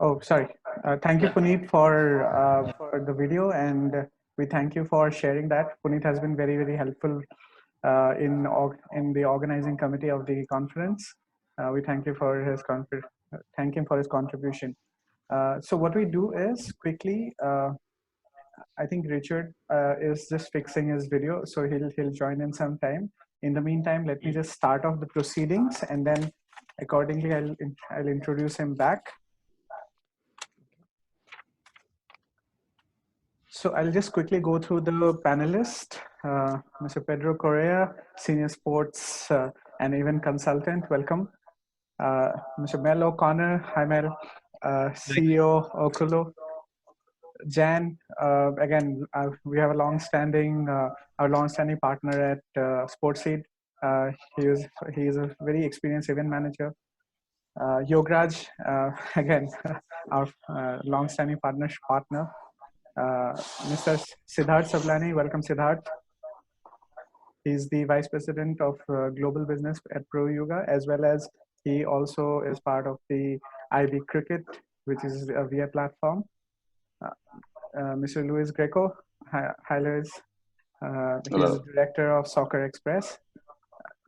Oh, sorry. Thank you, Puneet, for the video, and we thank you for sharing that. Puneet has been very, very helpful in the organizing committee of the conference. We thank you for thank him for his contribution. So what we do is quickly. I think Richard is just fixing his video, so he'll join in some time. In the meantime, let me just start off the proceedings, and then accordingly, I'll introduce him back. So I'll just quickly go through the panelists. Mr. Pedro Correa, senior sports and event consultant, welcome. Mr. Mel O'Connor, hi Mel, CEO Okulo. Jan, again, we have a our long-standing partner at Sportseed. He is a very experienced event manager. Yograj, again, our long-standing partner. Mr. Siddharth Savlani, welcome Siddharth. He's the Vice President of Global Business at Pro Yoga, as well as he also is part of the IB Cricket, which is a VIA platform. Mr. Luis Greco, hi Luis. He's the Director of Soccer Express.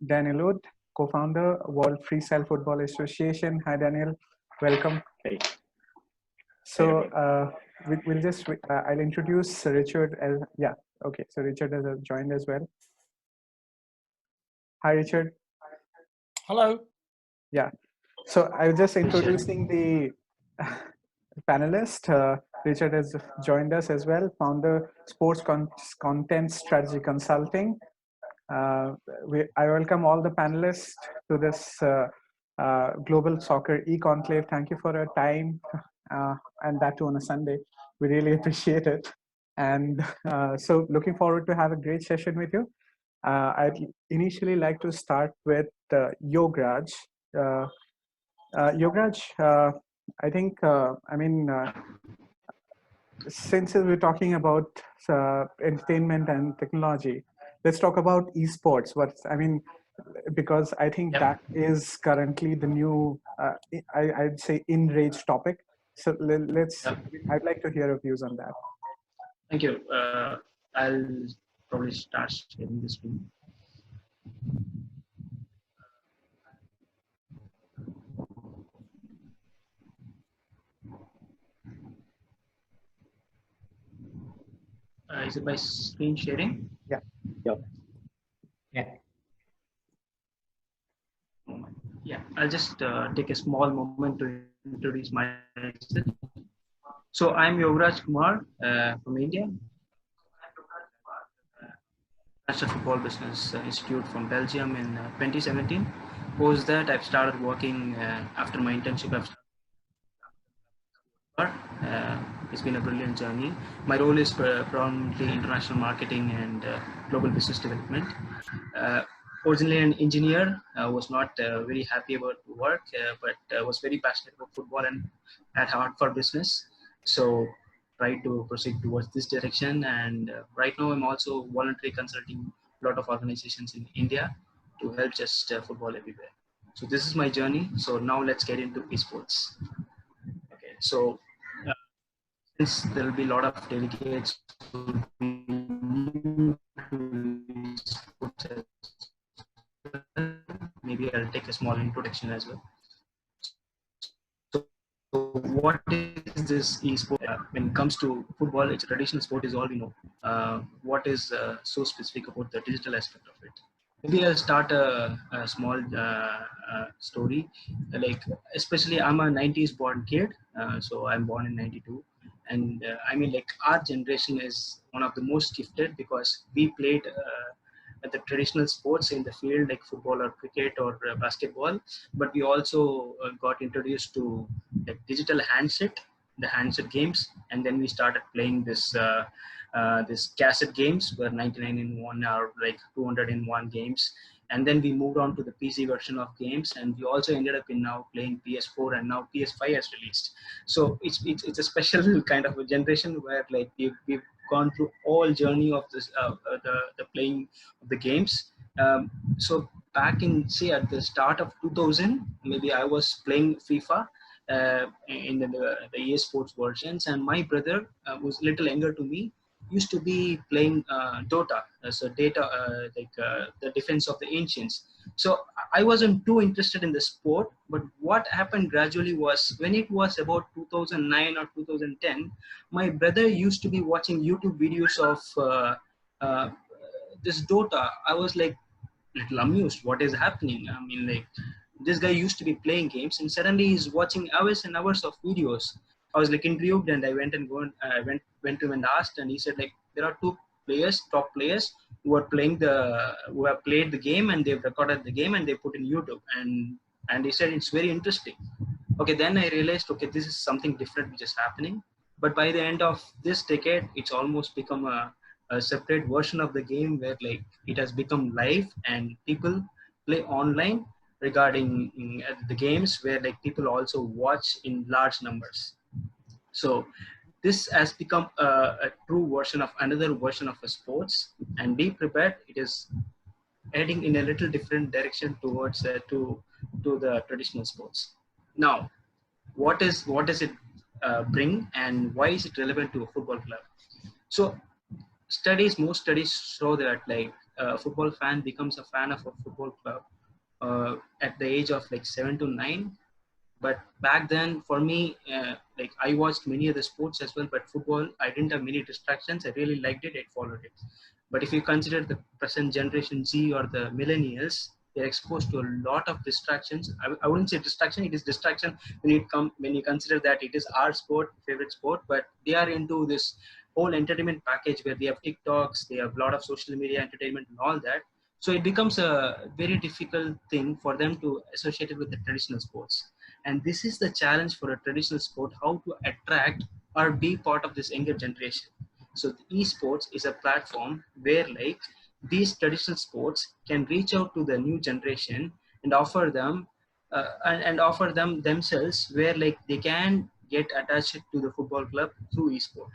Daniel Wood, co-founder, World Freestyle Football Association. Hi Daniel, welcome. Hey. So I'll introduce Richard as, yeah, okay. So Richard has joined as well. Hi, Richard. Hello. Yeah. So I was just introducing the panelist. Richard has joined us as well, founder Sports Content Strategy Consulting. I welcome all the panelists to this Global Soccer e-conclave. Thank you for your time, and that too on a Sunday. We really appreciate it. And so looking forward to have a great session with you. I'd initially like to start with Yograj. Yograj, I think, since we're talking about entertainment and technology, let's talk about esports. Because I think that is currently the new, I'd say, in-rage topic. So I'd like to hear your views on that. Thank you. I'll probably start sharing this screen. Is it by screen sharing? Yeah. Yep. Yeah. Yeah, I'll just take a small moment to introduce myself. So I'm Yograj Kumar from India. National Football Business Institute from Belgium in 2017. Post that, I've started working after my internship. It's been a brilliant journey. My role is predominantly international marketing and global business development. Originally an engineer, was not very happy about work, but was very passionate about football and had heart for business. So tried to proceed towards this direction. And right now I'm also voluntarily consulting a lot of organizations in India to help just football everywhere. So this is my journey. So now let's get into esports. Okay, so since there will be a lot of delegates who will be new to sports, maybe I'll take a small introduction as well. So what is this esport? When it comes to football, it's a traditional sport, is all we know. What is so specific about the digital aspect of it? Maybe I'll start a small story. Like, especially I'm a 90s born kid, so I'm born in 92. And like our generation is one of the most gifted because we played the traditional sports in the field like football or cricket or basketball, but we also got introduced to like digital the handset games, and then we started playing this cassette games where 99 in 1 or like 200 in 1 games. And then we moved on to the PC version of games, and we also ended up in now playing PS4, and now PS5 has released. So it's a special kind of a generation where like we've gone through all journey of this the playing of the games. So back in, say, at the start of 2000, maybe I was playing FIFA. in the EA Sports versions, and my brother, who's a little younger to me, used to be playing Dota, so data the defense of the ancients. So I wasn't too interested in the sport, but what happened gradually was when it was about 2009 or 2010, my brother used to be watching YouTube videos of uh, this Dota. I was like little amused. What is happening? I mean, like this guy used to be playing games, and suddenly he's watching hours and hours of videos. I was like intrigued, and I went and went to him and asked, and he said like there are two players, top players who have played the game and they've recorded the game and they put in YouTube, and he said it's very interesting. Okay, then I realized, okay, this is something different which is happening. But by the end of this decade, it's almost become a separate version of the game where like it has become live and people play online regarding the games where like people also watch in large numbers. So this has become a true version of another version of a sports, and be prepared. It is heading in a little different direction towards to the traditional sports. Now, what does it bring, and why is it relevant to a football club? So most studies show that like a football fan becomes a fan of a football club at the age of like 7 to 9. But back then for me, like I watched many other sports as well, but football, I didn't have many distractions. I really liked it. I followed it. But if you consider the present generation Z or the millennials, they're exposed to a lot of distractions. I wouldn't say distraction, it is distraction when you consider that it is our favorite sport, but they are into this whole entertainment package where they have TikToks, they have a lot of social media entertainment and all that. So it becomes a very difficult thing for them to associate it with the traditional sports. And this is the challenge for a traditional sport, how to attract or be part of this younger generation. So the esports is a platform where like these traditional sports can reach out to the new generation and offer them and offer them themselves where like they can get attached to the football club through esport.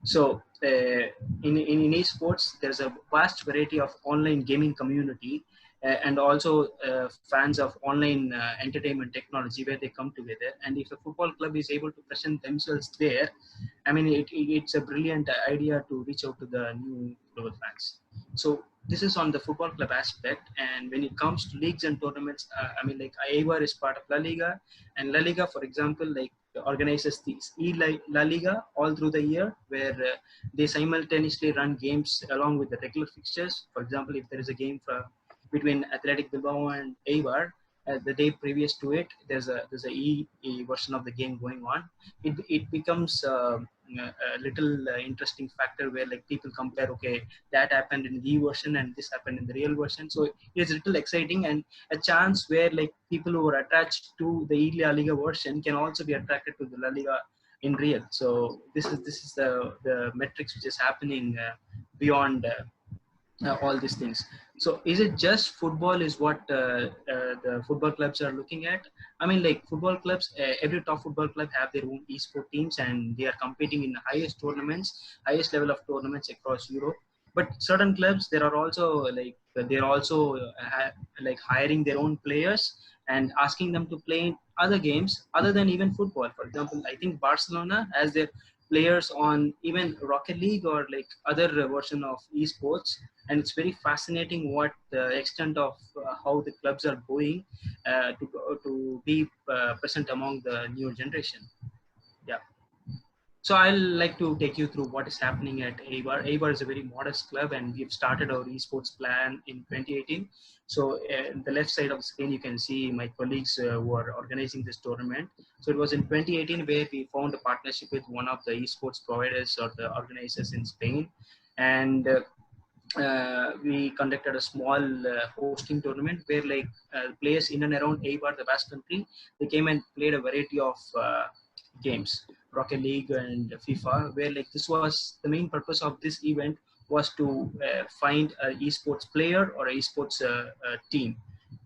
So in esports, there's a vast variety of online gaming community and also fans of online entertainment technology where they come together. And if a football club is able to present themselves there, I mean, it's a brilliant idea to reach out to the new global fans. So this is on the football club aspect. And when it comes to leagues and tournaments, I mean, like AIVAR is part of La Liga, and La Liga, for example, like organizes these La Liga all through the year, where they simultaneously run games along with the regular fixtures. For example, if there is a game between Athletic Bilbao and Eibar, the day previous to it, there's a version of the game going on. It becomes a little interesting factor where like people compare, okay, that happened in the version and this happened in the real version. So it's a little exciting and a chance where like people who are attached to the La Liga version can also be attracted to the La Liga in real. So this is the metrics which is happening beyond all these things. So is it just football is what the football clubs are looking at? I mean, like football clubs, every top football club have their own esport teams and they are competing in the highest level of tournaments across Europe. But certain clubs, there are also like they're also like hiring their own players and asking them to play in other games other than even football. For example, I think Barcelona has their players on even Rocket League or like other version of esports, and it's very fascinating what the extent of how the clubs are going to be present among the new generation. Yeah. So I'll like to take you through what is happening at AIVAR. AIVAR is a very modest club, and we've started our esports plan in 2018. So the left side of the screen, you can see my colleagues who are organizing this tournament. So it was in 2018 where we found a partnership with one of the esports providers or the organizers in Spain. And we conducted a small hosting tournament where like players in and around AIVAR, the Basque country, they came and played a variety of games, Rocket League and FIFA, where like this was the main purpose of this event was to find an esports player or an esports team.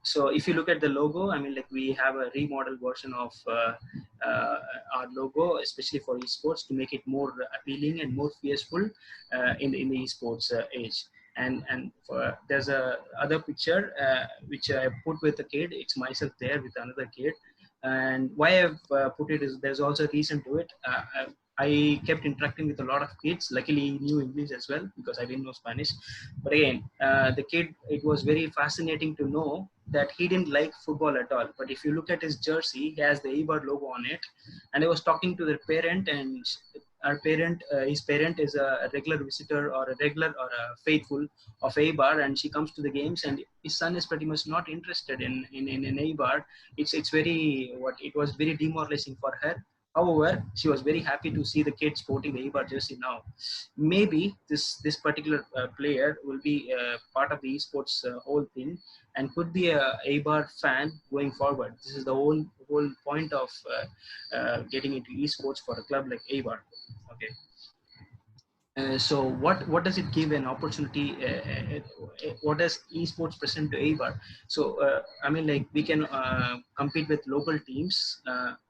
So if you look at the logo, I mean, like we have a remodeled version of our logo, especially for esports, to make it more appealing and more fearful in the esports age. And there's a other picture which I put with a kid. It's myself there with another kid. And why I've put it is there's also a reason to it. I kept interacting with a lot of kids. Luckily, he knew English as well because I didn't know Spanish. But again, the kid, it was very fascinating to know that he didn't like football at all. But if you look at his jersey, he has the Eibar logo on it. And I was talking to their parent, and his parent is a regular visitor or a regular or a faithful of Eibar, and she comes to the games, and his son is pretty much not interested in Eibar. It's very what it was very demoralizing for her. However, she was very happy to see the kid sporting the Eibar jersey now. Maybe this particular player will be part of the esports whole thing and could be a Eibar fan going forward. This is the whole point of getting into esports for a club like Eibar. Okay. So what does it give an opportunity? What does esports present to Eibar? So I mean, like, we can compete with local teams.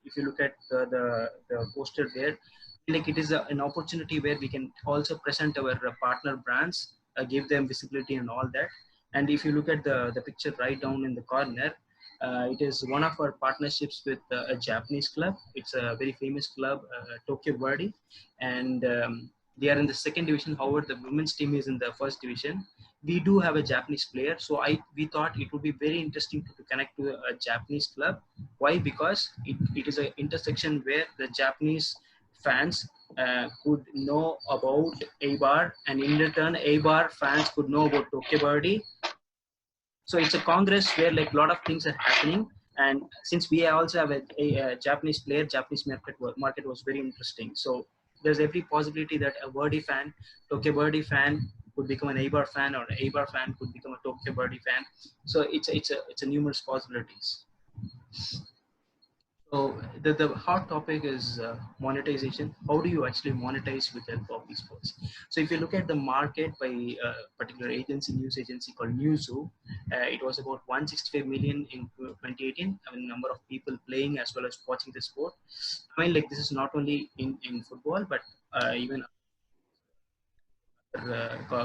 If you look at the poster there, like, it is an opportunity where we can also present our partner brands, give them visibility and all that. And if you look at the picture right down in the corner, it is one of our partnerships with a Japanese club. It's a very famous club, Tokyo Verdy, and they are in the second division. However, the women's team is in the first division. We do have a Japanese player, so we thought it would be very interesting to connect to a Japanese club. Why? Because it is an intersection where the Japanese fans could know about Eibar, and in return, Eibar fans could know about Tokyo Verdy. So it's a congress where, like, a lot of things are happening. And since we also have a Japanese player, Japanese market was very interesting. So there's every possibility that a Verdi fan, Tokyo Verdy fan, could become an Eibar fan, or an Eibar fan could become a Tokyo Verdy fan. So it's a numerous possibilities. So the hot topic is monetization. How do you actually monetize with help of esports? So if you look at the market by a particular agency, news agency called Newzoo, it was about 165 million in 2018. I mean, number of people playing as well as watching the sport. I mean, like, this is not only in football, but even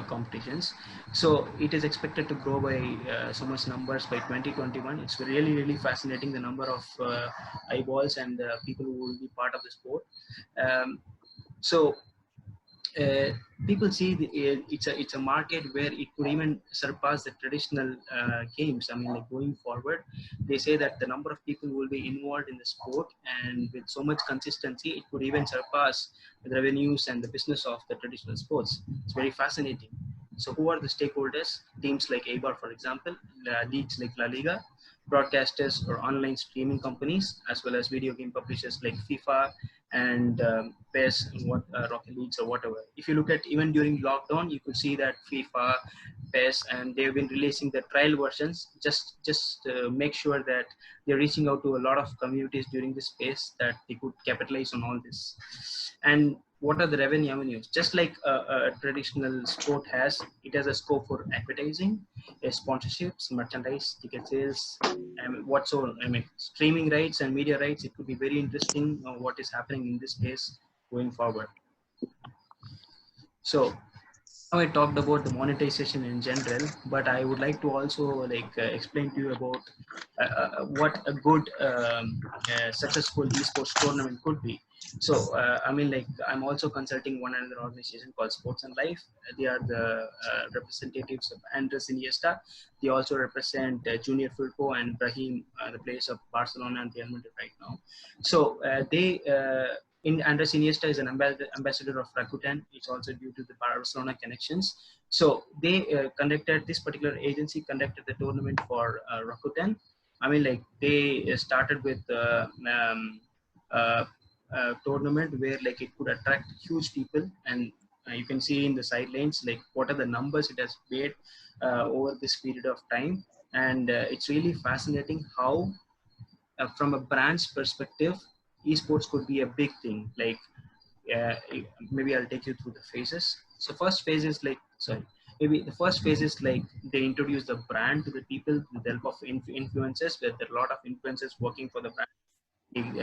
competitions. So it is expected to grow by so much numbers by 2021. It's really fascinating, the number of eyeballs and people who will be part of the sport. So uh, people see it's a market where it could even surpass the traditional games. I mean, like, going forward, they say that the number of people who will be involved in the sport, and with so much consistency, it could even surpass the revenues and the business of the traditional sports. It's very fascinating. So who are the stakeholders? Teams like Eibar, for example, leagues like La Liga, broadcasters or online streaming companies, as well as video game publishers like FIFA and PES, Rocket Leagues or whatever. If you look at even during lockdown, you could see that FIFA, PES, and they've been releasing the trial versions just make sure that they're reaching out to a lot of communities during this phase, that they could capitalize on all this. And what are the revenue avenues? Just like a traditional sport has, it has a scope for advertising, sponsorships, merchandise, ticket sales, whatsoever. I mean, streaming rights and media rights. It could be very interesting what is happening in this space going forward. So now I talked about the monetization in general, but I would like to also, like, explain to you about what a good successful esports tournament could be. So I mean, like, I'm also consulting one another organization called Sports and Life. They are the representatives of Andres Iniesta. They also represent Junior Firpo and Brahim, the players of Barcelona and Real Madrid right now. So they in Andres Iniesta is an ambassador of Rakuten. It's also due to the Barcelona connections. So they this particular agency conducted the tournament for Rakuten. I mean, like, they started with tournament where, like, it could attract huge people, and you can see in the sidelines, like, what are the numbers it has made over this period of time. And it's really fascinating how from a brand's perspective, esports could be a big thing. Like, uh, maybe I'll take you through the phases. So first phase is like, sorry, maybe the first phase is like they introduce the brand to the people with the help of influencers, where there are a lot of influencers working for the brand.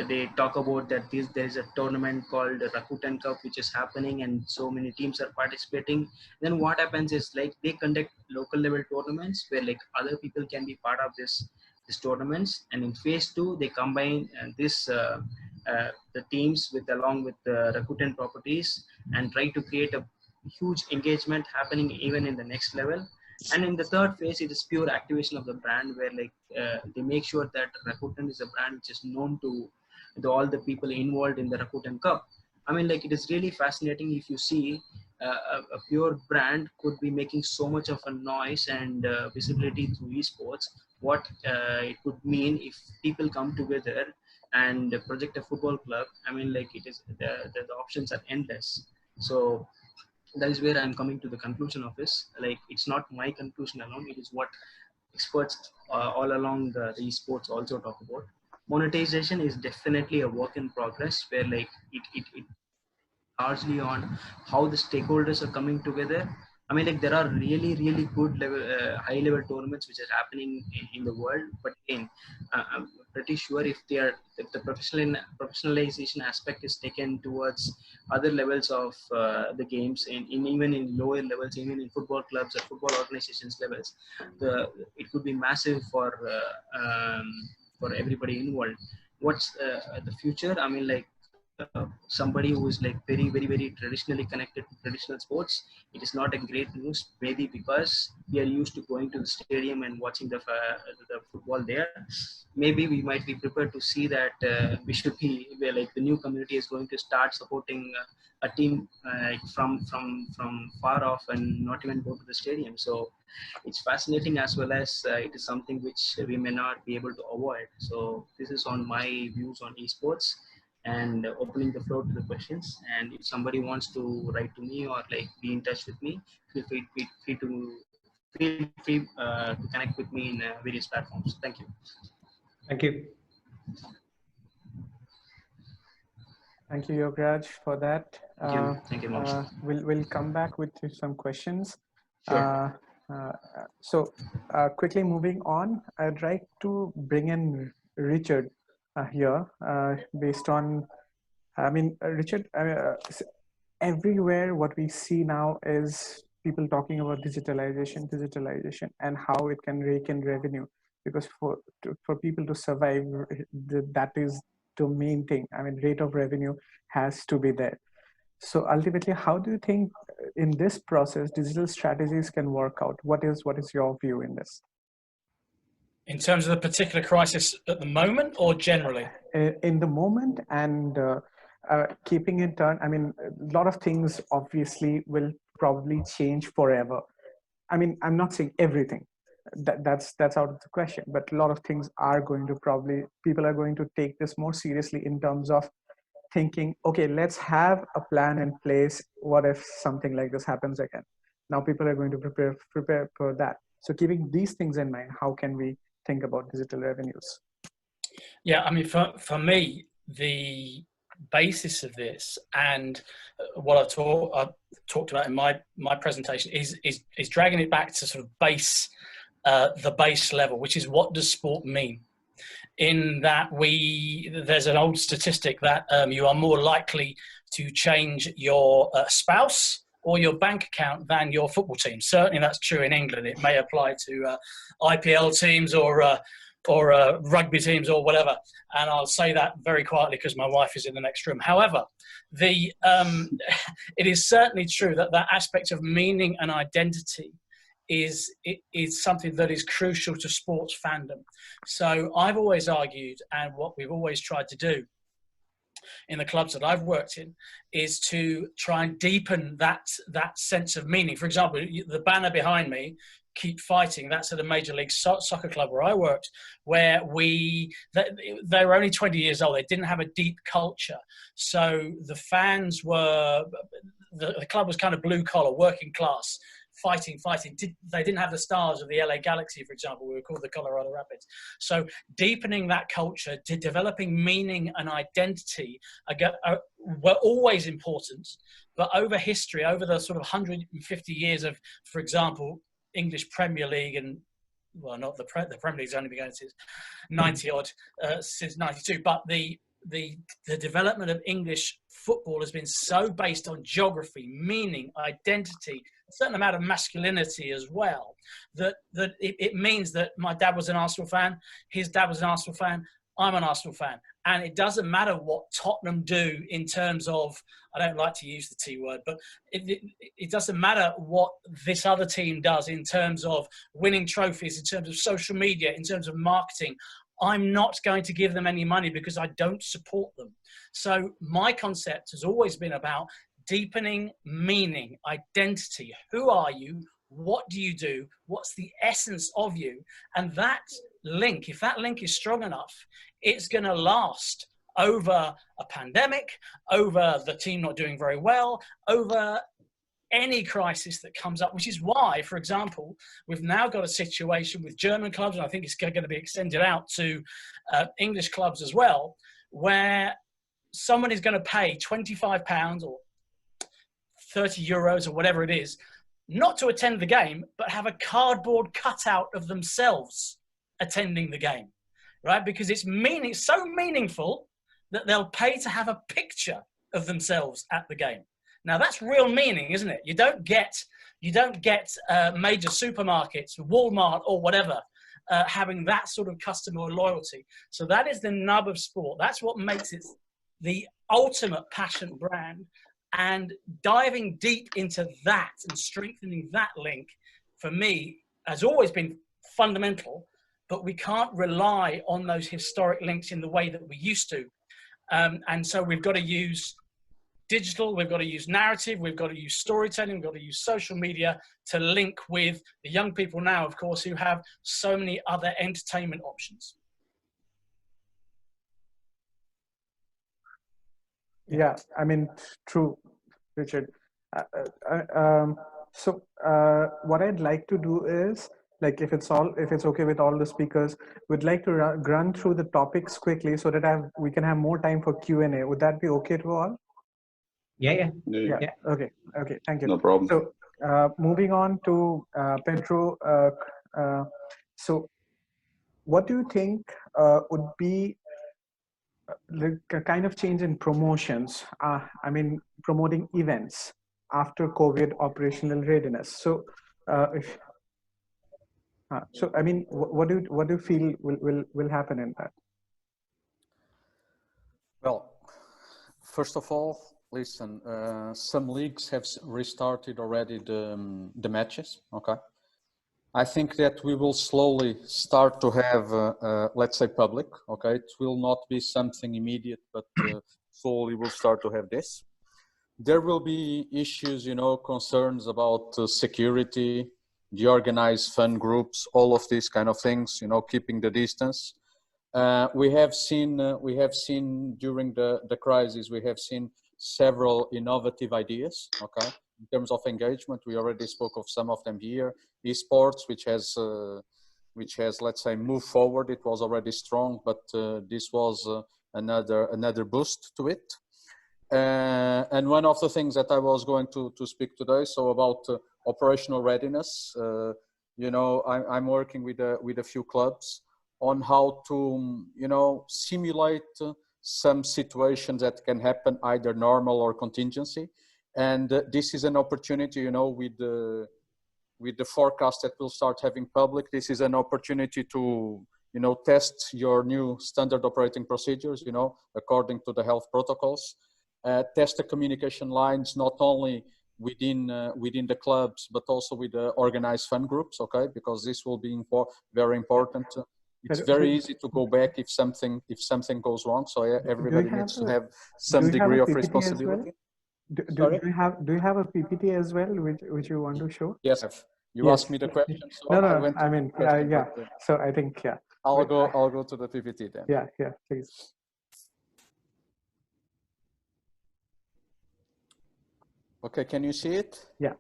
They talk about that there is a tournament called the Rakuten Cup which is happening, and so many teams are participating. Then what happens is, like, they conduct local level tournaments where, like, other people can be part of this these tournaments, and in phase 2 they combine the teams with along with the Rakuten properties and try to create a huge engagement happening even in the next level. And in the third phase, it is pure activation of the brand, where like they make sure that Rakuten is a brand which is known to all the people involved in the Rakuten Cup. I mean, like, it is really fascinating if you see a pure brand could be making so much of a noise and visibility through esports. What it could mean if people come together and project a football club. I mean, like, it is the options are endless. So that is where I'm coming to the conclusion of this. Like, it's not my conclusion alone, it is what experts all along the esports also talk about. Monetization is definitely a work in progress, where like it largely on how the stakeholders are coming together. I mean, like, there are really good level, high level tournaments which are happening in the world. But again, I'm pretty sure if the professionalization aspect is taken towards other levels of the games, in even in lower levels, even in football clubs or football organizations levels, it could be massive for everybody involved. What's the future? I mean, like, somebody who is like very traditionally connected to traditional sports, it is not a great news, maybe because we are used to going to the stadium and watching the football there. Maybe we might be prepared to see that we should be where like the new community is going to start supporting a team from far off and not even go to the stadium. So it's fascinating, as well as it is something which we may not be able to avoid. So this is on my views on esports, and opening the floor to the questions. And if somebody wants to write to me or like be in touch with me, feel free to connect with me in various platforms. Thank you. Thank you. Thank you, Yograj, for that. Thank you, Mohammed. We'll come back with some questions. Sure. Quickly moving on, I'd like to bring in Richard here, based on, I mean, Richard, everywhere what we see now is people talking about digitalization, and how it can rake in revenue, because for people to survive, that is the main thing. I mean, rate of revenue has to be there. So ultimately, how do you think in this process digital strategies can work out? What is your view in this? In terms of the particular crisis at the moment, or generally? In the moment, and keeping in turn, I mean, a lot of things obviously will probably change forever. I mean, I'm not saying everything. That's out of the question. But a lot of things are going to people are going to take this more seriously in terms of thinking, okay, let's have a plan in place. What if something like this happens again? Now people are going to prepare for that. So keeping these things in mind, how can we think about digital revenues? Yeah, I mean, for me, the basis of this, and what I talked about in my presentation, is dragging it back to sort of the base level, which is, what does sport mean? In that there's an old statistic that you are more likely to change your spouse or your bank account than your football team. Certainly that's true in England. It may apply to IPL teams or rugby teams or whatever. And I'll say that very quietly because my wife is in the next room. However, it is certainly true that aspect of meaning and identity is something that is crucial to sports fandom. So I've always argued, and what we've always tried to do in the clubs that I've worked in, is to try and deepen that sense of meaning. For example, the banner behind me, Keep Fighting, that's at a Major League Soccer club where I worked, where they were only 20 years old. They didn't have a deep culture. So the fans the club was kind of blue collar, working class, fighting. They didn't have the stars of the LA Galaxy, for example. We were called the Colorado Rapids. So deepening that culture, developing meaning and identity were always important. But over history, over the sort of 150 years of, for example, English Premier League, and well, not the Premier League's only been going since 90 odd, since 92, but the the development of English football has been so based on geography, meaning, identity, a certain amount of masculinity as well, that it means that my dad was an Arsenal fan, his dad was an Arsenal fan, I'm an Arsenal fan. And it doesn't matter what Tottenham do in terms of, I don't like to use the T word, but it doesn't matter what this other team does in terms of winning trophies, in terms of social media, in terms of marketing. I'm not going to give them any money because I don't support them. So my concept has always been about deepening meaning, identity. Who are you? What do you do? What's the essence of you? And that link, if that link is strong enough, it's going to last over a pandemic, over the team not doing very well, over any crisis that comes up, which is why, for example, we've now got a situation with German clubs, and I think it's going to be extended out to English clubs as well, where someone is going to pay £25 or 30 euros or whatever it is, not to attend the game, but have a cardboard cutout of themselves attending the game, right? Because it's so meaningful that they'll pay to have a picture of themselves at the game. Now that's real meaning, isn't it? You don't get major supermarkets, Walmart or whatever, having that sort of customer loyalty. So that is the nub of sport. That's what makes it the ultimate passion brand. And diving deep into that and strengthening that link, for me, has always been fundamental. But we can't rely on those historic links in the way that we used to. And so we've got to use digital, we've got to use narrative, we've got to use storytelling, we've got to use social media to link with the young people now, of course, who have so many other entertainment options. Yeah, I mean, true, Richard. So what I'd like to do is, like, if it's okay with all the speakers, we'd like to run through the topics quickly so that we can have more time for Q&A. Would that be okay to all? Yeah. Okay. Thank you. No problem. So moving on to Pedro. So what do you think would be a kind of change in promotions? I mean, promoting events after COVID operational readiness. So I mean, what do you feel will happen in that? Well, first of all, listen, some leagues have restarted already the matches. Okay, I think that we will slowly start to have, let's say, public. Okay, it will not be something immediate, but slowly we'll start to have this. There will be issues, concerns about security, the organized fun groups, all of these kind of things, keeping the distance. We have seen during the crisis, we have seen several innovative ideas, okay? In terms of engagement, we already spoke of some of them here. Esports, which has, let's say, moved forward. It was already strong, but this was another boost to it. And one of the things that I was going to speak today, so about operational readiness, I'm working with a few clubs on how to, simulate some situations that can happen, either normal or contingency. And this is an opportunity, with the forecast that we'll start having public, this is an opportunity to, test your new standard operating procedures, according to the health protocols. Test the communication lines, not only within the clubs, but also with the organized fun groups, okay? Because this will be very important. It's very easy to go back if something goes wrong. So everybody needs to have some degree of responsibility. Do you have a PPT as well, which you want to show? Yes. You asked me the question. So No. I mean, yeah. So I think, yeah. I'll go to the PPT then. Yeah, please. Okay, can you see it? Yeah.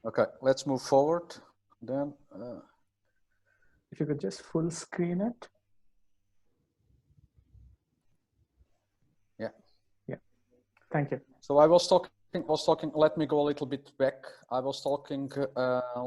Okay, let's move forward then. If you could just full screen it. Yeah. Thank you. So I was talking, let me go a little bit back. I was talking,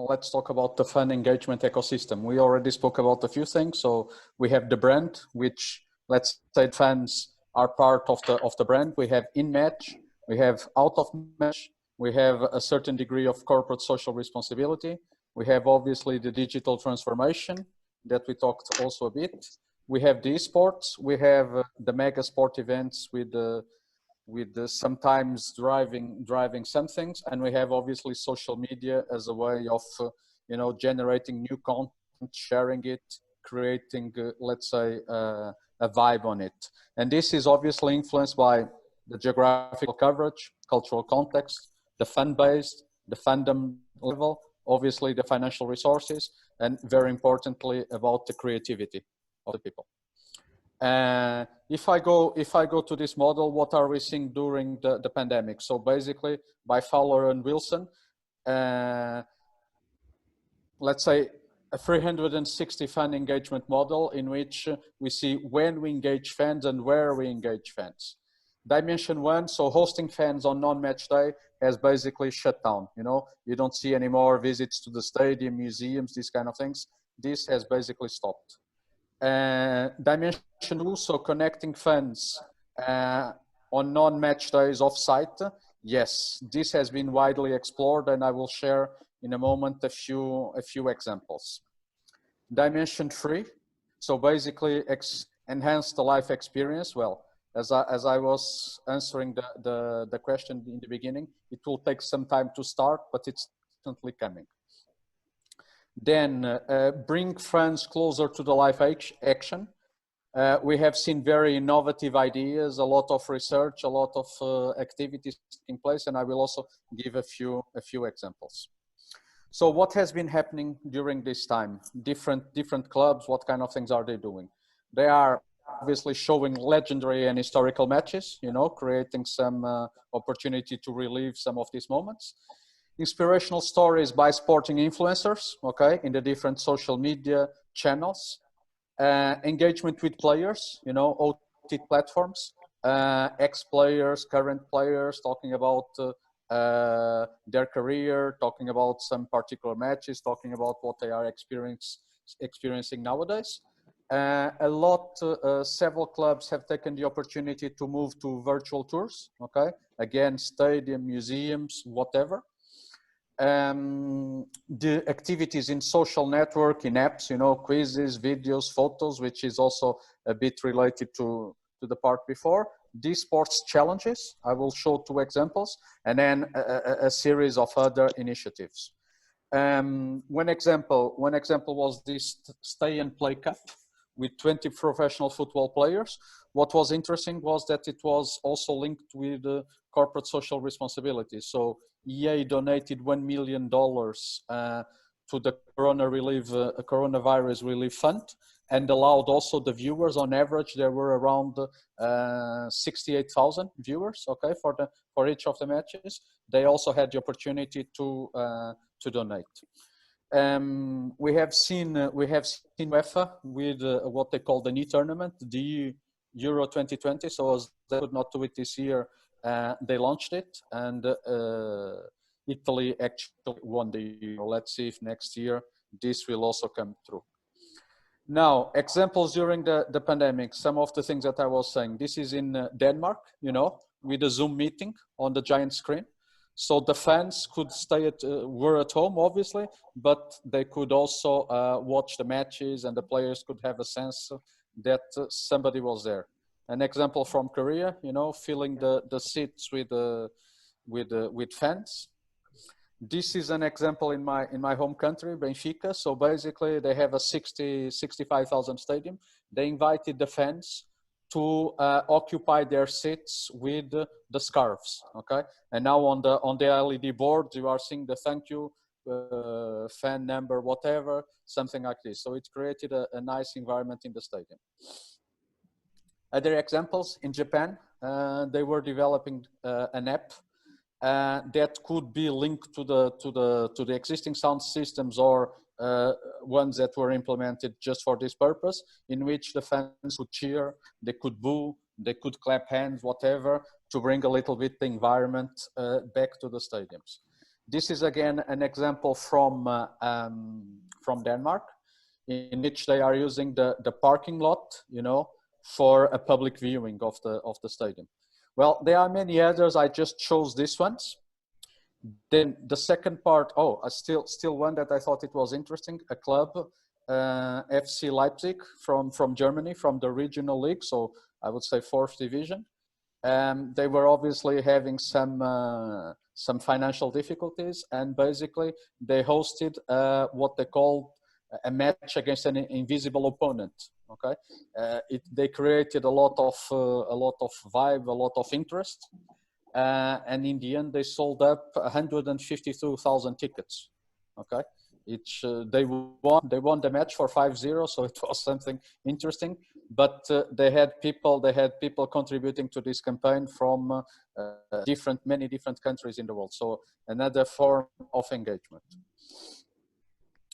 let's talk about the fun engagement ecosystem. We already spoke about a few things. So we have the brand, which, let's say, fans are part of the brand. We have in-match, we have out of match, we have a certain degree of corporate social responsibility. We have obviously the digital transformation that we talked also a bit. We have the esports, we have the mega sport events with sometimes driving some things, and we have obviously social media as a way of generating new content, sharing it, creating let's say a vibe on it. And this is obviously influenced by the geographical coverage, cultural context, the fan base, the fandom level, obviously the financial resources, and very importantly about the creativity of the people. If I go to this model, what are we seeing during the pandemic? So basically, by Fowler and Wilson, let's say a 360 fan engagement model in which we see when we engage fans and where we engage fans. Dimension one, so hosting fans on non-match day has basically shut down. You don't see any more visits to the stadium, museums, these kind of things. This has basically stopped. Dimension two, so connecting fans on non-match days off-site. Yes, this has been widely explored, and I will share in a moment a few examples. Dimension three, so basically enhance the life experience. Well, as I was answering the question in the beginning, it will take some time to start, but it's definitely coming. Then bring fans closer to the live action. We have seen very innovative ideas, a lot of research, a lot of activities taking place, and I will also give a few examples. So what has been happening during this time? Different clubs, what kind of things are they doing? They are obviously showing legendary and historical matches, creating some opportunity to relive some of these moments. Inspirational stories by sporting influencers, okay, in the different social media channels. Engagement with players, OTT platforms, ex-players, current players, talking about their career, talking about some particular matches, talking about what they are experiencing nowadays. Several clubs have taken the opportunity to move to virtual tours, okay? Again, stadium, museums, whatever. The activities in social network, in apps, quizzes, videos, photos, which is also a bit related to the part before. These sports challenges, I will show two examples, and then a series of other initiatives. One example was this Stay and Play Cup with 20 professional football players. What was interesting was that it was also linked with corporate social responsibility. So EA donated $1 million to the coronavirus relief fund, and allowed also the viewers. On average, there were around 68,000 viewers, okay, for each of the matches. They also had the opportunity to donate. We have seen UEFA with what they call the new tournament, the Euro 2020. So as they could not do it this year, they launched it, and Italy actually won the Euro. Let's see if next year this will also come through. Now, examples during the pandemic, some of the things that I was saying. This is in Denmark, with a Zoom meeting on the giant screen. So the fans could were at home, obviously, but they could also watch the matches, and the players could have a sense that somebody was there. An example from Korea, filling the seats with fans. This is an example in my home country, Benfica. So basically, they have a 65,000 stadium. They invited the fans to occupy their seats with the scarves, okay? And now on the LED board, you are seeing the thank you, fan number, whatever, something like this. So it created a nice environment in the stadium. Other examples in Japan, they were developing an app that could be linked to the existing sound systems, or ones that were implemented just for this purpose, in which the fans could cheer, they could boo, they could clap hands, whatever, to bring a little bit the environment back to the stadiums. This is again an example from Denmark, in which they are using the parking lot, for a public viewing of the stadium. Well, there are many others. I just chose these ones. Then the second part, still one that I thought it was interesting, a club, FC Leipzig from Germany, from the regional league, so I would say 4th division. They were obviously having some financial difficulties, and basically they hosted what they called a match against an invisible opponent. Okay, they created a lot of vibe, a lot of interest, and in the end they sold up 152,000 tickets. Okay, they won the match for 5-0, so it was something interesting. But they had people contributing to this campaign from many different countries in the world. So another form of engagement.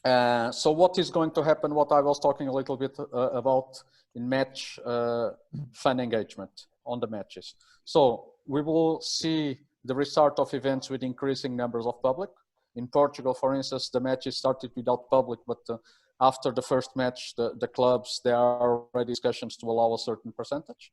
So what is going to happen? What I was talking a little bit about in match fan engagement on the matches. So we will see the restart of events with increasing numbers of public. In Portugal, for instance, the matches started without public, but after the first match, the clubs, there are already discussions to allow a certain percentage.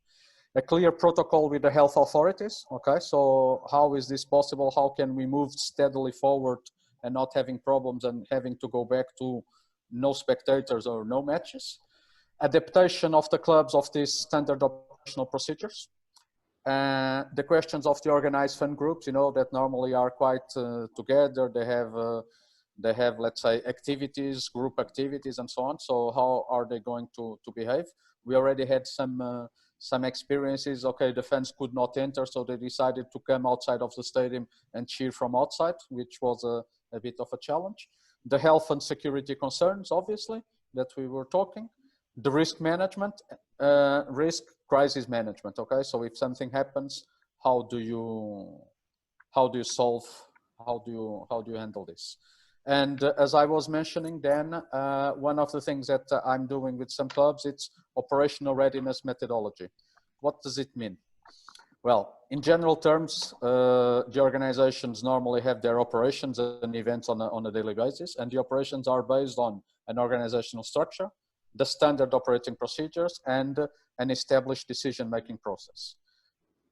A clear protocol with the health authorities. Okay, so how is this possible? How can we move steadily forward and not having problems and having to go back to no spectators or no matches? Adaptation of the clubs of these standard operational procedures. The questions of the organized fan groups, that normally are quite together. They have, let's say, activities, group activities, and so on. So how are they going to behave? We already had some experiences. Okay, the fans could not enter, so they decided to come outside of the stadium and cheer from outside, which was a bit of a challenge. The health and security concerns, obviously, that we were talking. The risk management, risk crisis management. Okay, so if something happens, how do you solve? How do you handle this? And as I was mentioning, then one of the things that I'm doing with some clubs, it's operational readiness methodology. What does it mean? Well, in general terms, the organizations normally have their operations and events on a daily basis, and the operations are based on an organizational structure, the standard operating procedures, and an established decision-making process.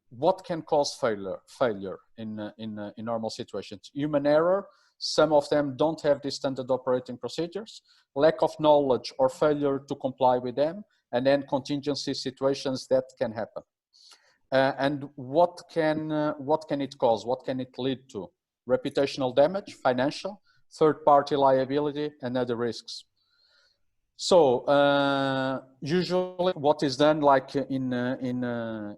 What can cause failure in normal situations? Human error. Some of them don't have the standard operating procedures, lack of knowledge or failure to comply with them, and then contingency situations that can happen. And what can it cause? What can it lead to? Reputational damage, financial, third-party liability, and other risks. So usually what is done, like in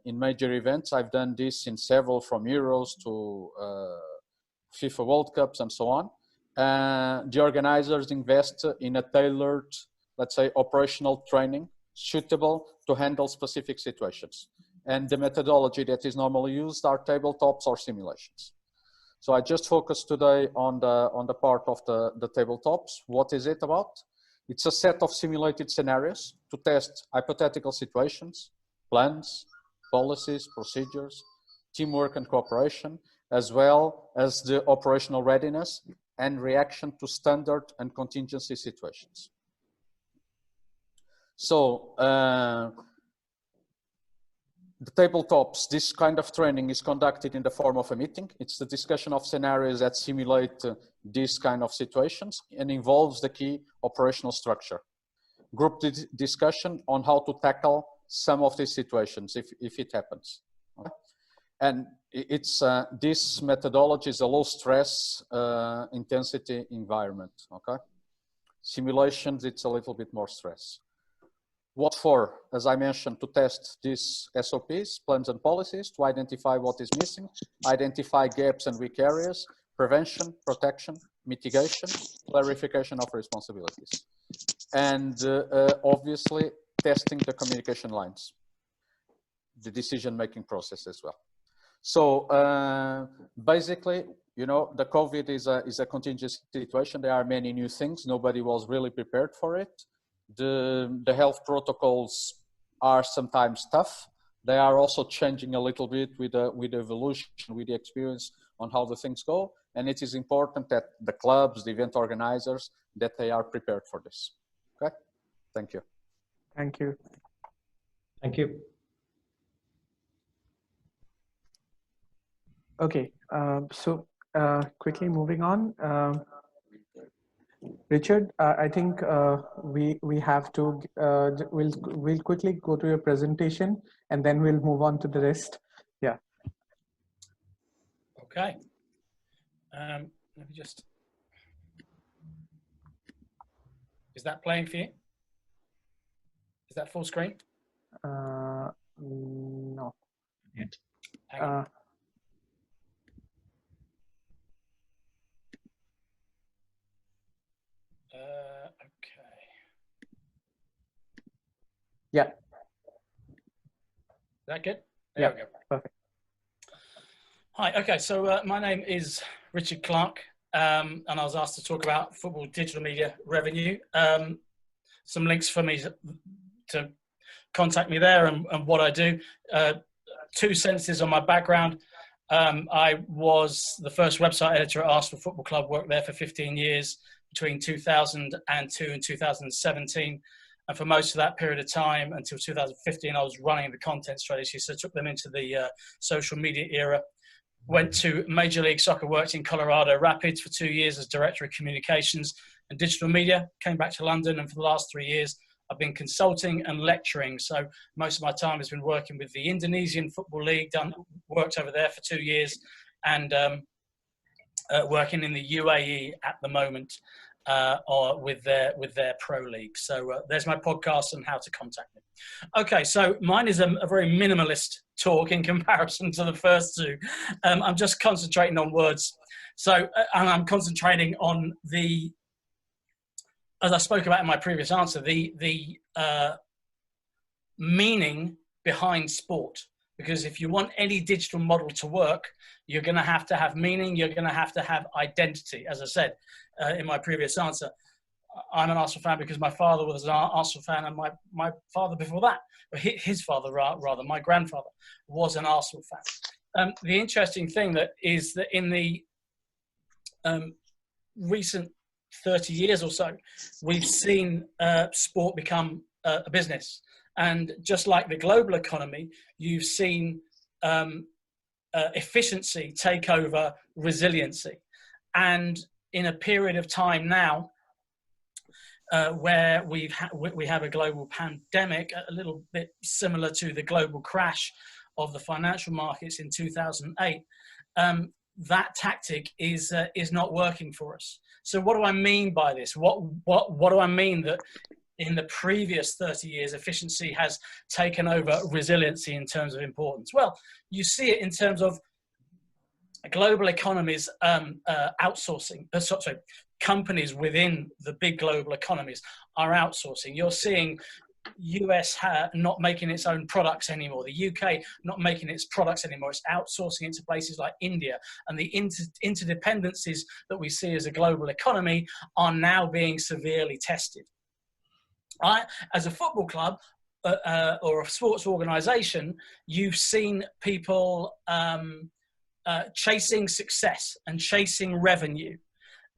major events, I've done this in several, from Euros to FIFA World Cups and so on. The organizers invest in a tailored, let's say, operational training suitable to handle specific situations. And the methodology that is normally used are tabletops or simulations. So I just focused today on the part of the tabletops. What is it about? It's a set of simulated scenarios to test hypothetical situations, plans, policies, procedures, teamwork and cooperation, as well as the operational readiness and reaction to standard and contingency situations. So the tabletops, this kind of training is conducted in the form of a meeting. It's the discussion of scenarios that simulate these kind of situations and involves the key operational structure. Group discussion on how to tackle some of these situations if it happens. Okay? And it's this methodology is a low stress intensity environment. Okay, simulations, it's a little bit more stress. What for? As I mentioned, to test these SOPs, plans and policies, to identify what is missing, identify gaps and weak areas, prevention, protection, mitigation, clarification of responsibilities, and obviously testing the communication lines, the decision-making process as well. So basically, you know, the COVID is a contingent situation. There are many new things. Nobody was really prepared for it. The health protocols are sometimes tough. They are also changing a little bit with the evolution, with the experience on how the things go. And it is important that the clubs, the event organizers, that they are prepared for this. Okay, thank you. Thank you. Thank you. Okay, quickly moving on. Richard, I think we have to we'll quickly go to your presentation and then we'll move on to the rest. Yeah. Okay. Let me just. Is that playing for you? Is that full screen? No. Hang on. Okay. Yeah. Is that good? There Yeah. we go. Perfect. Hi. Okay. So my name is Richard Clark, and I was asked to talk about football digital media revenue. Some links for me to contact me there and what I do. 2 sentences on my background. I was the first website editor at Arsenal Football Club, worked there for 15 years between 2002 and 2017. And for most of that period of time, until 2015, I was running the content strategy. So I took them into the social media era. Went to Major League Soccer, worked in Colorado Rapids for 2 years as Director of Communications and Digital Media. Came back to London, and for the last 3 years, I've been consulting and lecturing. So most of my time has been working with the Indonesian Football League, worked over there for 2 years, and working in the UAE at the moment or with their pro league. So there's my podcast on how to contact me. Okay, so mine is a very minimalist talk in comparison to the first 2. I'm just concentrating on words. So and I'm concentrating on the, as I spoke about in my previous answer, the meaning behind sport. Because if you want any digital model to work, you're going to have meaning, you're going to have identity. As I said in my previous answer, I'm an Arsenal fan because my father was an Arsenal fan, and my father before that, his father rather, my grandfather, was an Arsenal fan. The interesting thing that is that in the recent 30 years or so, we've seen sport become a business. And just like the global economy, you've seen efficiency take over resiliency. And in a period of time now, where we have a global pandemic, a little bit similar to the global crash of the financial markets in 2008, that tactic is not working for us. So what do I mean by this? What do I mean that in the previous 30 years, efficiency has taken over resiliency in terms of importance? Well, you see it in terms of global economies outsourcing. Sorry, companies within the big global economies are outsourcing. You're seeing US not making its own products anymore. The UK not making its products anymore. It's outsourcing it to places like India. And the interdependencies that we see as a global economy are now being severely tested. As a football club or a sports organization, you've seen people chasing success and chasing revenue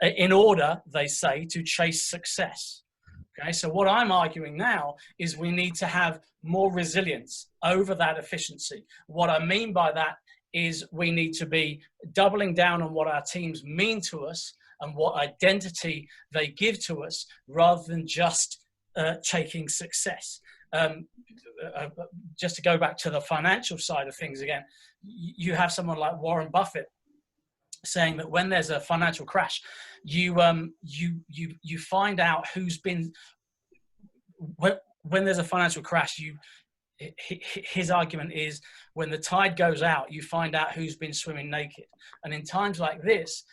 in order, they say, to chase success. Okay, so what I'm arguing now is we need to have more resilience over that efficiency. What I mean by that is we need to be doubling down on what our teams mean to us and what identity they give to us, rather than just chasing success. Just to go back to the financial side of things again, you have someone like Warren Buffett saying that when there's a financial crash, you find out who's been, when there's a financial crash, his argument is when the tide goes out, you find out who's been swimming naked. And in times like this,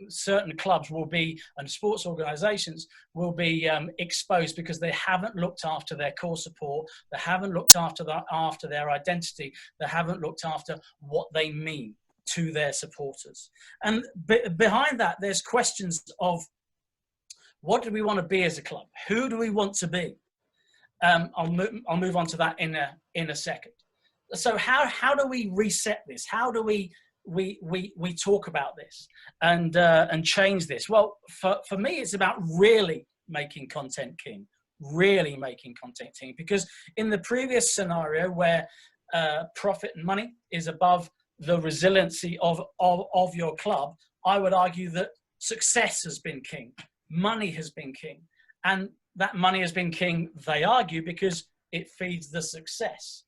certain clubs will be, and sports organizations will be exposed because they haven't looked after their core support, they haven't looked after their identity, they haven't looked after what they mean to their supporters. And behind that, there's questions of what do we want to be as a club? Who do we want to be? I'll move on to that in a second. So how do we reset this? How do we talk about this and change this? Well, for me, it's about really making content king. really making content king. Because in the previous scenario where profit and money is above the resiliency of your club, I would argue that success has been king, money has been king, and that money has been king, they argue, because it feeds the success.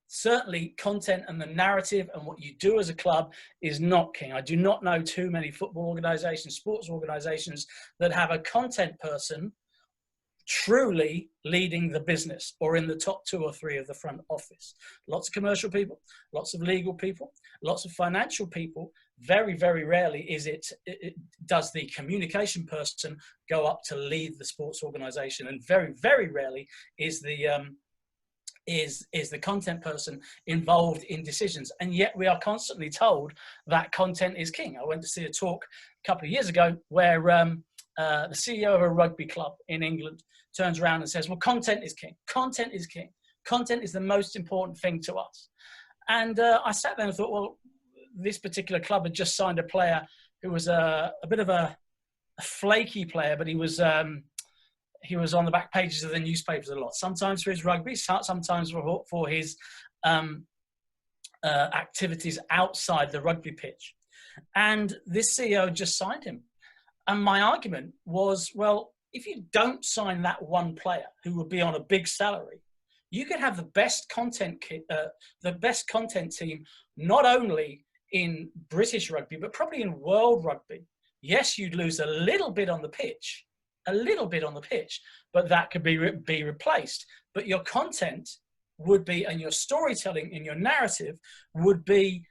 Certainly content and the narrative and what you do as a club is not king. I do not know too many football organizations, sports organizations that have a content person truly leading the business or in the top 2 or 3 of the front office. Lots of commercial people, lots of legal people, lots of financial people. Very, very rarely is does the communication person go up to lead the sports organization, and very, very rarely is the content person involved in decisions. And yet we are constantly told that content is king. I went to see a talk a couple of years ago where the CEO of a rugby club in England turns around and says, well, content is king. Content is king. Content is the most important thing to us. And I sat there and thought, well, this particular club had just signed a player who was a bit of a flaky player, but he was on the back pages of the newspapers a lot, sometimes for his rugby, sometimes for his activities outside the rugby pitch. And this CEO just signed him. And my argument was, well, if you don't sign that one player who would be on a big salary, you could have the best content team, not only in British rugby, but probably in world rugby. Yes, you'd lose a little bit on the pitch, but that could be replaced. But your content would be, and your storytelling and your narrative would be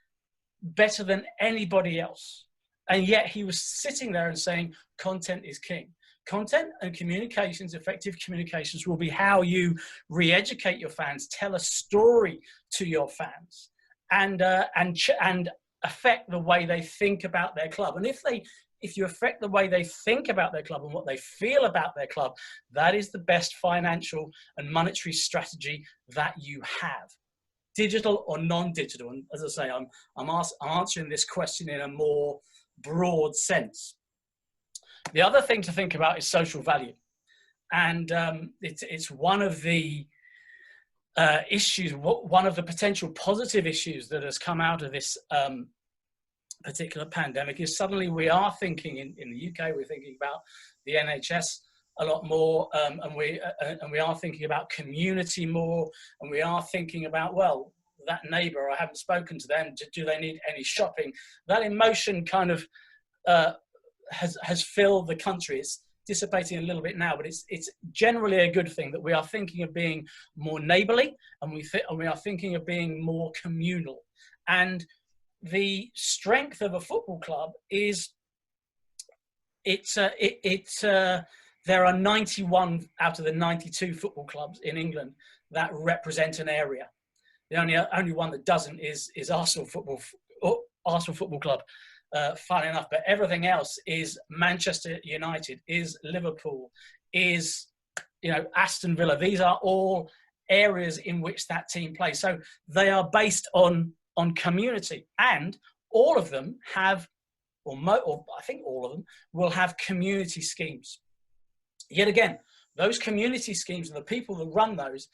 better than anybody else. And yet he was sitting there and saying, content is king. Content and communications, effective communications, will be how you re-educate your fans, tell a story to your fans, and affect the way they think about their club. And if you affect the way they think about their club and what they feel about their club, that is the best financial and monetary strategy that you have, digital or non-digital. And as I say, I'm answering this question in a more broad sense. The other thing to think about is social value. And it's one of the issues, one of the potential positive issues that has come out of this particular pandemic is suddenly we are thinking in the UK, we're thinking about the NHS a lot more, and we are thinking about community more, and we are thinking about, well, that neighbour, I haven't spoken to them, do they need any shopping? That emotion kind of has filled the country. It's dissipating a little bit now, but it's generally a good thing that we are thinking of being more neighbourly, and we are thinking of being more communal. And the strength of a football club is there are 91 out of the 92 football clubs in England that represent an area. The only one that doesn't is Arsenal Football Club, funnily enough. But everything else is Manchester United, is Liverpool, is Aston Villa. These are all areas in which that team plays. So they are based on community, and all of them have, or I think all of them will have community schemes. Yet again, those community schemes and the people that run those,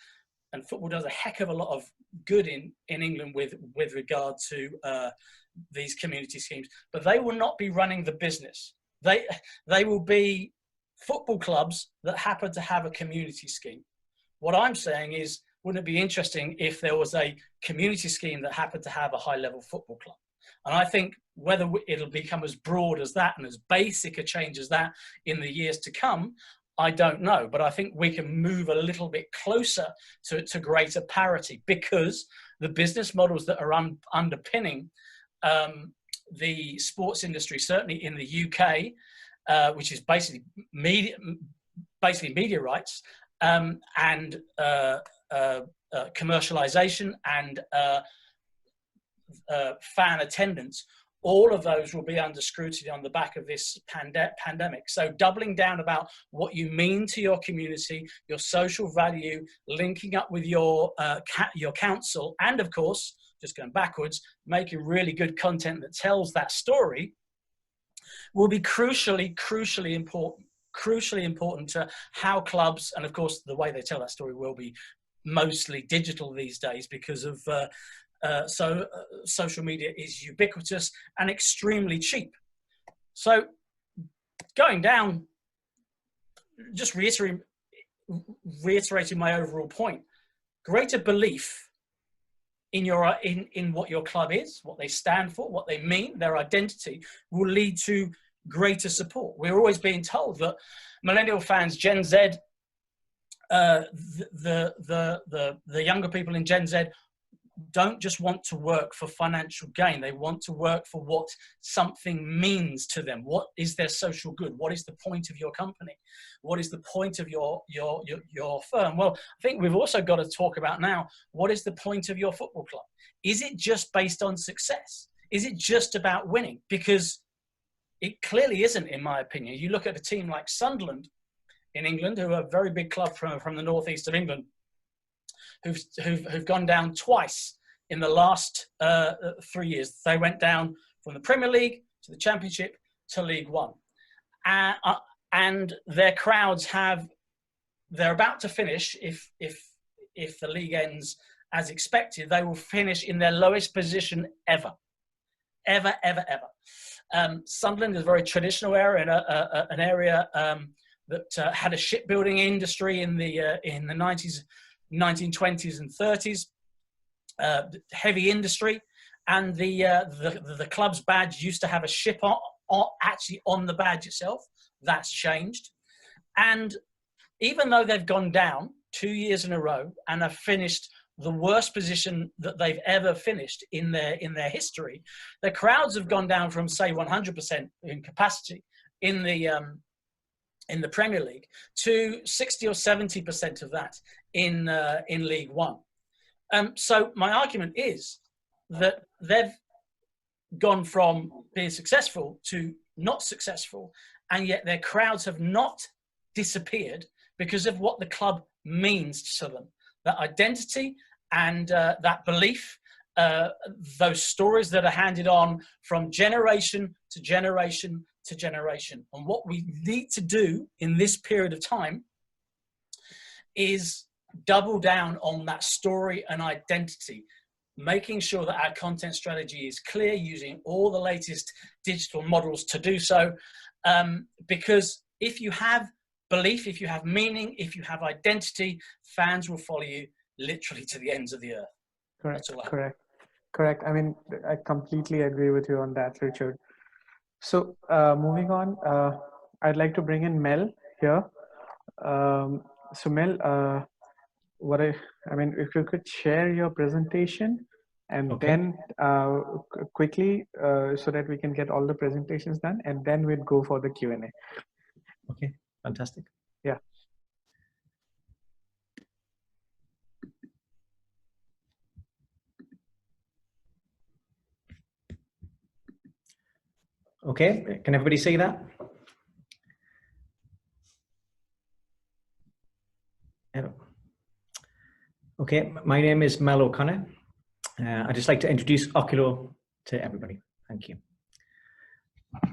and football does a heck of a lot of good in England with regard to these community schemes, but they will not be running the business. They will be football clubs that happen to have a community scheme. What I'm saying is, wouldn't it be interesting if there was a community scheme that happened to have a high-level football club? And I think whether it'll become as broad as that and as basic a change as that in the years to come, I don't know. But I think we can move a little bit closer to greater parity, because the business models that are underpinning the sports industry, certainly in the UK, which is basically media rights, and commercialization and fan attendance, all of those will be under scrutiny on the back of this pandemic. So doubling down about what you mean to your community, your social value, linking up with your council, and of course, just going backwards, making really good content that tells that story, will be crucially important. crucially important to how clubs, and of course the way they tell that story will be mostly digital these days because of social media is ubiquitous and extremely cheap. So going down, just reiterating my overall point, greater belief in what your club is, what they stand for, what they mean, their identity, will lead to greater support. We're always being told that millennial fans, Gen Z, the younger people in Gen Z don't just want to work for financial gain. They want to work for what something means to them. What is their social good? What is the point of your company? What is the point of your firm? Well, I think we've also got to talk about now, what is the point of your football club? Is it just based on success? Is it just about winning? Because it clearly isn't, in my opinion. You look at a team like Sunderland in England, who are a very big club from the northeast of England, who've gone down twice in the last 3 years. They went down from the Premier League to the Championship to League One. And their crowds they're about to finish, if the league ends as expected, they will finish in their lowest position ever. Sunderland is a very traditional area, an area that had a shipbuilding industry in the 90s, 1920s and 30s, heavy industry, and the club's badge used to have a ship actually on the badge itself. That's changed, and even though they've gone down 2 years in a row and have finished the worst position that they've ever finished in their history, their crowds have gone down from, say, 100% in capacity in the Premier League to 60 or 70% of that in League One. So my argument is that they've gone from being successful to not successful, and yet their crowds have not disappeared because of what the club means to them. That identity and that belief, those stories that are handed on from generation to generation to generation. And what we need to do in this period of time is double down on that story and identity, making sure that our content strategy is clear, using all the latest digital models to do so. Because if you have belief, if you have meaning, if you have identity, fans will follow you literally to the ends of the earth. Correct. I mean, I completely agree with you on that, Richard. So moving on, I'd like to bring in Mel here. So Mel, I mean, if you could share your presentation and then quickly so that we can get all the presentations done, and then we'd go for the Q&A. Okay, fantastic. Yeah. Okay, can everybody see that? Okay, my name is Mel O'Connor. I'd just like to introduce Oculo to everybody. Thank you.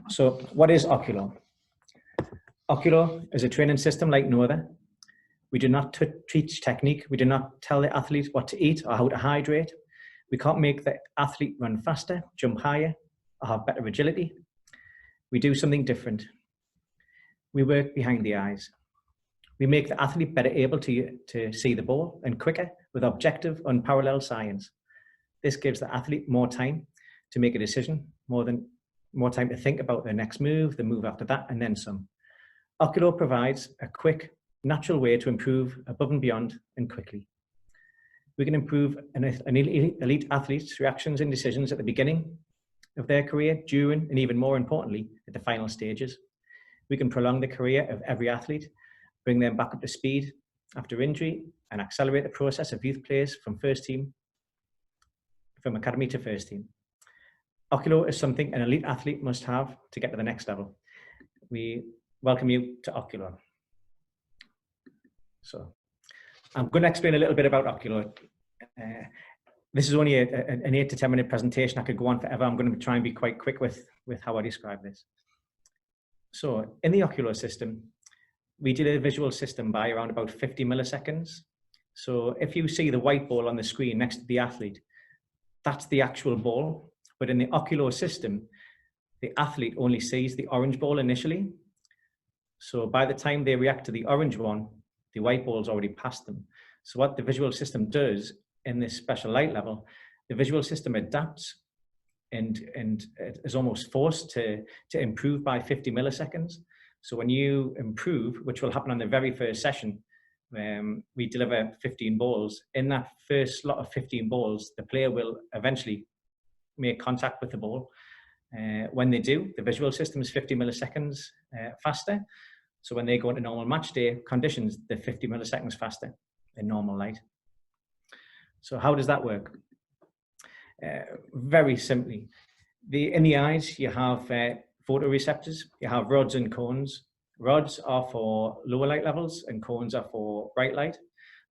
So what is Oculo? Oculo is a training system like no other. We do not teach technique. We do not tell the athlete what to eat or how to hydrate. We can't make the athlete run faster, jump higher, or have better agility. We do something different. We work behind the eyes. We make the athlete better able to see the ball and quicker with objective, unparalleled science. This gives the athlete more time to make a decision, more time to think about their next move, the move after that, and then some. Oculo provides a quick, natural way to improve above and beyond and quickly. We can improve an elite athlete's reactions and decisions at the beginning of their career, during, and even more importantly, at the final stages. We can prolong the career of every athlete, bring them back up to speed after injury, and accelerate the process of youth players from academy to first team. Oculo is something an elite athlete must have to get to the next level. We welcome you to Oculo. So I'm going to explain a little bit about Oculo. This is only an 8 to 10 minute presentation. I could go on forever. I'm going to try and be quite quick with how I describe this. So in the Oculo system, we did a visual system by around about 50 milliseconds. So if you see the white ball on the screen next to the athlete, that's the actual ball. But in the Oculo system, the athlete only sees the orange ball initially. So by the time they react to the orange one, the white ball's already past them. So what the visual system does in this special light level, the visual system adapts and it is almost forced to improve by 50 milliseconds. So when you improve, which will happen on the very first session, we deliver 15 balls. In that first lot of 15 balls, the player will eventually make contact with the ball. When they do, the visual system is 50 milliseconds faster. So when they go into normal match day conditions, they're 50 milliseconds faster in normal light. So how does that work? Very simply, in the eyes, you have photoreceptors, you have rods and cones. Rods are for lower light levels and cones are for bright light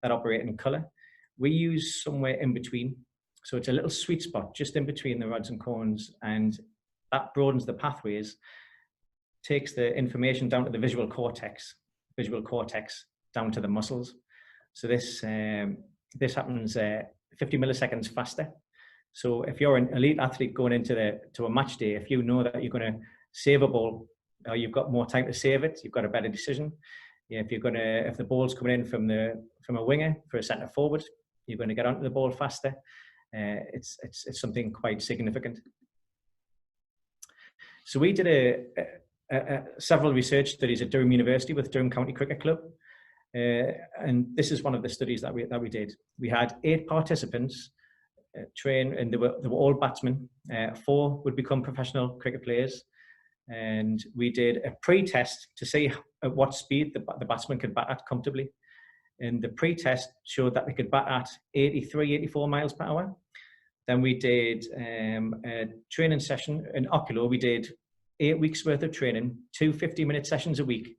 that operate in color. We use somewhere in between. So it's a little sweet spot just in between the rods and cones, and that broadens the pathways, takes the information down to the visual cortex down to the muscles. So this happens 50 milliseconds faster. So if you're an elite athlete going into a match day, if you know that you're going to save a ball, or you've got more time to save it, you've got a better decision. Yeah, if the ball's coming in from a winger for a centre forward, you're going to get onto the ball faster. It's something quite significant. So we did several research studies at Durham University with Durham County Cricket Club, and this is one of the studies that we did. We had 8 participants train, and they were all batsmen. 4 would become professional cricket players, and we did a pre-test to see at what speed the batsman could bat at comfortably. And the pre-test showed that they could bat at 83, 84 miles per hour. Then we did a training session in Oculo. We did 8 weeks worth of training, 2 50-minute sessions a week,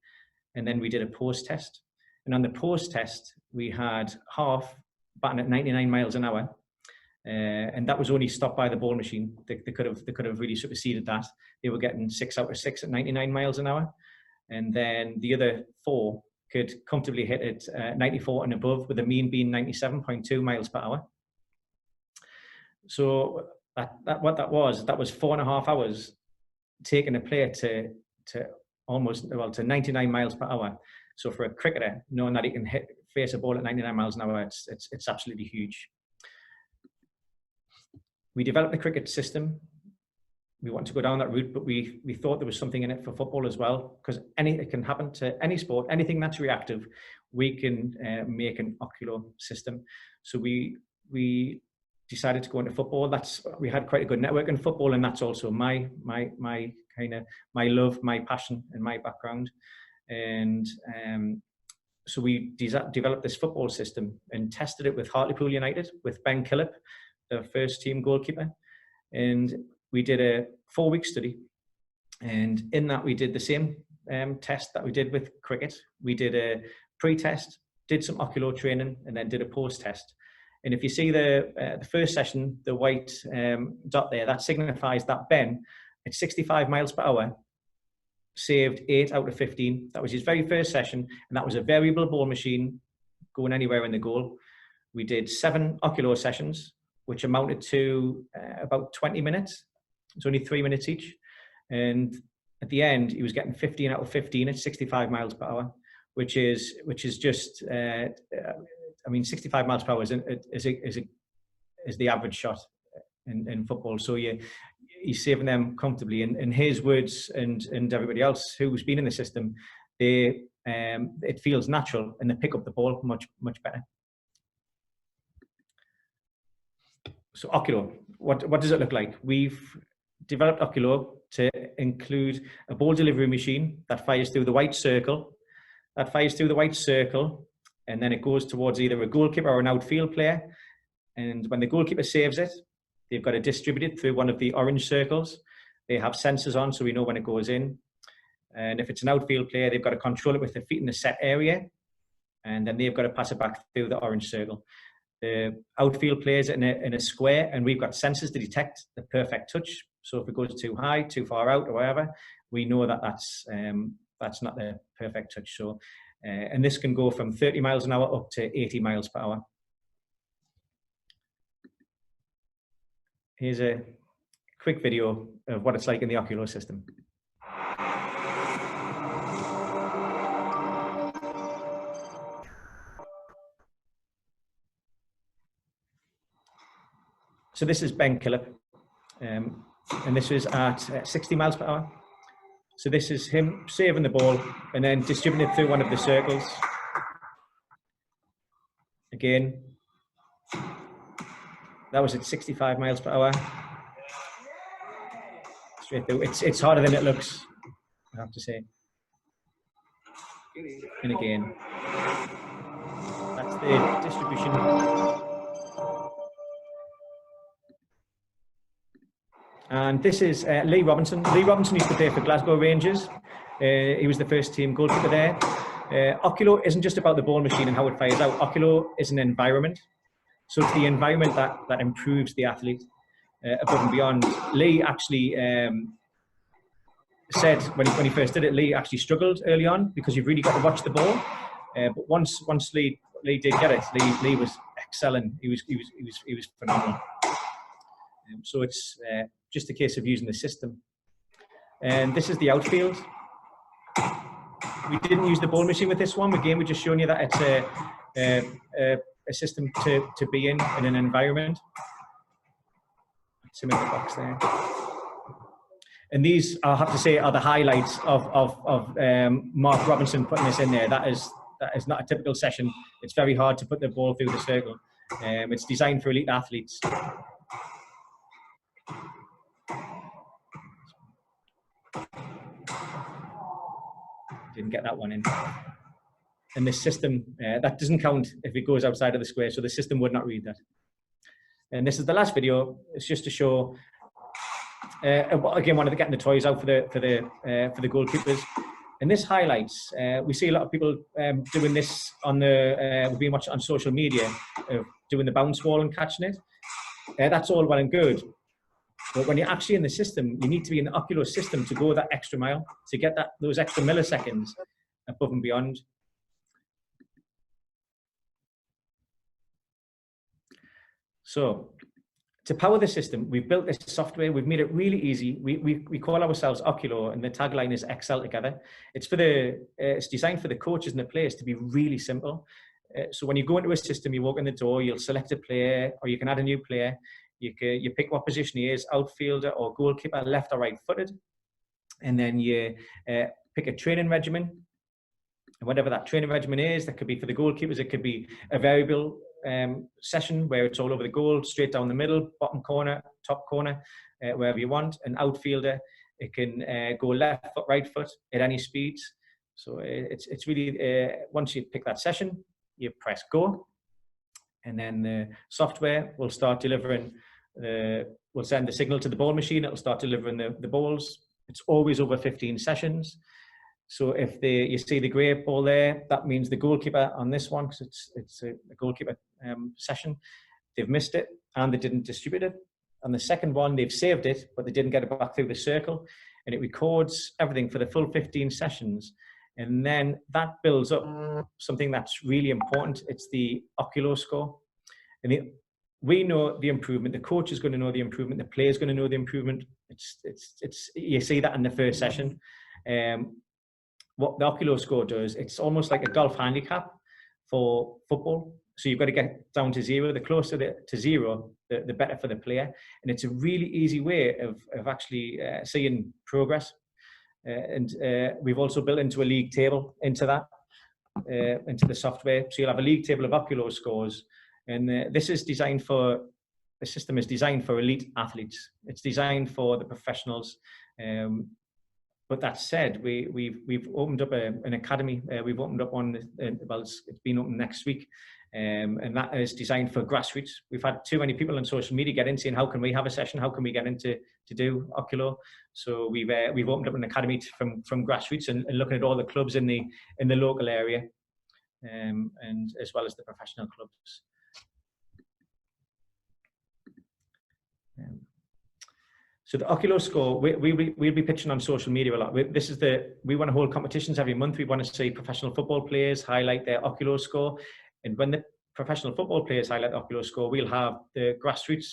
and then we did a post-test. And on the post-test, we had half batting at 99 miles an hour. And that was only stopped by the ball machine. They could have really superseded that. They were getting 6 out of 6 at 99 miles an hour. And then the other 4 could comfortably hit it 94 and above, with a mean being 97.2 miles per hour. So what that was 4.5 hours taking a player to almost, well, to 99 miles per hour. So for a cricketer, knowing that he can face a ball at 99 miles an hour, it's absolutely huge. We developed the cricket system. We wanted to go down that route, but we thought there was something in it for football as well, because it can happen to any sport, anything that's reactive, we can make an Oculo system. So we decided to go into football. We had quite a good network in football, and that's also my love, my passion, and my background. And so we developed this football system and tested it with Hartlepool United, with Ben Killip, the first team goalkeeper. And we did a 4-week study. And in that, we did the same test that we did with cricket. We did a pre-test, did some Oculo training, and then did a post-test. And if you see the first session, the white dot there, that signifies that Ben, at 65 miles per hour, saved 8 out of 15. That was his very first session, and that was a variable ball machine going anywhere in the goal. We did 7 Oculo sessions, which amounted to about 20 minutes. It's only 3 minutes each. And at the end, he was getting 15 out of 15 at 65 miles per hour, which is just, 65 miles per hour is the average shot in football. So he's saving them comfortably. In his words, and everybody else who's been in the system, it feels natural, and they pick up the ball much, much better. So Oculo, what does it look like? We've developed Oculo to include a ball delivery machine that fires through the white circle. And then it goes towards either a goalkeeper or an outfield player. And when the goalkeeper saves it, they've got to distribute it through one of the orange circles. They have sensors on, so we know when it goes in. And if it's an outfield player, they've got to control it with their feet in a set area. And then they've got to pass it back through the orange circle. The outfield players in a square, and we've got sensors to detect the perfect touch. So if it goes too high, too far out, or whatever, we know that that's not the perfect touch. So, and this can go from 30 miles an hour up to 80 miles per hour. Here's a quick video of what it's like in the Oculo system. So this is Ben Killip, and this is at 60 miles per hour. So this is him saving the ball and then distributing it through one of the circles. Again, that was at 65 miles per hour. Straight through. It's harder than it looks, I have to say. And again, that's the distribution. And this is Lee Robinson. Lee Robinson used to play for Glasgow Rangers. He was the first team goalkeeper there. Oculo isn't just about the ball machine and how it fires out. Oculo is an environment. So it's the environment that improves the athlete above and beyond. Lee actually said when he first did it, Lee actually struggled early on because you've really got to watch the ball. But once Lee did get it, Lee was excelling. He was phenomenal. So it's just a case of using the system. And this is the outfield. We didn't use the ball machine with this one. Again, we're just showing you that it's a system to be in an environment. Some in the box there. And these, I have to say, are the highlights of Mark Robinson putting this in there. That is not a typical session. It's very hard to put the ball through the circle. It's designed for elite athletes. Didn't get that one in. And the system, that doesn't count if it goes outside of the square, so the system would not read that. And this is the last video. It's just to show, again, wanted to get the toys out for the goalkeepers. And this highlights, we see a lot of people doing this on we've been watching on social media, doing the bounce ball and catching it. That's all well and good. But when you're actually in the system, you need to be in the Oculo system to go that extra mile, to get those extra milliseconds above and beyond. So to power the system, we've built this software. We've made it really easy. We call ourselves Oculo, and the tagline is Excel Together. It's designed for the coaches and the players to be really simple. So when you go into a system, you walk in the door, you'll select a player, or you can add a new player. You pick what position he is, outfielder or goalkeeper, left or right footed. And then you pick a training regimen. And whatever that training regimen is, that could be for the goalkeepers, it could be a variable session where it's all over the goal, straight down the middle, bottom corner, top corner, wherever you want. An outfielder, it can go left foot, right foot at any speeds. So it's really, once you pick that session, you press go. And then the software will start delivering, we'll send the signal to the ball machine, it'll start delivering the balls. It's always over 15 sessions. So if you see the grey ball there, that means the goalkeeper on this one, because it's a goalkeeper session, they've missed it and they didn't distribute it. On the second one, they've saved it, but they didn't get it back through the circle. And it records everything for the full 15 sessions. And then that builds up something that's really important. It's the Oculo score. And we know the improvement. The coach is going to know the improvement. The player is going to know the improvement. You see that in the first session. What the Oculo score does, it's almost like a golf handicap for football. So you've got to get down to zero. The closer to zero, the better for the player. And it's a really easy way of actually seeing progress. And we've also built into a league table into the software. So you'll have a league table of Oculo scores. And the system is designed for elite athletes. It's designed for the professionals. But that said, we've opened up an academy. We've opened up one, well, it's been open next week. And that is designed for grassroots. We've had too many people on social media get in saying, how can we have a session? How can we get into to do Oculo? So we've opened up an academy from grassroots and looking at all the clubs in the local area, and as well as the professional clubs. So the Oculo score, we'll be pitching on social media a lot. We want to hold competitions every month. We want to see professional football players highlight their Oculo score. And when the professional football players highlight the Oculo score, we'll have the grassroots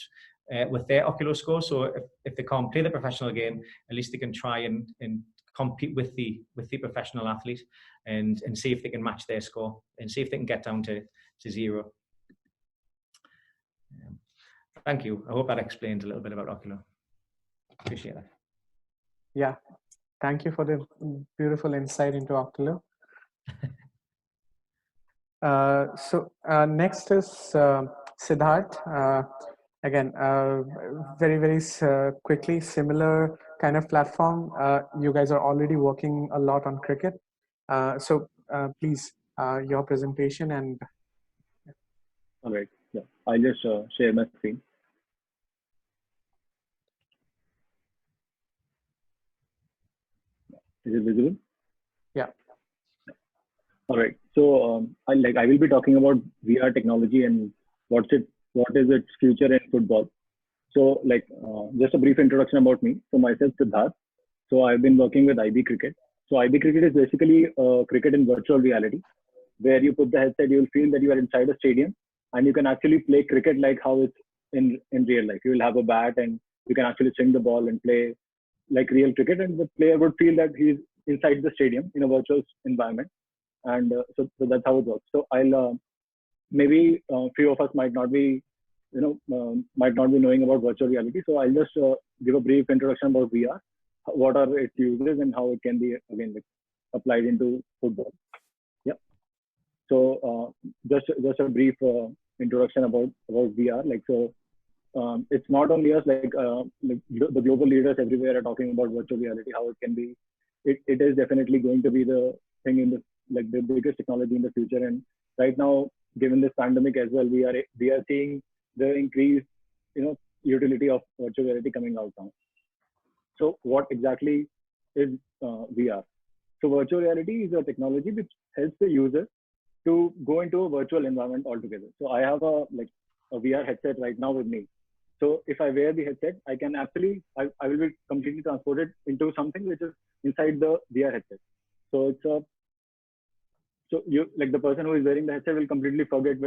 with their Oculo score. So if they can't play the professional game, at least they can try and compete with the professional athlete and see if they can match their score and see if they can get down to 0. Thank you. I hope that explains a little bit about Oculo. Appreciate that. Yeah, thank you for the beautiful insight into Oculo. Next is Siddharth. Again, very quickly, similar kind of platform. You guys are already working a lot on cricket. Please, your presentation and. All right. Yeah, I'll just share my screen. Is it visible? Yeah. All right. So I will be talking about VR technology and what is its future in football. So just a brief introduction about me. So myself, Siddharth. So I've been working with IB Cricket. So IB Cricket is basically cricket in virtual reality, where you put the headset, you will feel that you are inside a stadium, and you can actually play cricket like how it's in real life. You will have a bat, and you can actually swing the ball and play like real cricket, and the player would feel that he's inside the stadium in a virtual environment. And so that's how it works. So I'll maybe a few of us might not be knowing about virtual reality. So I'll just give a brief introduction about VR, what are its uses, and how it can be again applied into football. Yeah. So just a brief introduction about VR. It's not only us. The global leaders everywhere are talking about virtual reality, how it can be. It is definitely going to be the thing in the biggest technology in the future. And right now, given this pandemic as well, we are seeing the increased utility of virtual reality coming out now. So what exactly is VR? So virtual reality is a technology which helps the user to go into a virtual environment altogether. So I have a VR headset right now with me. So if I wear the headset, I can actually, I will be completely transported into something which is inside the VR headset. So the person who is wearing the headset will completely forget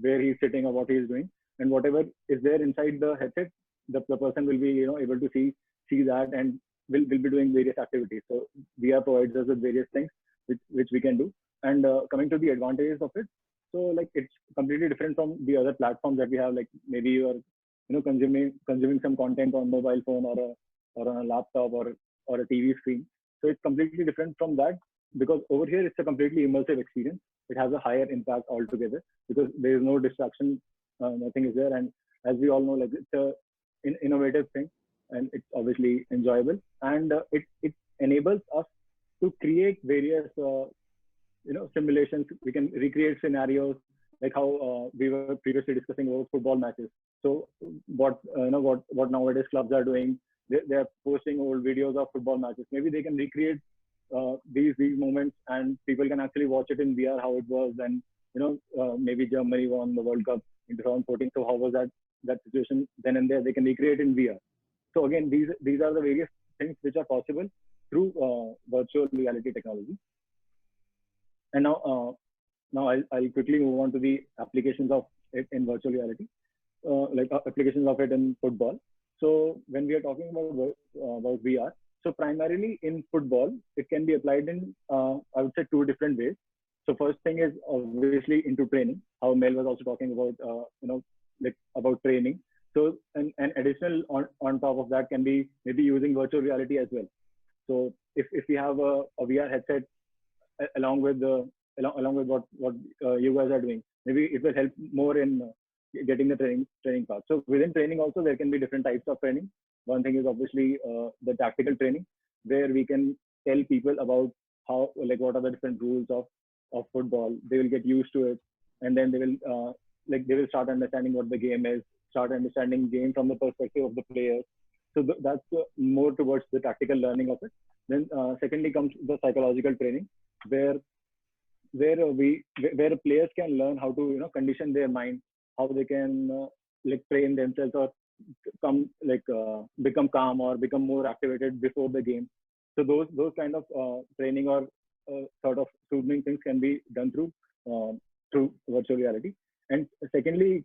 where he's sitting or what he is doing, and whatever is there inside the headset, the person will be able to see that and will be doing various activities. So VR provides us with various things which we can do. And coming to the advantages of it, so it's completely different from the other platforms that we have. Like maybe you are consuming some content on mobile phone or on a laptop or a TV screen. So it's completely different from that, because over here it's a completely immersive experience. It has a higher impact altogether because there is no distraction, nothing is there. And as we all know, it's an innovative thing, and it's obviously enjoyable, and it enables us to create various simulations. We can recreate scenarios like how we were previously discussing about football matches. So what nowadays clubs are doing, they are posting old videos of football matches. Maybe they can recreate these moments, and people can actually watch it in VR how it was. And maybe Germany won the World Cup in 2014. So how was that situation then and there? They can recreate in VR. So again, these are the various things which are possible through virtual reality technology. And now I'll quickly move on to the applications of it in virtual reality, applications of it in football. So when we are talking about VR, so primarily in football, it can be applied in I would say 2 different ways. So first thing is obviously into training. How Mel was also talking about about training. So an additional on top of that can be maybe using virtual reality as well. So if we have a VR headset along with what you guys are doing, maybe it will help more in getting the training part. So within training also there can be different types of training. One thing is obviously the tactical training, where we can tell people about how what are the different rules of football. They will get used to it, and then they will start understanding what the game is, start understanding game from the perspective of the players. So that's more towards the tactical learning of it. Then secondly comes the psychological training, where players can learn how to condition their mind, how they can train themselves or become calm or become more activated before the game. So those kind of training or sort of soothing things can be done through virtual reality. And secondly,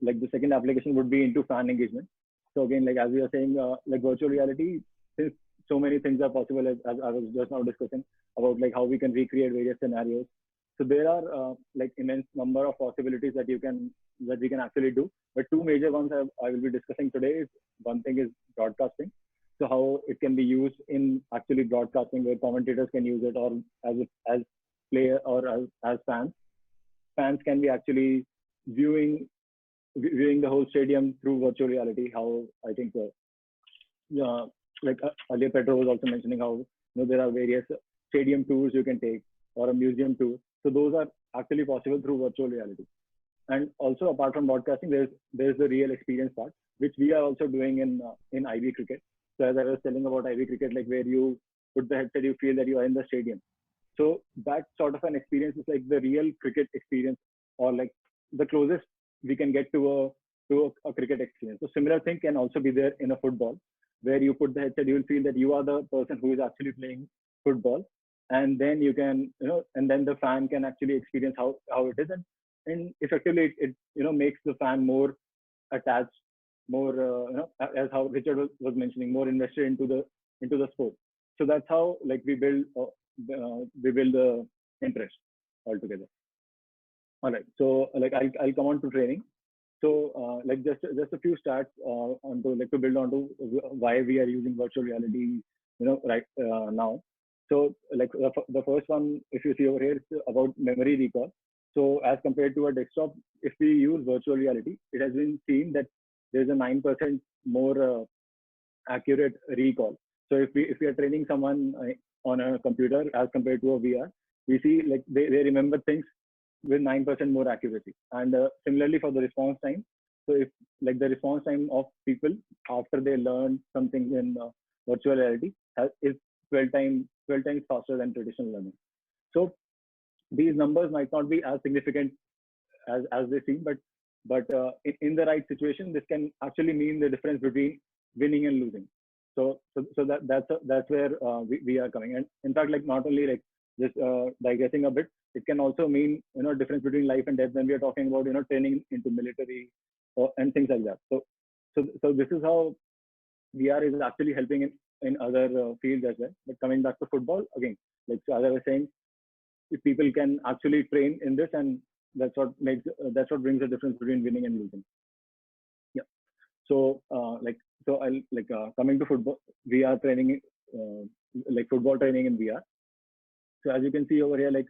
like the second application would be into fan engagement. So again, like as we are saying, like virtual reality, since so many things are possible, as I was just now discussing about like how we can recreate various scenarios. So there are like immense number of possibilities that we can actually do. But two major ones I will be discussing today is one thing is broadcasting. So how it can be used in actually broadcasting, where commentators can use it, or as player or as fans. Fans can be actually viewing the whole stadium through virtual reality. How I think, yeah, like earlier Pedro was also mentioning how there are various stadium tours you can take or a museum tour. So those are actually possible through virtual reality. And also apart from broadcasting, there's the real experience part, which we are also doing in IB cricket. So as I was telling about IB cricket, like where you put the headset, you feel that you are in the stadium. So that sort of an experience is like the real cricket experience, or like the closest we can get to a cricket experience. So similar thing can also be there in a football, where you put the headset, you will feel that you are the person who is actually playing football, and then you can and then the fan can actually experience how it is, and effectively it makes the fan more attached, more as how Richard was mentioning, more invested into the sport. So that's how like we build the interest altogether. All right, so like I'll come on to training. So like just a few stats to build onto why we are using virtual reality right now. So like the first one, if you see over here, is about memory recall. So as compared to a desktop, if we use virtual reality, it has been seen that there's a 9% more accurate recall. So if we are training someone on a computer as compared to a VR, we see like they remember things with 9% more accuracy. And similarly for the response time. So if like the response time of people after they learn something in virtual reality is 12 times faster than traditional learning. So these numbers might not be as significant as they seem, but in the right situation, this can actually mean the difference between winning and losing. So that's where we are coming. And in fact, like not only like just digressing a bit, it can also mean difference between life and death when we are talking about training into military and things like that. So this is how VR is actually helping in other fields as well. But coming back to football again, like so as I was saying, if people can actually train in this, and that's what brings the difference between winning and losing. Yeah. So I'll coming to football, VR training, like football training in VR. So as you can see over here, like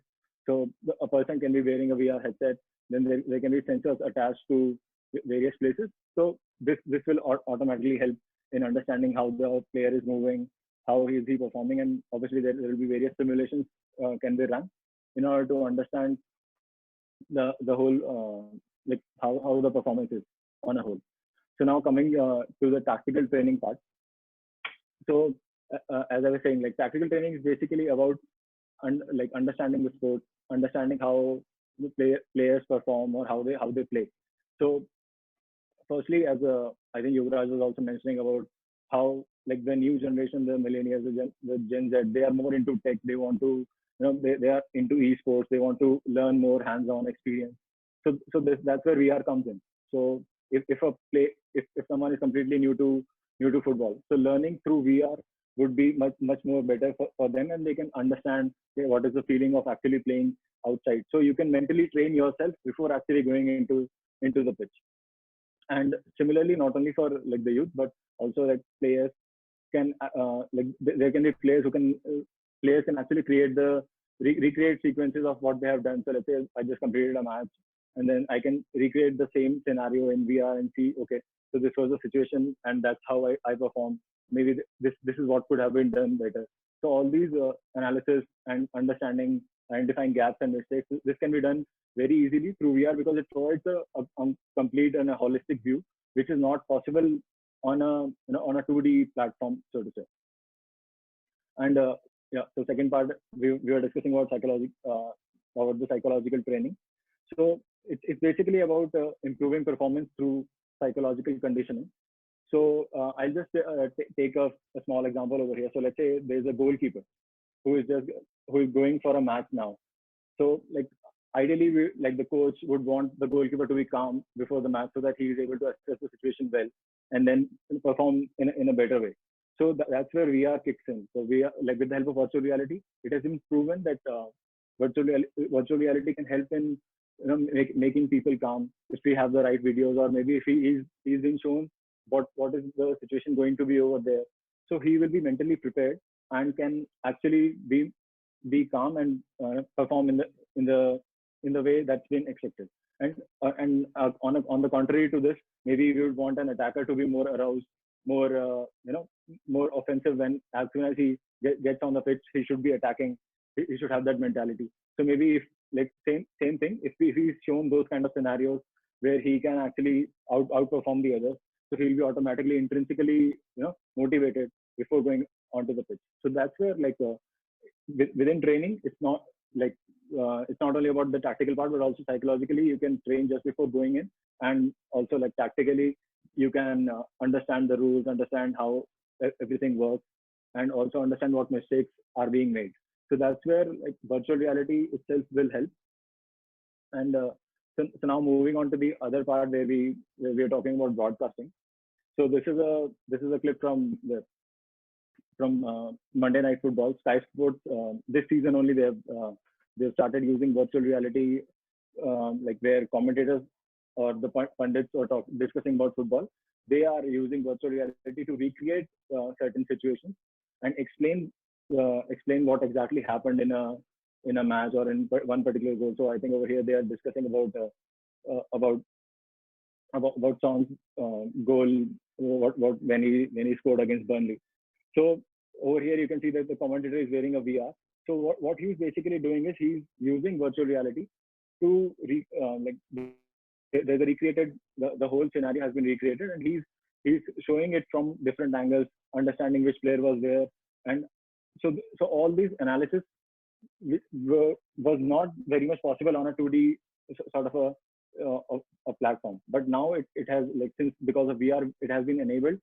so a person can be wearing a VR headset, then there can be sensors attached to various places. So this will automatically help in understanding how the player is moving, how is he performing, and obviously there will be various simulations can be run in order to understand the whole like how the performance is on a whole. So now coming to the tactical training part. So as I was saying, like tactical training is basically about like understanding the sport, understanding how the players perform or how they play. So firstly, as I think Yuvraj was also mentioning about how like the new generation, the millennials, the Gen Z, they are more into tech. They want to, they are into esports. They want to learn more hands-on experience. So that's where VR comes in. So if someone is completely new to football, so learning through VR would be much more better for them, and they can understand what is the feeling of actually playing outside. So you can mentally train yourself before actually going into the pitch. And similarly, not only for like the youth, but also like players can like there can be players who can players can actually recreate sequences of what they have done. So let's say I just completed a match, and then I can recreate the same scenario in VR and see, okay, so this was the situation, and that's how I performed. Maybe this is what could have been done better. So all these analysis and understanding, identifying gaps and mistakes, this can be done very easily through VR because it provides a complete and a holistic view, which is not possible on a 2D platform, so to say. And yeah, so second part we were discussing about the psychological training. So it's basically about improving performance through psychological conditioning. So I'll just take a small example over here. So let's say there's a goalkeeper who is going for a match now. So like ideally, like the coach would want the goalkeeper to be calm before the match so that he is able to assess the situation well and then perform in a better way. So that's where VR kicks in. So we are like with the help of virtual reality, it has been proven that virtual reality can help in making people calm if we have the right videos, or maybe if he's been shown what is the situation going to be over there. So he will be mentally prepared and can actually be calm and perform in the way that's been expected. On the contrary to this, maybe we would want an attacker to be more aroused, more more offensive. When as soon as he gets on the pitch, he should be attacking. He should have that mentality. So maybe if like same thing, if he's shown those kind of scenarios where he can actually outperform the others, so he'll be automatically intrinsically motivated before going onto the pitch. So that's where like within training, it's not like it's not only about the tactical part, but also psychologically you can train just before going in, and also like tactically you can understand the rules, understand how everything works, and also understand what mistakes are being made. So that's where like virtual reality itself will help. And so now moving on to the other part where we are talking about broadcasting. So this is a clip from Monday Night Football. Sky Sports this season only they've started using virtual reality, like where commentators or the pundits are discussing about football. They are using virtual reality to recreate certain situations and explain what exactly happened in a match or in one particular goal. So I think over here they are discussing about Son's goal, what when he scored against Burnley. So over here you can see that the commentator is wearing a VR. So what he's basically doing is he's using virtual reality to there's a recreated, the whole scenario has been recreated, and he's showing it from different angles, understanding which player was there. And so all these analysis was not very much possible on a 2D sort of a platform, but now it has, like, since because of VR it has been enabled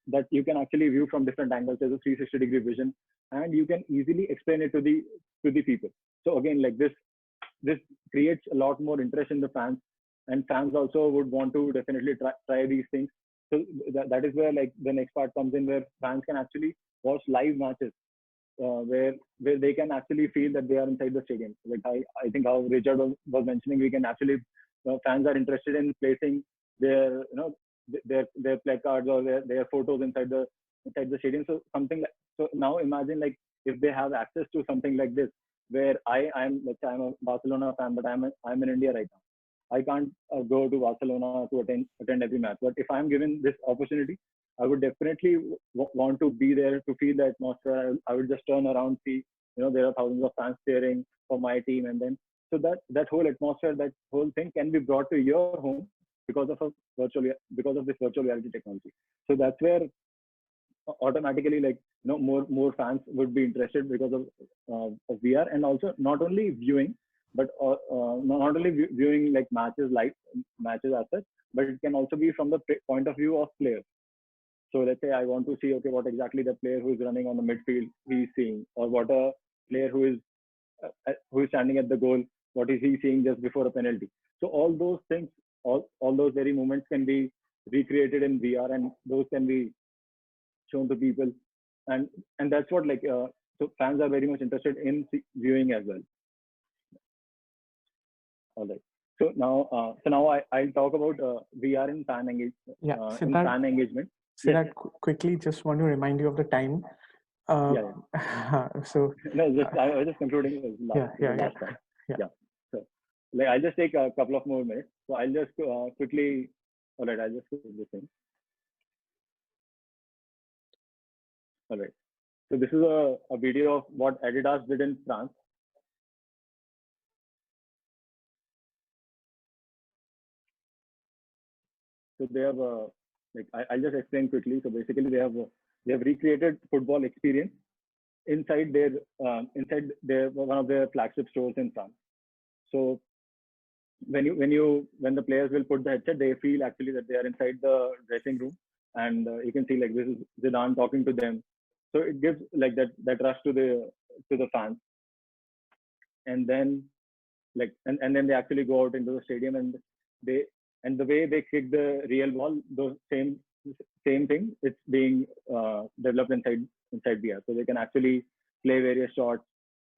that you can actually view from different angles. There's a 360-degree vision, and you can easily explain it to the people. So again, like this creates a lot more interest in the fans, and fans also would want to definitely try these things. So that is where like the next part comes in, where fans can actually watch live matches, where they can actually feel that they are inside the stadium. Like I think how Richard was mentioning, we can actually fans are interested in placing their their placards or their photos inside the stadium. So something like, so now imagine like if they have access to something like this, where I'm a Barcelona fan, but I'm in India right now. I can't go to Barcelona to attend every match. But if I'm given this opportunity, I would definitely want to be there to feel the atmosphere. I would just turn around, see, there are thousands of fans cheering for my team, and then so that whole atmosphere, that whole thing can be brought to your home because of this virtual reality technology. So that's where automatically, like, more fans would be interested because of VR, and also not only viewing, but not only viewing like live matches as such, but it can also be from the point of view of players. So let's say I want to see, okay, what exactly the player who is running on the midfield he's seeing, or what a player who is standing at the goal, what is he seeing just before a penalty. So all those things, all those very moments can be recreated in VR, and those can be shown to people, and that's what like so fans are very much interested in viewing as well. All right. So now I'll talk about VR in fan engagement. Fan engagement. Siddharth, quickly, just want to remind you of the time. So no, I was just concluding last time. Yeah. So like I'll just take a couple of more minutes. So I'll just quickly. All right, I'll just do this thing. All right. So this is a video of what Adidas did in France. So they have I'll just explain quickly. So basically, they have recreated football experience inside their one of their flagship stores in France. So when the players will put the headset, they feel actually that they are inside the dressing room, and you can see like this is Zidane talking to them. So it gives like that rush to the fans, and then and then they actually go out into the stadium, and the way they kick the real ball, those same thing, it's being developed inside VR, so they can actually play various shots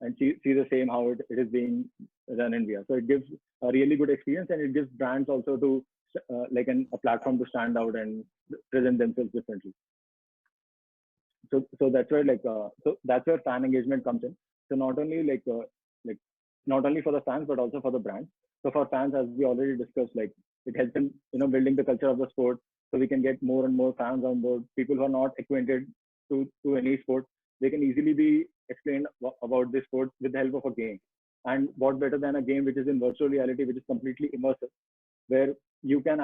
and see the same how it is being run in VR. So it gives a really good experience, and it gives brands also to a platform to stand out and present themselves differently. So that's where so that's where fan engagement comes in. So not only not only for the fans but also for the brands. So for fans, as we already discussed, like it helps in building the culture of the sport, so we can get more and more fans on board. People who are not acquainted to any sport, they can easily be explained about this sport with the help of a game. And what better than a game which is in virtual reality, which is completely immersive, where you can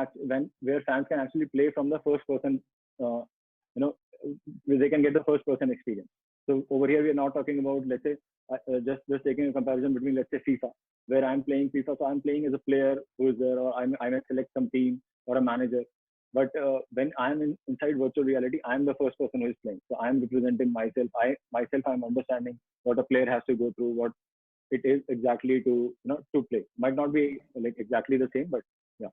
where fans can actually play from the first person, where they can get the first person experience. So over here we are not talking about, let's say, just taking a comparison between, let's say, FIFA, where I'm playing FIFA, so I'm playing as a player who is there, or I may select some team or a manager. But when I'm inside virtual reality, I'm the first person who is playing. So I'm representing myself. I'm understanding what a player has to go through, what it is exactly to play. Might not be like exactly the same, but yeah.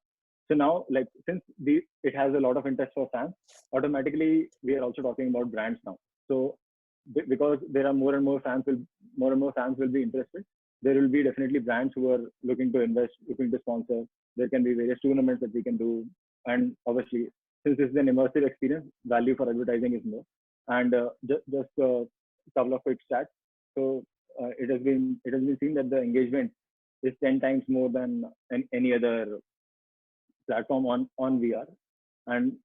So now, like, since it has a lot of interest for fans, automatically we are also talking about brands now. So because there are more and more fans will be interested, there will be definitely brands who are looking to invest, looking to sponsor. There can be various tournaments that we can do, and obviously, since this is an immersive experience, value for advertising is more. And just a couple of quick stats. So it has been seen that the engagement is 10 times more than any other platform on VR. And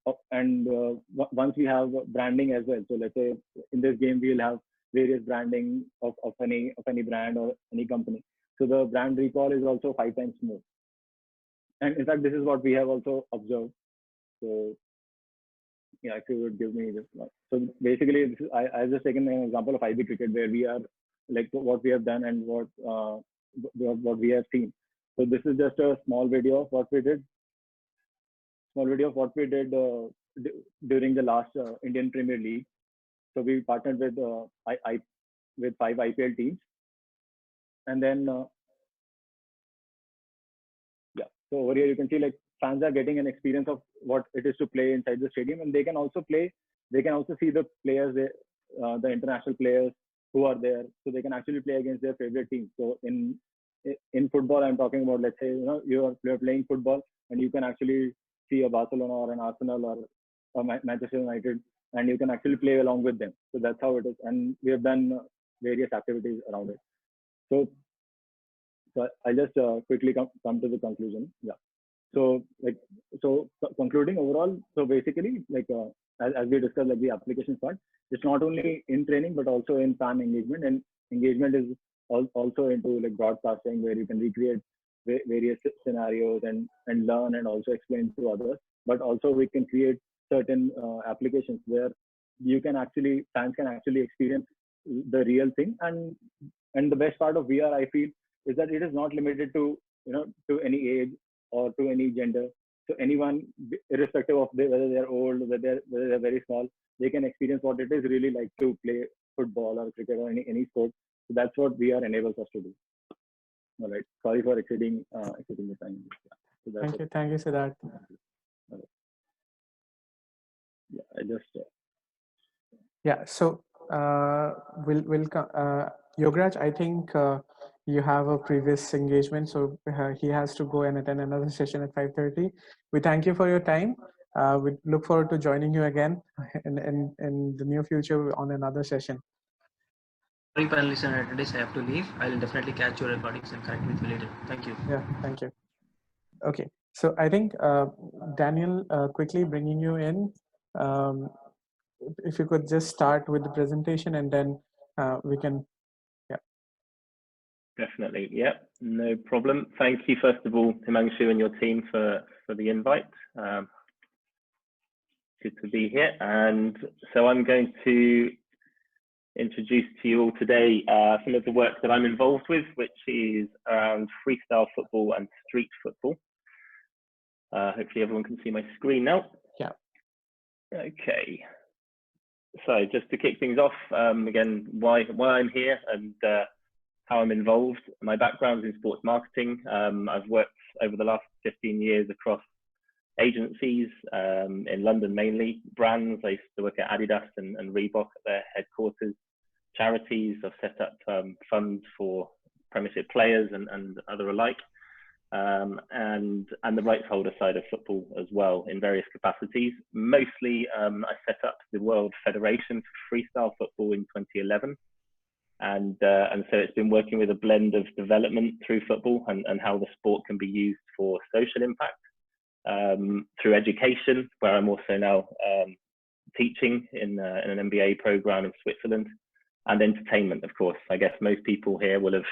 once we have branding as well, so let's say in this game we'll have various branding of any brand or any company. So the brand recall is also 5 times more. And in fact, this is what we have also observed. So yeah, if you would give me this one. So basically, I've just taken an example of IB cricket, where we are like what we have done and what we have seen. So this is just a small video of what we did. During the last Indian Premier League. So we partnered with with 5 IPL teams, and then yeah. So over here you can see like fans are getting an experience of what it is to play inside the stadium, and they can also play. They can also see the players, the international players who are there, so they can actually play against their favorite team. So in football, I'm talking about, let's say, you're playing football, and you can actually see a Barcelona or an Arsenal or Manchester United, and you can actually play along with them. So that's how it is, and we have done various activities around it. So I just quickly come to the conclusion. Yeah. So concluding overall, so basically, like as we discussed, like the application part, it's not only in training but also in fan engagement, and engagement is also into like broadcasting, where you can recreate various scenarios and learn and also explain to others. But also we can create certain applications where fans can actually experience the real thing. And the best part of VR, I feel, is that it is not limited to to any age or to any gender. So anyone, irrespective of whether they're old, whether they're very small, they can experience what it is really like to play football or cricket or any sport. So that's what VR enables us to do. All right. Sorry for exceeding the time. Yeah. So Thank you, Siddharth. Right. Yeah, I just. Yeah. So Yograj, I think you have a previous engagement, so he has to go and attend another session at 5:30. We thank you for your time. We look forward to joining you again in the near future on another session. Sorry, panelists and attendees, I have to leave. I'll definitely catch your recordings and connect with you later. Thank you. Yeah, thank you. Okay, so I think Daniel, quickly bringing you in. If you could just start with the presentation, and then we can. Yeah. Definitely. Yeah, no problem. Thank you, first of all, Himanshu and your team for the invite. Good to be here. And so I'm going to introduce to you all today some of the work that I'm involved with, which is around freestyle football and street football. Hopefully everyone can see my screen now. Yeah. Okay. So just to kick things off, again, why I'm here and how I'm involved. My background is in sports marketing. I've worked over the last 15 years across agencies in London mainly, brands. I used to work at Adidas and Reebok at their headquarters, charities. I've set up funds for Premiership players and other alike, and the rights holder side of football as well in various capacities. Mostly, I set up the World Federation for Freestyle Football in 2011. And so it's been working with a blend of development through football and how the sport can be used for social impact, through education, where I'm also now teaching in an MBA program in Switzerland, and entertainment, of course. I guess most people here will have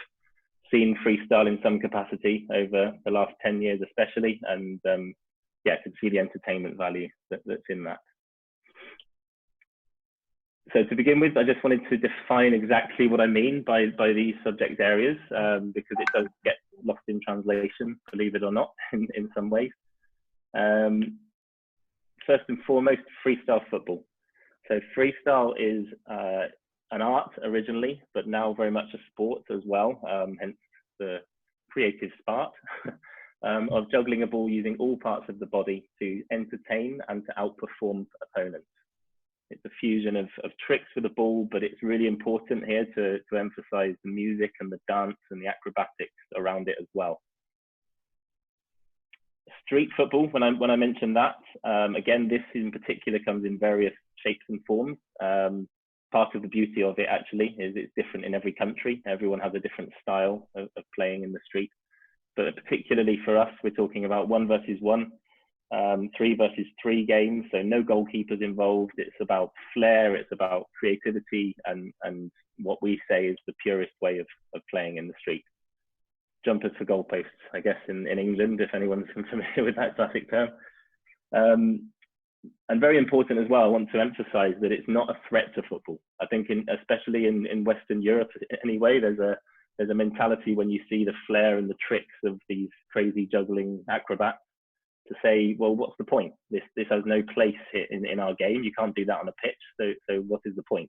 seen freestyle in some capacity over the last 10 years especially, and yeah, could see the entertainment value that's in that. So to begin with, I just wanted to define exactly what I mean by these subject areas, because it does get lost in translation, believe it or not, in some ways. First and foremost, freestyle football. So freestyle is an art originally, but now very much a sport as well, hence the creative spark of juggling a ball using all parts of the body to entertain and to outperform opponents. It's a fusion of tricks with the ball, but it's really important here to emphasize the music and the dance and the acrobatics around it as well. Street football, when I mention that, again, this in particular comes in various shapes and forms. Part of the beauty of it actually is it's different in every country. Everyone has a different style of playing in the street. But particularly for us, we're talking about 1 versus 1. 3 versus 3 games, so no goalkeepers involved. It's about flair, it's about creativity, and what we say is the purest way of playing in the street. Jumpers for goalposts, I guess, in England, if anyone's familiar with that classic term. And very important as well, I want to emphasize that it's not a threat to football. I think especially in Western Europe anyway, there's a mentality when you see the flair and the tricks of these crazy juggling acrobats, to say, well, what's the point? This has no place here in our game. You can't do that on a pitch. So what is the point?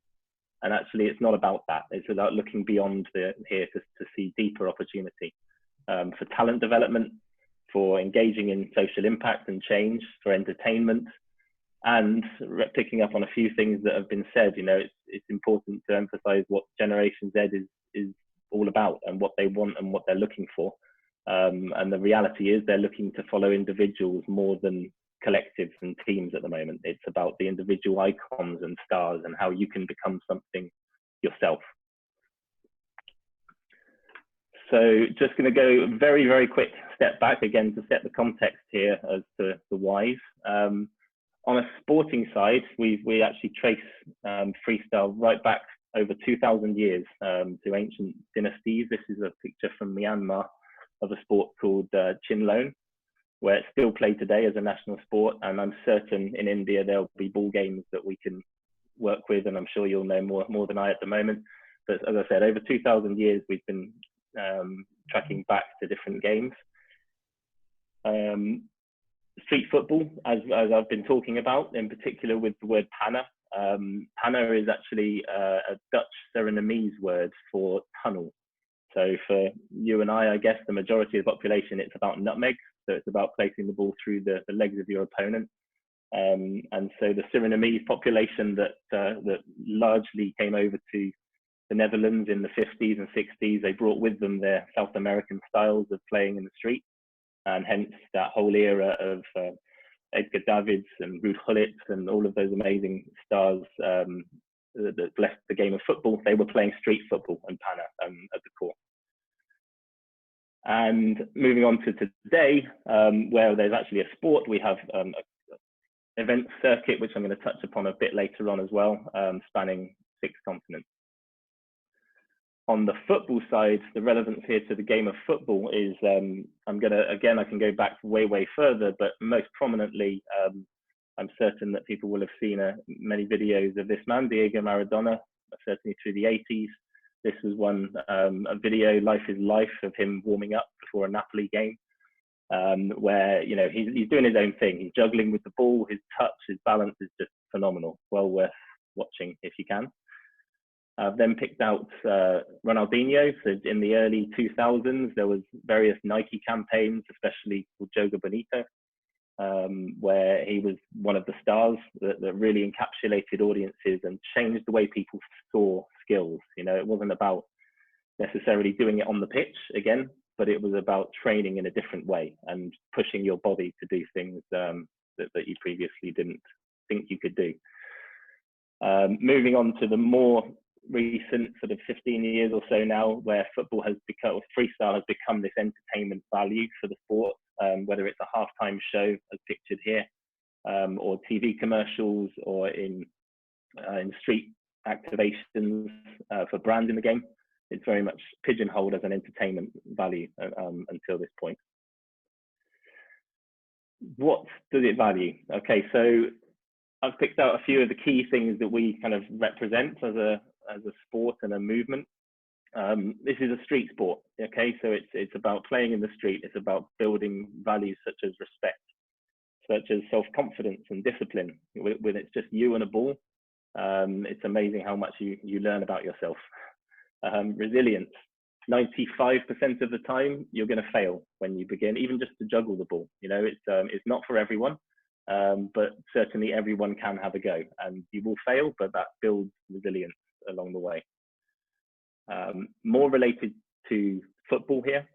And actually, it's not about that. It's about looking beyond here to see deeper opportunity for talent development, for engaging in social impact and change, for entertainment, and picking up on a few things that have been said. You know, it's important to emphasize what Generation Z is all about and what they want and what they're looking for. And the reality is they're looking to follow individuals more than collectives and teams at the moment. It's about the individual icons and stars and how you can become something yourself. So just going to go very, very quick step back again to set the context here as to the whys. On a sporting side, we actually trace freestyle right back over 2,000 years to ancient dynasties. This is a picture from Myanmar of a sport called Chin Lone, where it's still played today as a national sport. And I'm certain in India there'll be ball games that we can work with, and I'm sure you'll know more than I at the moment. But as I said, over 2,000 years we've been tracking back to different games. Street football, as I've been talking about, in particular with the word panna. Panna is actually a Dutch Surinamese word for tunnel. So for you and I guess the majority of the population, it's about nutmeg. So it's about placing the ball through the legs of your opponent. And so the Surinamese population that largely came over to the Netherlands in the 50s and 60s, they brought with them their South American styles of playing in the street. And hence that whole era of Edgar Davids and Ruud Gullit and all of those amazing stars that blessed the game of football, they were playing street football and panna at the core. And moving on to today, where there's actually a sport, we have an event circuit, which I'm going to touch upon a bit later on as well, spanning 6 continents. On the football side, the relevance here to the game of football is, I can go back way further, but most prominently, I'm certain that people will have seen many videos of this man, Diego Maradona, certainly through the 80s. This was one, a video, Life is Life, of him warming up before a Napoli game, where, you know, he's doing his own thing. He's juggling with the ball, his touch, his balance is just phenomenal. Well worth watching if you can. I've then picked out Ronaldinho. So in the early 2000s, there was various Nike campaigns, especially called Joga Bonito, where he was one of the stars that really encapsulated audiences and changed the way people saw skills. You know, it wasn't about necessarily doing it on the pitch again, but it was about training in a different way and pushing your body to do things that you previously didn't think you could do. Moving on to the more recent sort of 15 years or so now, where football has become, freestyle has become this entertainment value for the sport, whether it's a halftime show as pictured here, or TV commercials, or in street activations for brands in the game. It's very much pigeonholed as an entertainment value until this point. What does it value? Okay, so I've picked out a few of the key things that we kind of represent as a sport and a movement. This is a street sport, okay? So it's about playing in the street. It's about building values such as respect, such as self-confidence and discipline. When it's just you and a ball, it's amazing how much you learn about yourself. Resilience. 95% of the time, you're going to fail when you begin, even just to juggle the ball. You know, it's not for everyone, but certainly everyone can have a go, and you will fail, but that builds resilience along the way. More related to football here,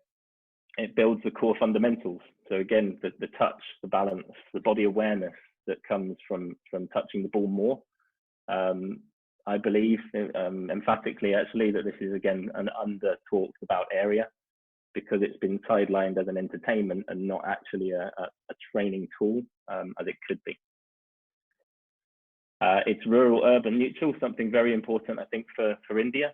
it builds the core fundamentals. So again, the touch, the balance, the body awareness that comes from touching the ball more. I believe emphatically actually that this is again an under talked about area, because it's been sidelined as an entertainment and not actually a training tool as it could be. It's rural urban neutral. Something very important I think for India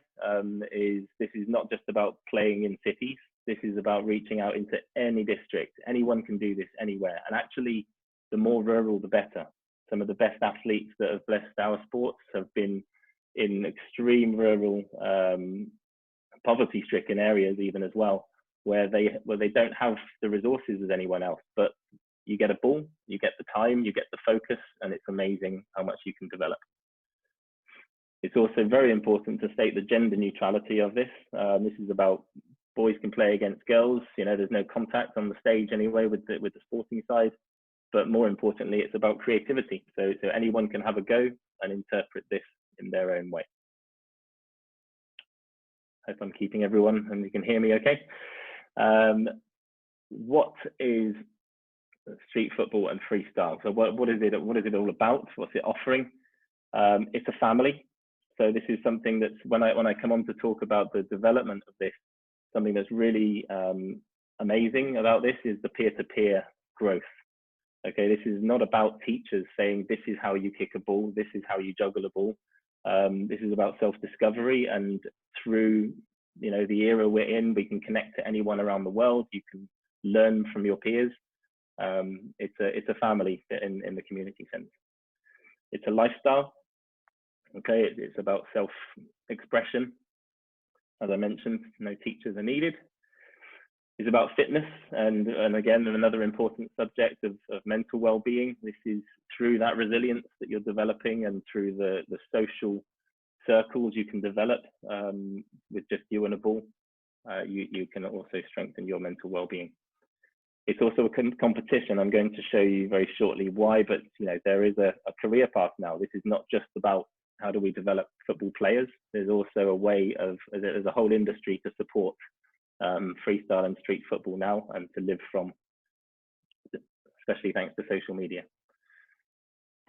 is this is not just about playing in cities. This is about reaching out into any district. Anyone can do this anywhere, and actually the more rural the better. Some of the best athletes that have blessed our sports have been in extreme rural, poverty-stricken areas even as well, where they don't have the resources as anyone else, but you get a ball, you get the time, you get the focus, and it's amazing how much you can develop. It's also very important to state the gender neutrality of this. This is about boys can play against girls. You know, there's no contact on the stage anyway with the sporting side. But more importantly, it's about creativity. So anyone can have a go and interpret this in their own way. Hope I'm keeping everyone and you can hear me okay. What is street football and freestyle? So what is it all about? What's it offering? It's a family. So this is something that's, when I come on to talk about the development of this, something that's really amazing about this is the peer-to-peer growth. Okay, this is not about teachers saying this is how you kick a ball, this is how you juggle a ball. This is about self-discovery, and through the era we're in, we can connect to anyone around the world. You can learn from your peers. It's a family in the community sense. It's a lifestyle. Okay, it's about self-expression. As I mentioned, no teachers are needed. It's about fitness, and again, another important subject of mental well-being. This is through that resilience that you're developing, and through the social circles you can develop with just you and a ball, you can also strengthen your mental well-being. It's also a competition. I'm going to show you very shortly why, but there is a career path now. This is not just about how do we develop football players. There's also a way of, there's a whole industry to support freestyle and street football now, and to live from, especially thanks to social media.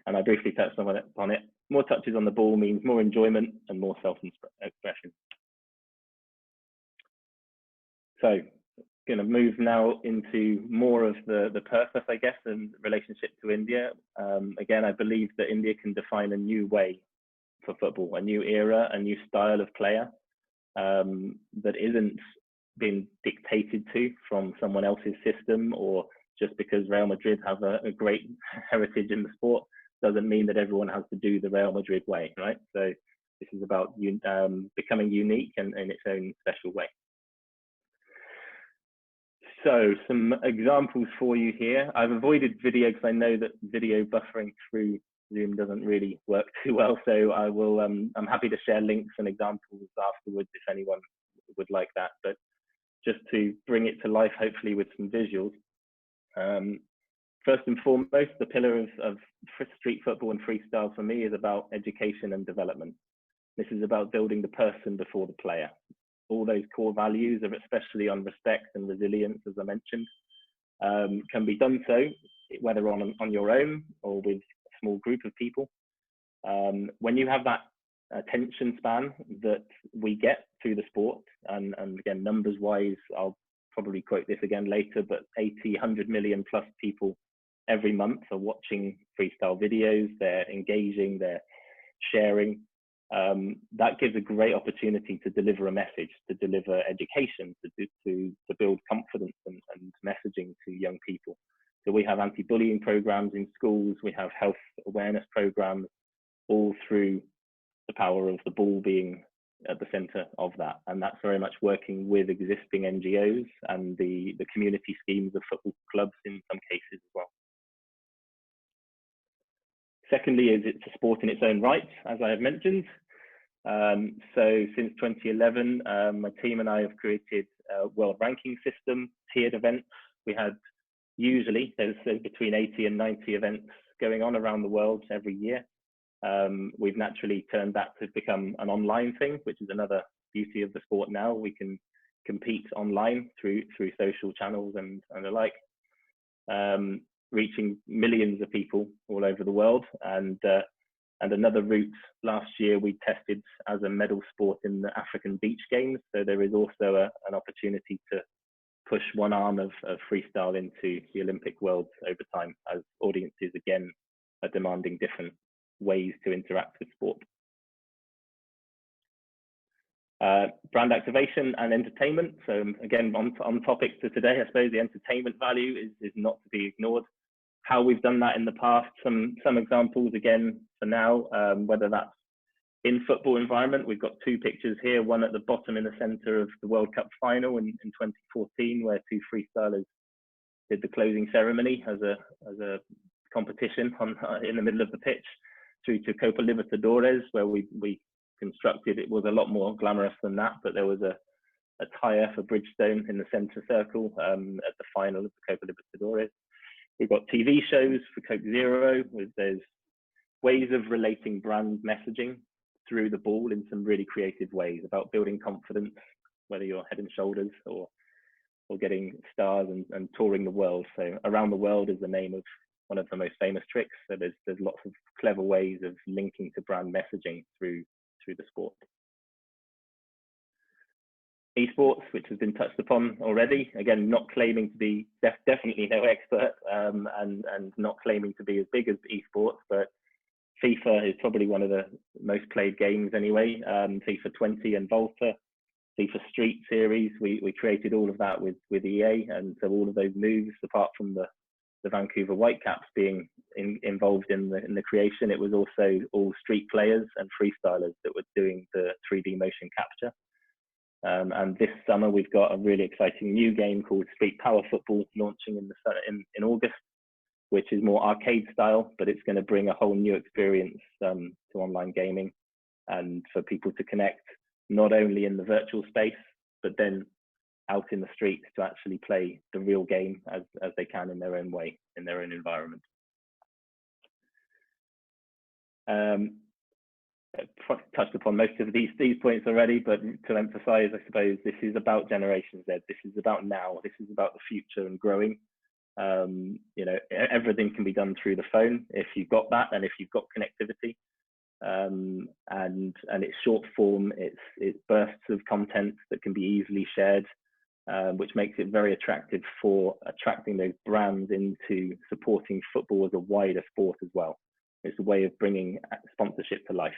And I briefly touched on it. More touches on the ball means more enjoyment and more self-expression. So, going to move now into more of the purpose, I guess, and relationship to India. Again, I believe that India can define a new way for football, a new era, a new style of player that isn't being dictated to from someone else's system, or just because Real Madrid have a great heritage in the sport doesn't mean that everyone has to do the Real Madrid way, right? So this is about becoming unique and in its own special way. So some examples for you here. I've avoided video because I know that video buffering through Zoom doesn't really work too well. So I will, I'm happy to share links and examples afterwards if anyone would like that. But just to bring it to life, hopefully with some visuals. First and foremost, the pillar of street football and freestyle for me is about education and development. This is about building the person before the player. All those core values, especially on respect and resilience, as I mentioned, can be done so whether on your own or with a small group of people. When you have that attention span that we get through the sport, and again, numbers wise, I'll probably quote this again later, but 80, 100 million plus people every month are watching freestyle videos, they're engaging, they're sharing. That gives a great opportunity to deliver a message, to deliver education, to build confidence and messaging to young people. So we have anti-bullying programs in schools, we have health awareness programs, all through the power of the ball being at the center of that. And that's very much working with existing NGOs and the community schemes of football clubs in some cases as well. Secondly, it's a sport in its own right, as I have mentioned. So since 2011, my team and I have created a world ranking system, tiered events. We had usually, there's between 80 and 90 events going on around the world every year. We've naturally turned that to become an online thing, which is another beauty of the sport now. We can compete online through social channels and the like. Reaching millions of people all over the world. And another route, last year we tested as a medal sport in the African beach games. So there is also an opportunity to push one arm of freestyle into the Olympic world over time, as audiences again are demanding different ways to interact with sport. Brand activation and entertainment. So again, on topic to today, I suppose the entertainment value is not to be ignored. How we've done that in the past, some examples again for now, whether that's in football environment. We've got two pictures here, one at the bottom in the center of the World Cup final in 2014, where two freestylers did the closing ceremony as a competition in the middle of the pitch, through to Copa Libertadores, where we constructed, it was a lot more glamorous than that, but there was a tire for Bridgestone in the center circle at the final of the Copa Libertadores. We've got TV shows for Coke Zero, there's ways of relating brand messaging through the ball in some really creative ways, about building confidence, whether you're Head and Shoulders or getting stars and touring the world. So Around the World is the name of one of the most famous tricks. So there's lots of clever ways of linking to brand messaging through the sport. Esports, which has been touched upon already. Again, not claiming to be definitely no expert and not claiming to be as big as esports, but FIFA is probably one of the most played games anyway. FIFA 20 and Volta, FIFA Street series, we created all of that with EA, and so all of those moves, apart from the Vancouver Whitecaps being involved in the creation, it was also all street players and freestylers that were doing the 3D motion capture. And this summer we've got a really exciting new game called Street Power Football launching in August, which is more arcade style, but it's going to bring a whole new experience to online gaming, and for people to connect not only in the virtual space, but then out in the streets to actually play the real game as they can in their own way, in their own environment. Touched upon most of these points already, but to emphasize, I suppose, this is about Generation Z. This is about now. This is about the future and growing. You know, everything can be done through the phone if you've got that, and if you've got connectivity. And it's short form, it's bursts of content that can be easily shared, which makes it very attractive for attracting those brands into supporting football as a wider sport as well. It's a way of bringing sponsorship to life.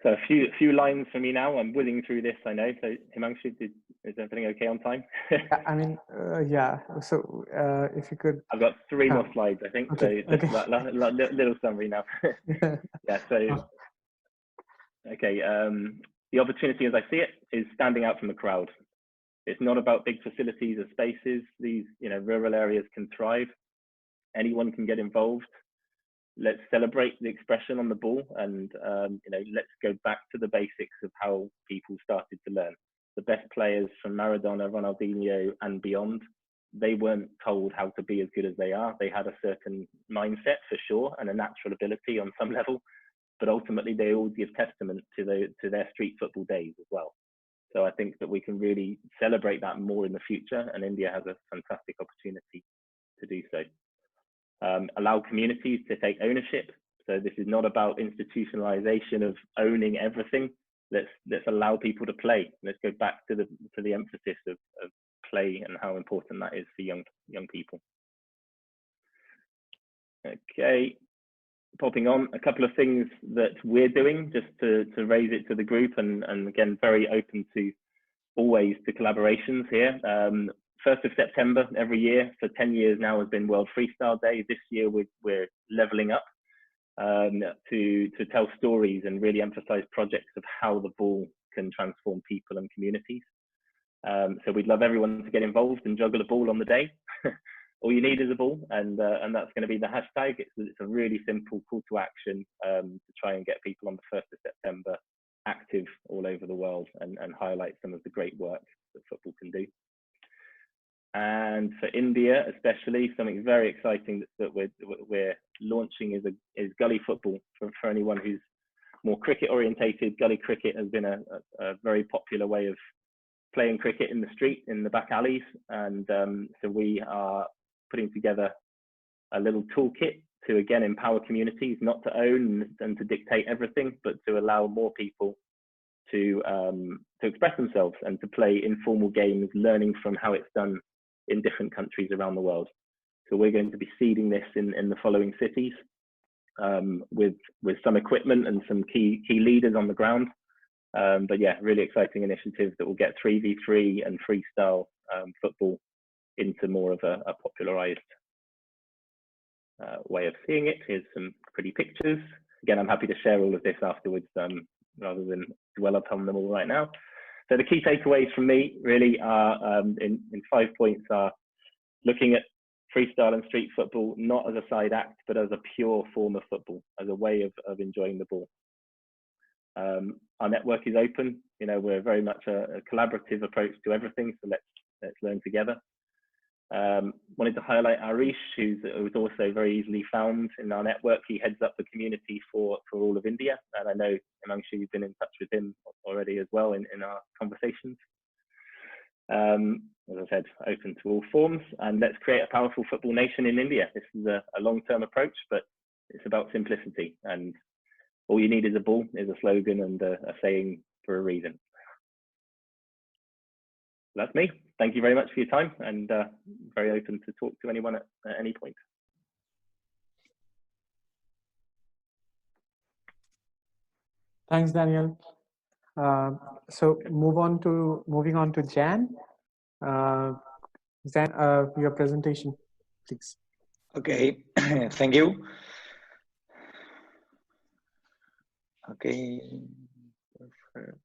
So a few lines for me now. I'm whizzing through this, I know. So Himanshu, is everything okay on time? I mean, yeah. So if you could. I've got 3 more slides, I think. Okay, So just okay. little summary now. Yeah. So okay. The opportunity, as I see it, is standing out from the crowd. It's not about big facilities or spaces. These, rural areas can thrive. Anyone can get involved. Let's celebrate the expression on the ball, and let's go back to the basics of how people started to learn. The best players from Maradona, Ronaldinho, and beyond, they weren't told how to be as good as they are. They had a certain mindset for sure, and a natural ability on some level, but ultimately they all give testament to their street football days as well. So I think that we can really celebrate that more in the future, and India has a fantastic opportunity to do so. Allow communities to take ownership. So this is not about institutionalization of owning everything. Let's allow people to play. Let's go back to the emphasis of play and how important that is for young people. Okay, popping on a couple of things that we're doing just to raise it to the group, and again, very open to always to collaborations here. 1st of September every year for 10 years now has been World Freestyle Day. This year we're leveling up to tell stories and really emphasize projects of how the ball can transform people and communities. So we'd love everyone to get involved and juggle a ball on the day. All you need is a ball, and that's going to be the hashtag. It's a really simple call to action to try and get people on the 1st of September active all over the world and highlight some of the great work that football can do. And for India, especially, something very exciting that we're launching is gully football. For anyone who's more cricket orientated, gully cricket has been a very popular way of playing cricket in the street, in the back alleys. And so we are putting together a little toolkit to, again, empower communities, not to own and to dictate everything, but to allow more people to express themselves and to play informal games, learning from how it's done in different countries around the world. So we're going to be seeding this in the following cities with some equipment and some key leaders on the ground. But yeah, really exciting initiative that will get 3v3 and freestyle football into more of a popularized way of seeing it. Here's some pretty pictures. Again, I'm happy to share all of this afterwards rather than dwell upon them all right now. So the key takeaways from me really are in 5 points are looking at freestyle and street football not as a side act, but as a pure form of football, as a way of enjoying the ball. Our network is open. We're very much a collaborative approach to everything. So let's learn together. Wanted to highlight Arish, who's also very easily found in our network. He heads up the community for all of India, and I know, Himanshu, you've been in touch with him already as well in our conversations. As I said, open to all forms, and let's create a powerful football nation in India. This is a long-term approach, but it's about simplicity, and all you need is a ball is a slogan and a saying for a reason. That's me. Thank you very much for your time, and very open to talk to anyone at any point. Thanks, Daniel. So moving on to Jan. Jan, your presentation, please. Okay, thank you. Okay, perfect.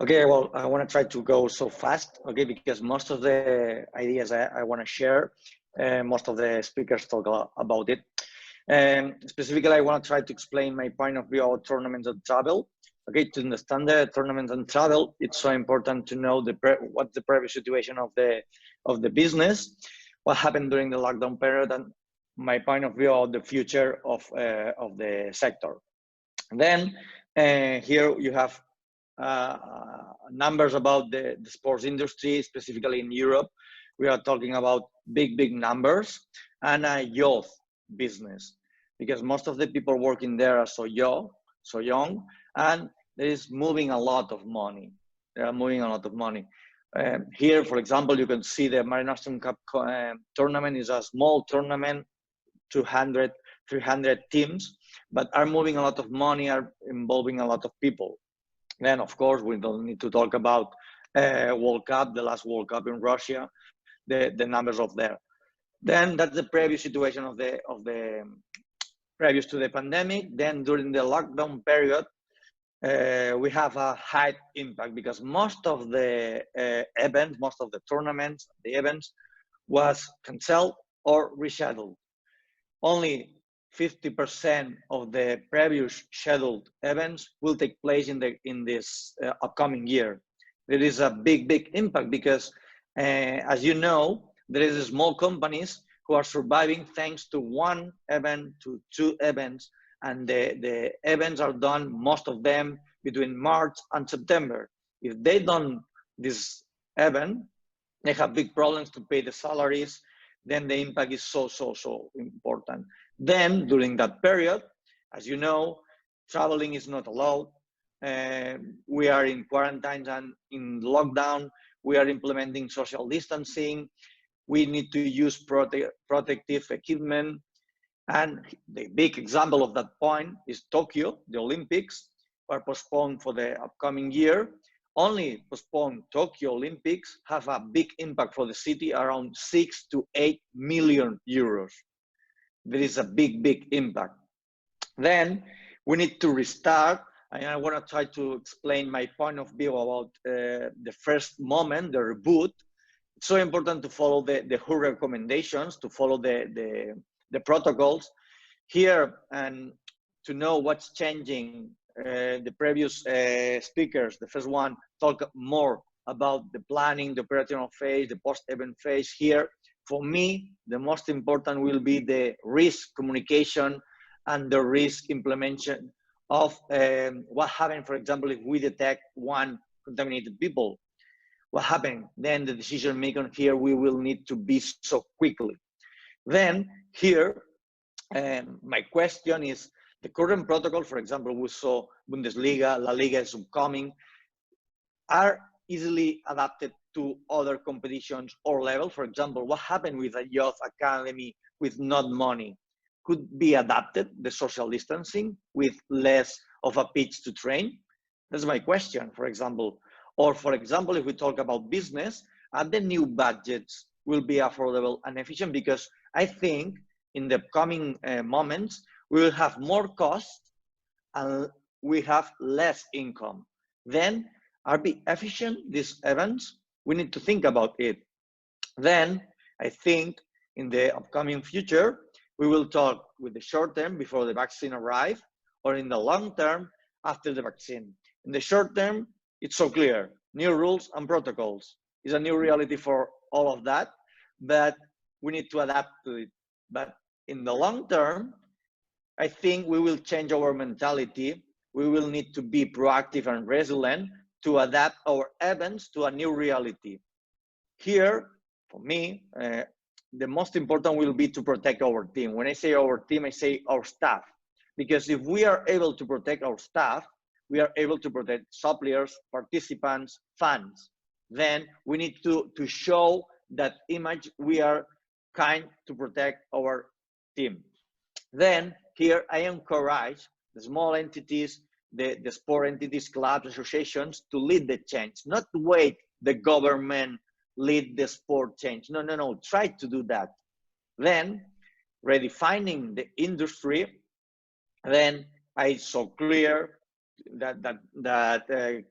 Okay, well, I want to try to go so fast, okay, because most of the ideas I want to share, most of the speakers talk about it. Specifically, I want to try to explain my point of view about tournaments and travel. Okay, to understand the tournaments and travel, it's so important to know what's the previous situation of the business, what happened during the lockdown period, and my point of view of the future of the sector. And then here you have numbers about the sports industry, specifically in Europe. We are talking about big numbers, and a youth business, because most of the people working there are so young, and there is moving a lot of money. They are moving a lot of money. Here, for example, you can see the Mare Nostrum Cup tournament is a small tournament, 200, 300 teams. but are moving a lot of money, are involving a lot of people. Then, of course, we don't need to talk about World Cup, the last World Cup in Russia, the numbers of there. Then that's the previous situation of the previous to the pandemic. Then during the lockdown period, we have a high impact because most of the events, most of the tournaments, the events was canceled or rescheduled. Only 50% of the previous scheduled events will take place in this upcoming year. There is a big impact because, as you know, there is small companies who are surviving thanks to one event, to two events, and the events are done, most of them, between March and September. If they don't this event, they have big problems to pay the salaries, then the impact is so important. Then during that period, as you know, traveling is not allowed. We are in quarantines and in lockdown. We are implementing social distancing. We need to use protective equipment. And the big example of that point is Tokyo. The Olympics are postponed for the upcoming year. Only postponed Tokyo Olympics have a big impact for the city, around 6 to 8 million euros. There is a big impact. Then we need to restart, and I want to try to explain my point of view about the first moment, the reboot. It's so important to follow the WHO recommendations, to follow the protocols here, and to know what's changing. The previous speakers, the first one, talk more about the planning, the operational phase, the post-event phase. Here, for me, the most important will be the risk communication and the risk implementation of what happened, for example, if we detect one contaminated people. What happened? Then the decision making here, we will need to be so quickly. Then here, my question is, the current protocol, for example, we saw Bundesliga, La Liga is upcoming, are easily adapted to other competitions or levels. For example, what happened with a youth academy with not money? Could be adapted, the social distancing, with less of a pitch to train? That's my question, for example. Or for example, if we talk about business, the new budgets will be affordable and efficient, because I think in the coming moments, we will have more costs and we have less income. Then, are be efficient, these events? We need to think about it. Then, I think in the upcoming future, we will talk with the short term before the vaccine arrives, or in the long term after the vaccine. In the short term, it's so clear, new rules and protocols. It's a new reality for all of that, but we need to adapt to it. But in the long term, I think we will change our mentality. We will need to be proactive and resilient to adapt our events to a new reality. Here, for me, the most important will be to protect our team. When I say our team, I say our staff. Because if we are able to protect our staff, we are able to protect suppliers, participants, fans. Then we need to show that image. We are kind to protect our team. Then here I encourage the small entities, the sport entities, clubs, associations to lead the change, not to wait the government lead the sport change. No, try to do that. Then redefining the industry, then it's so clear that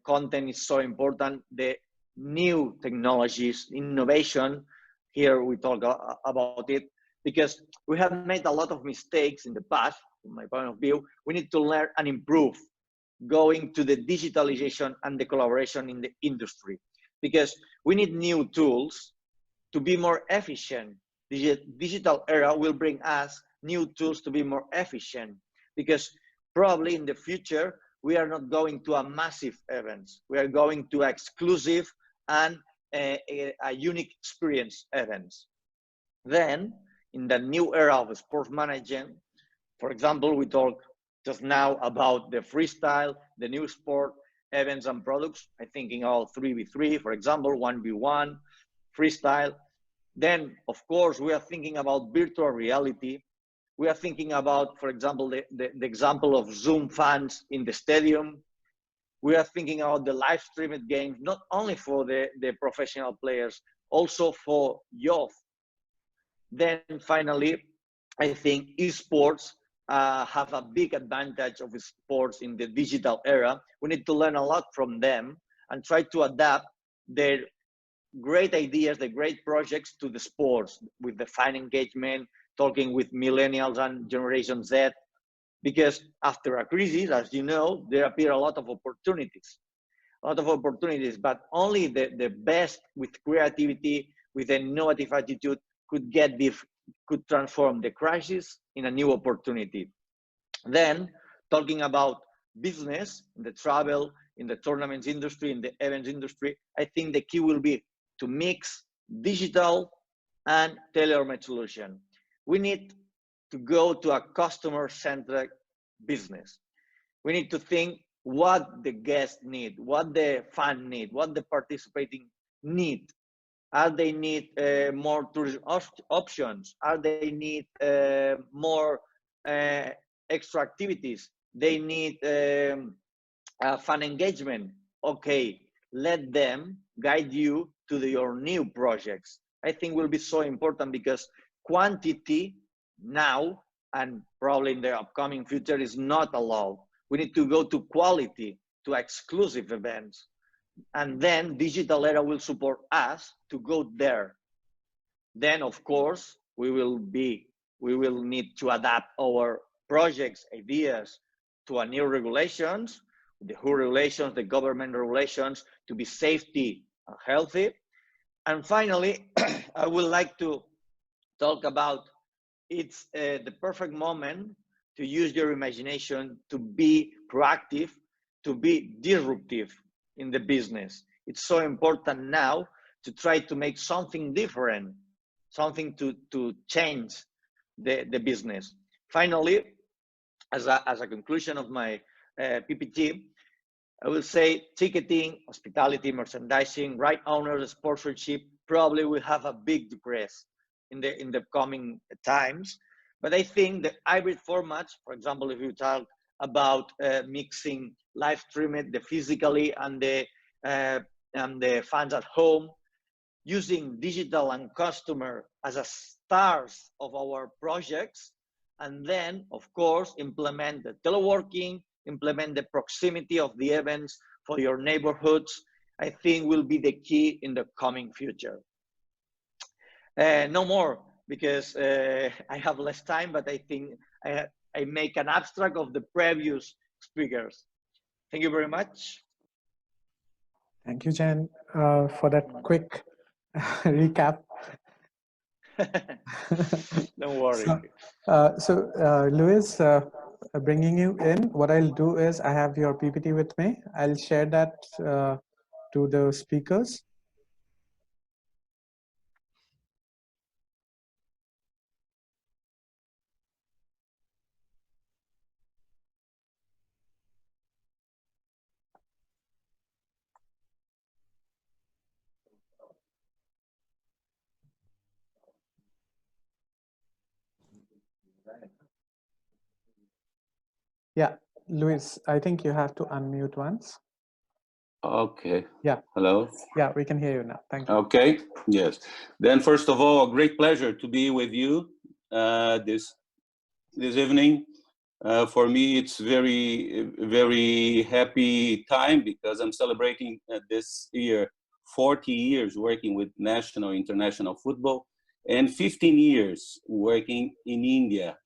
content is so important. The new technologies, innovation, here we talk about it, because we have made a lot of mistakes in the past, from my point of view. We need to learn and improve, going to the digitalization and the collaboration in the industry, because we need new tools to be more efficient. The digital era will bring us new tools to be more efficient, because probably in the future, we are not going to a massive events. We are going to exclusive and a unique experience events. Then, in the new era of sports management, for example, we talked just now about the freestyle, the new sport events and products. I'm thinking of 3v3, for example, 1v1, freestyle. Then, of course, we are thinking about virtual reality. We are thinking about, for example, the example of Zoom fans in the stadium. We are thinking about the live streamed games, not only for the professional players, also for youth. Then finally, I think esports have a big advantage of sports in the digital era. We need to learn a lot from them and try to adapt their great ideas, the great projects to the sports with the fan engagement, talking with millennials and Generation Z. Because after a crisis, as you know, there appear a lot of opportunities, but only the best with creativity, with an innovative attitude could transform the crisis in a new opportunity. Then, talking about business, in the travel, in the tournaments industry, in the events industry, I think the key will be to mix digital and tailor-made solution. We need to go to a customer-centric business. We need to think what the guests need, what the fan need, what the participating need. Are they need more tourism options? Are they need more extra activities? They need fan engagement. Okay, let them guide you to your new projects. I think will be so important because quantity now and probably in the upcoming future is not allowed. We need to go to quality, to exclusive events. And then digital era will support us to go there. Then of course, we will need to adapt our projects, ideas to a new regulations, the WHO regulations, the government regulations to be safety and healthy. And finally, I would like to talk about it's the perfect moment to use your imagination to be proactive, to be disruptive in the business. It's so important now to try to make something different, something to change the business. Finally, as a conclusion of my PPT, I will say ticketing, hospitality, merchandising, right owners, sponsorship probably will have a big decrease in the coming times. But I think the hybrid formats, for example, if you talk about mixing live streaming, the physically and the fans at home, using digital and customer as a stars of our projects, and then of course implement the teleworking, implement the proximity of the events for your neighborhoods, I think will be the key in the coming future. No more, because I have less time, but I think I make an abstract of the previous speakers. Thank you very much. Thank you, Jen, for that quick recap. Don't worry. So Luis, bringing you in, what I'll do is I have your PPT with me. I'll share that to the speakers. Yeah, Luis, I think you have to unmute once. Okay. Yeah. Hello. Yeah, we can hear you now. Thank you. Okay. Yes. Then first of all, a great pleasure to be with you this evening. For me, it's very happy time because I'm celebrating this year 40 years working with national, international football, and 15 years working in India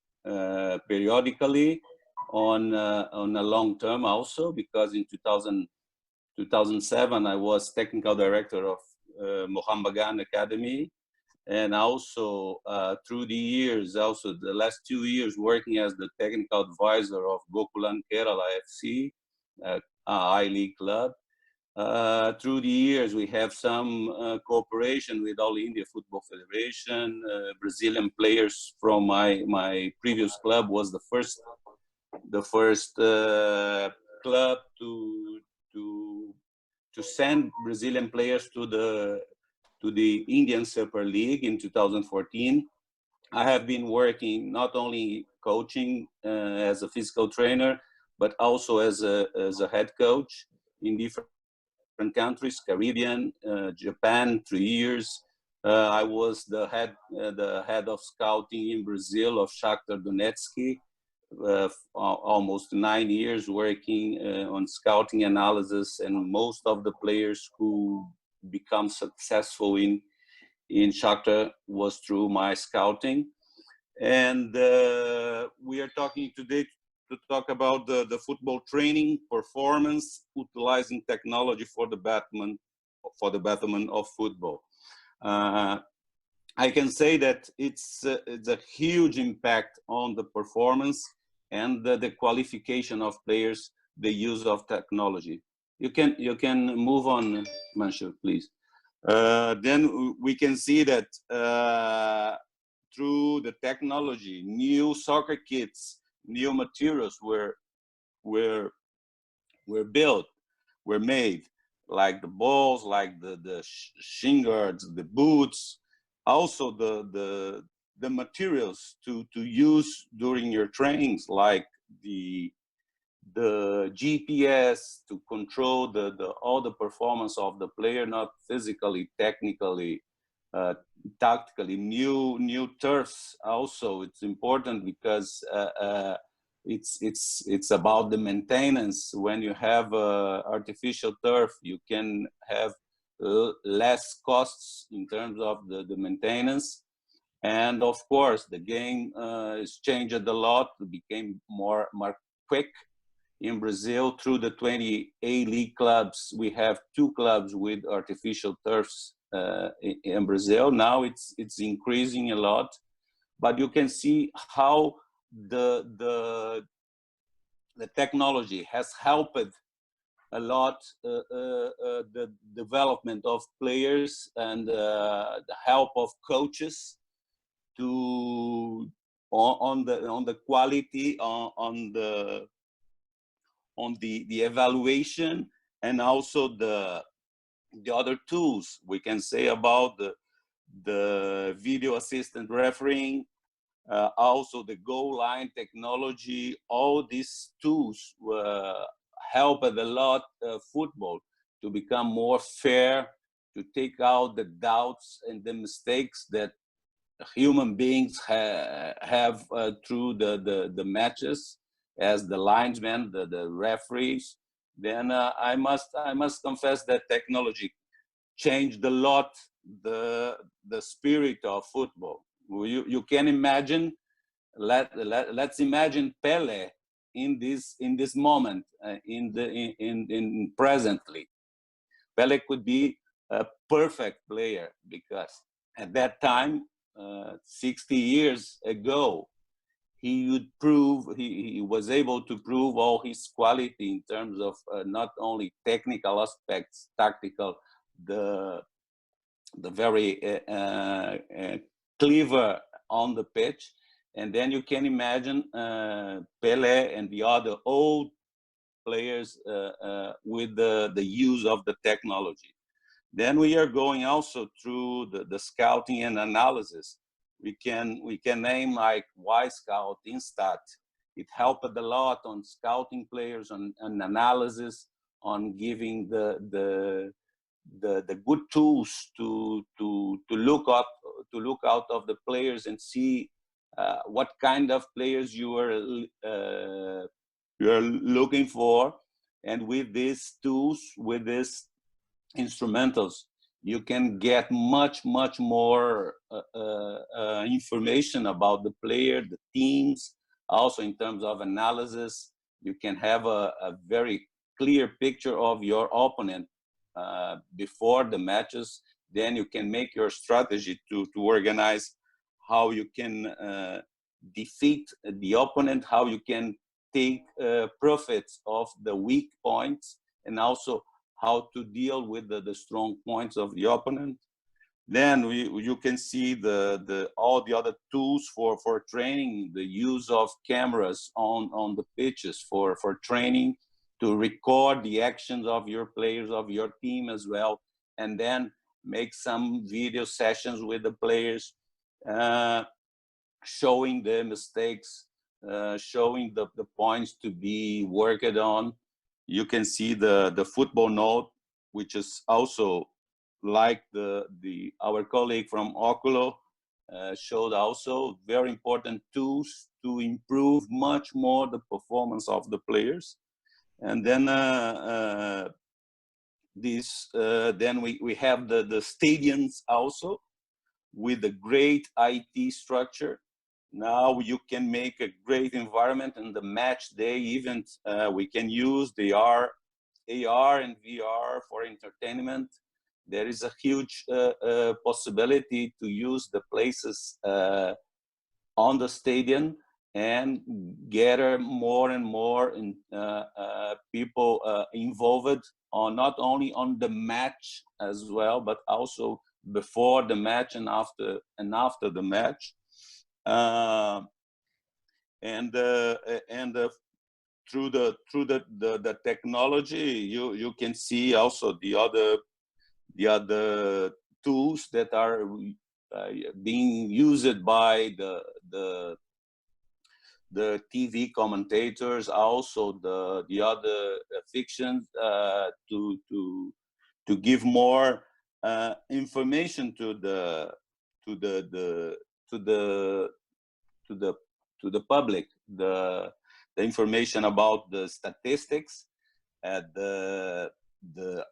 periodically on a long term also, because in 2007 I was technical director of Mohan Bagan Academy, and also through the years, also the last 2 years working as the technical advisor of Gokulam Kerala FC, a I-League club. Through the years, we have some cooperation with All India Football Federation. Brazilian players from my previous club was the first club to send Brazilian players to the Indian Super League in 2014. I have been working not only coaching as a physical trainer, but also as a head coach in different countries, Caribbean, Japan, 3 years. I was the head of scouting in Brazil of Shakhtar Donetsk, almost 9 years working on scouting analysis, and most of the players who become successful in Shakhtar was through my scouting. And we are talking today to talk about the football training performance, utilizing technology for the betterment of football. I can say that it's a huge impact on the performance and the qualification of players, the use of technology. You can move on, Mansur, please. Then we can see that through the technology, new soccer kits, new materials were built, were made, like the balls, like the shin guards, the boots, also the materials to use during your trainings, like the GPS to control all the performance of the player, not physically, technically, tactically. New turfs also, it's important because it's about the maintenance. When you have artificial turf, you can have less costs in terms of the maintenance. And of course, the game is changed a lot, it became more quick. In Brazil, through the 20 A-League clubs, we have 2 clubs with artificial turfs in Brazil. Now it's increasing a lot, but you can see how the technology has helped a lot the development of players and the help of coaches to on the quality, on the evaluation, and also the other tools we can say about the video assistant refereeing, also the goal line technology. All these tools helped a lot football to become more fair, to take out the doubts and the mistakes that human beings have through the matches, as the linesmen, the referees. Then I must confess that technology changed a lot the spirit of football. You can imagine. Let's imagine Pele in this moment, in presently. Pele could be a perfect player, because at that time, 60 years ago, he was able to prove all his quality in terms of not only technical aspects, tactical, the very clever on the pitch. And then you can imagine Pele and the other old players with the use of the technology. Then we are going also through the scouting and analysis. We can name like Y-Scout, Instat. It helped a lot on scouting players, on analysis, on giving the good tools to look out of the players and see what kind of players you are looking for. And with these tools, with these instrumentals, you can get much more information about the player, the teams. Also in terms of analysis, you can have a very clear picture of your opponent before the matches. Then you can make your strategy to organize how you can defeat the opponent, how you can take profits of the weak points, and also how to deal with the strong points of the opponent. Then you can see all the other tools for training, the use of cameras on the pitches for training, to record the actions of your players, of your team as well, and then make some video sessions with the players. showing the mistakes, showing the points to be worked on. You can see the football note, which is also like our colleague from Oculo showed, also very important tools to improve much more the performance of the players. And then then we have the stadiums also with a great IT structure. Now you can make a great environment in the match day event. We can use the AR and VR for entertainment. There is a huge possibility to use the places on the stadium and gather more and more people involved on not only on the match as well, but also before the match and after the match. Through the technology, you can see also the other tools that are being used by the TV commentators, also the other fictions, to give more information to the public, the information about the statistics,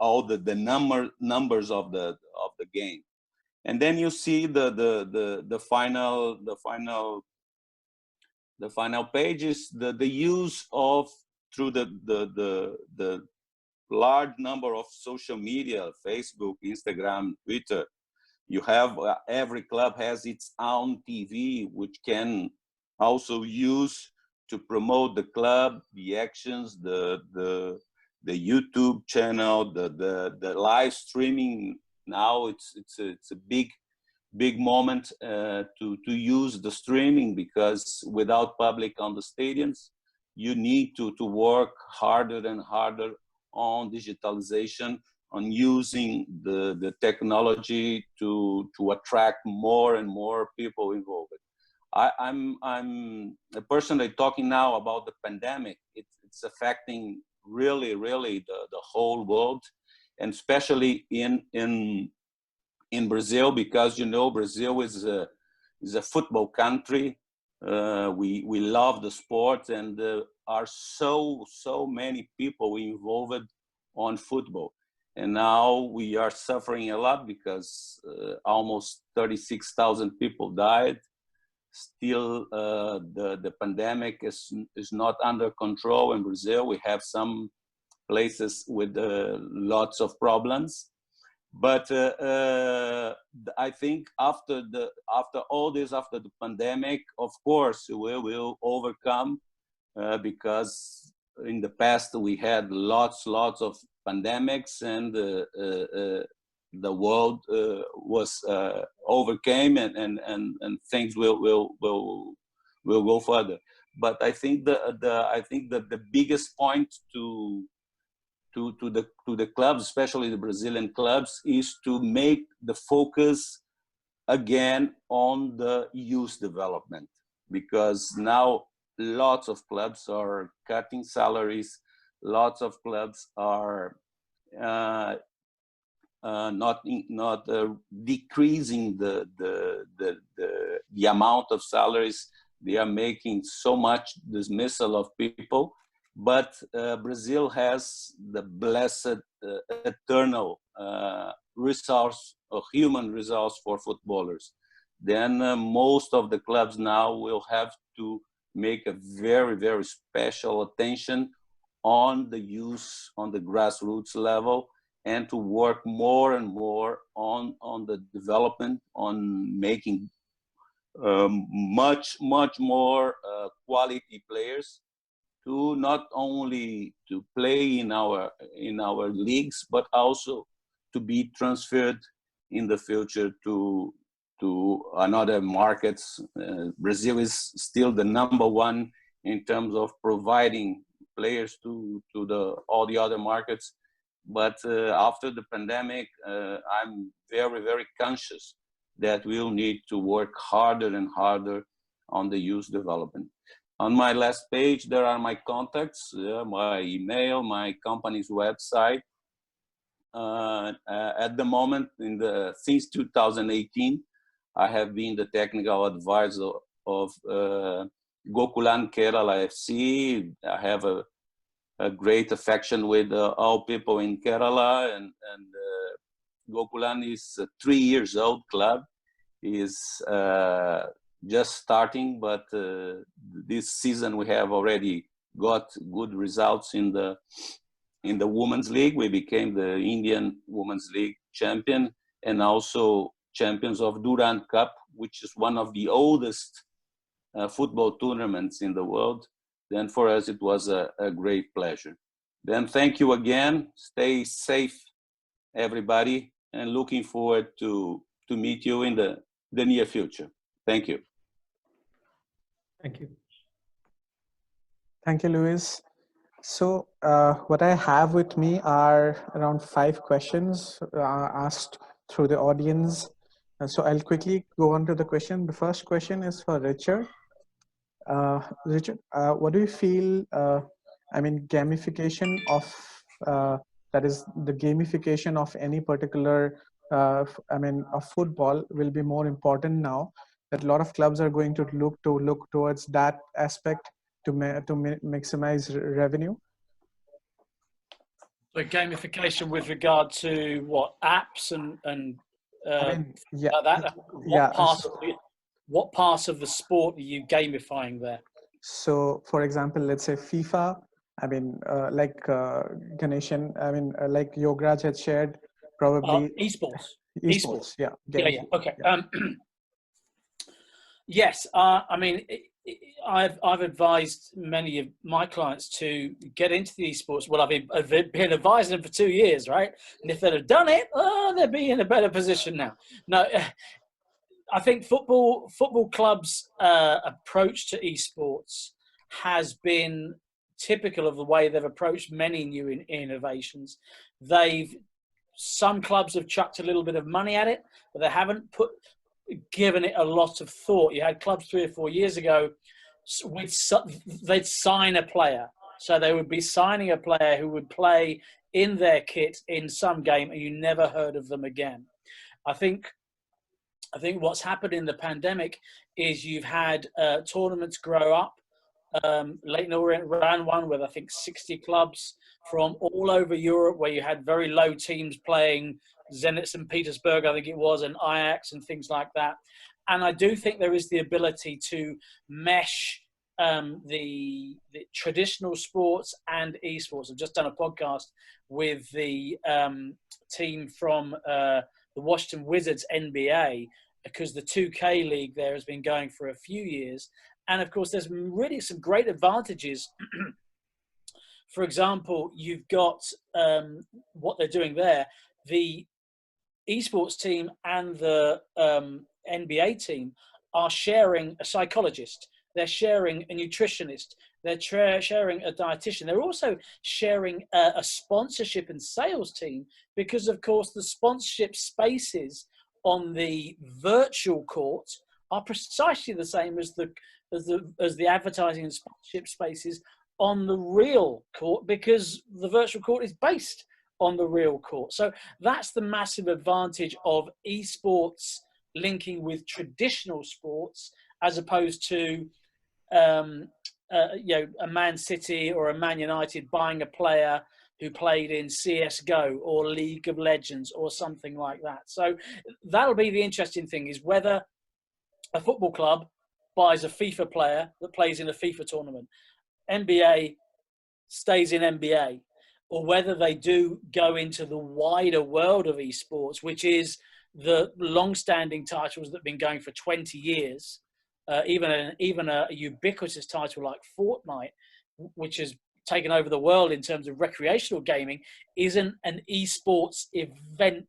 all the numbers of the game. And then you see the final pages, the use of through the large number of social media, Facebook, Instagram, Twitter. You have every club has its own TV, which can also use to promote the club, the actions, the YouTube channel, the live streaming. Now it's a big moment to use the streaming, because without public on the stadiums, you need to work harder and harder on digitalization, on using the technology to attract more and more people involved. I'm personally talking now about the pandemic. It's affecting really the whole world, and especially in Brazil, because Brazil is a football country. We love the sport, and are so many people involved on football. And now we are suffering a lot because almost 36,000 people died. Still, the pandemic is not under control in Brazil. We have some places with lots of problems. But I think after all this, after the pandemic, of course, we will overcome, because in the past we had lots of pandemics, and the world was overcame, and things will go further. But I think the biggest point to the clubs, especially the Brazilian clubs, is to make the focus again on the youth development, because now lots of clubs are cutting salaries, lots of clubs are not decreasing the amount of salaries. They are making so much dismissal of people. But Brazil has the blessed eternal resource, or human resource, for footballers. Then most of the clubs now will have to make a very special attention on the youth, on the grassroots level, and to work more and more on the development, on making much more quality players, to not only to play in our leagues, but also to be transferred in the future to another markets. Brazil is still the #1 in terms of providing players to all the other markets. But after the pandemic, I'm very conscious that we'll need to work harder and harder on the youth development. On my last page, there are my contacts, my email, my company's website. At the moment, since 2018, I have been the technical advisor of Gokulan Kerala FC. I have a great affection with all people in Kerala, and Gokulan is a 3 years old club. Is just starting, but this season we have already got good results in the Women's League. We became the Indian Women's League champion and also champions of Durand Cup, which is one of the oldest football tournaments in the world. Then for us, it was a great pleasure. Then thank you again. Stay safe, everybody, and looking forward to meet you in the near future. Thank you. Thank you. Thank you, Luis. So what I have with me are around 5 questions asked through the audience. So I'll quickly go on to the question. The first question is for Richard. Richard, what do you feel, gamification of, that is the gamification of any particular, of football will be more important now, that a lot of clubs are going to look towards that aspect to maximize revenue? So gamification with regard to what, apps and yeah, like that? yeah. What part of the sport are you gamifying there? So, for example, let's say FIFA. Like Ganeshan. Like Yograj had shared, probably esports. Yeah. Yeah. Okay. Yeah. Yes. I've advised many of my clients to get into the esports. Well, I've been advising them for 2 years, right? And if they'd have done it, they'd be in a better position now. No, I think football clubs' approach to esports has been typical of the way they've approached many new innovations. Some clubs have chucked a little bit of money at it, but they haven't given it a lot of thought. You had clubs 3 or 4 years ago, they'd sign a player. So they would be signing a player who would play in their kit in some game, and you never heard of them again. I think what's happened in the pandemic is you've had tournaments grow up. Leighton Orient ran one with, I think, 60 clubs from all over Europe, where you had very low teams playing Zenit St. Petersburg, I think it was, and Ajax and things like that. And I do think there is the ability to mesh the traditional sports and esports. I've just done a podcast with the team from the Washington Wizards NBA, because the 2K league there has been going for a few years. And of course, there's really some great advantages. For example, you've got what they're doing there. The esports team and the NBA team are sharing a psychologist. They're sharing a nutritionist. They're sharing a dietitian. They're also sharing a sponsorship and sales team, because, of course, the sponsorship spaces on the virtual court are precisely the same as the advertising and sponsorship spaces on the real court, because the virtual court is based on the real court. So that's the massive advantage of esports linking with traditional sports, as opposed to a Man City or a Man United buying a player who played in CSGO or League of Legends or something like that. So that'll be the interesting thing, is whether a football club buys a FIFA player that plays in a FIFA tournament, NBA stays in NBA, or whether they do go into the wider world of esports, which is the long-standing titles that have been going for 20 years, even a ubiquitous title like Fortnite, which has taken over the world in terms of recreational gaming, isn't an esports event,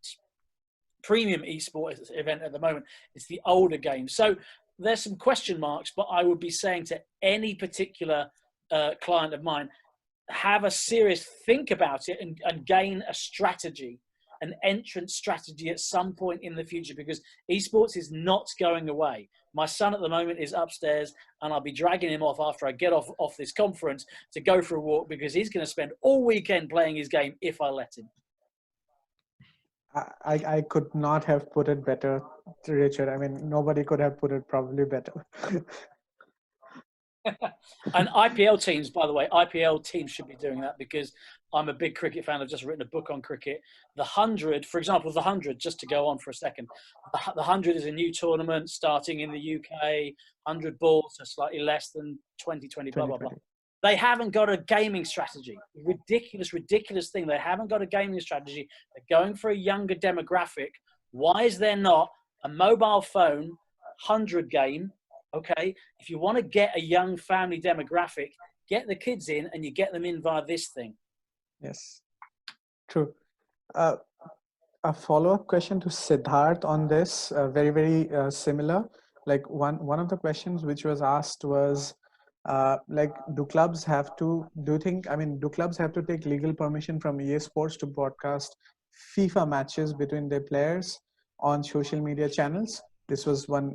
premium esports event at the moment. It's the older games. So there's some question marks, but I would be saying to any particular client of mine, have a serious think about it and gain a strategy. an entrance strategy at some point in the future, because esports is not going away. My son at the moment is upstairs, and I'll be dragging him off after I get off this conference to go for a walk, because he's going to spend all weekend playing his game if I let him. I could not have put it better, Richard. I mean, nobody could have put it probably better. And IPL teams, by the way, IPL teams should be doing that, because I'm a big cricket fan. I've just written a book on cricket. The 100, for example, the 100, just to go on for a second, the 100 is a new tournament starting in the UK, 100 balls, so slightly less than 2020, blah, blah, blah. They haven't got a gaming strategy. Ridiculous thing. They haven't got a gaming strategy. They're going for a younger demographic. Why is there not a mobile phone 100 game? Okay, if you want to get a young family demographic, get the kids in, and you get them in via this thing. Yes, true. A follow-up question to Siddharth on this, very similar. Like one of the questions which was asked was, like, do clubs have to take legal permission from EA Sports to broadcast FIFA matches between their players on social media channels? This was one,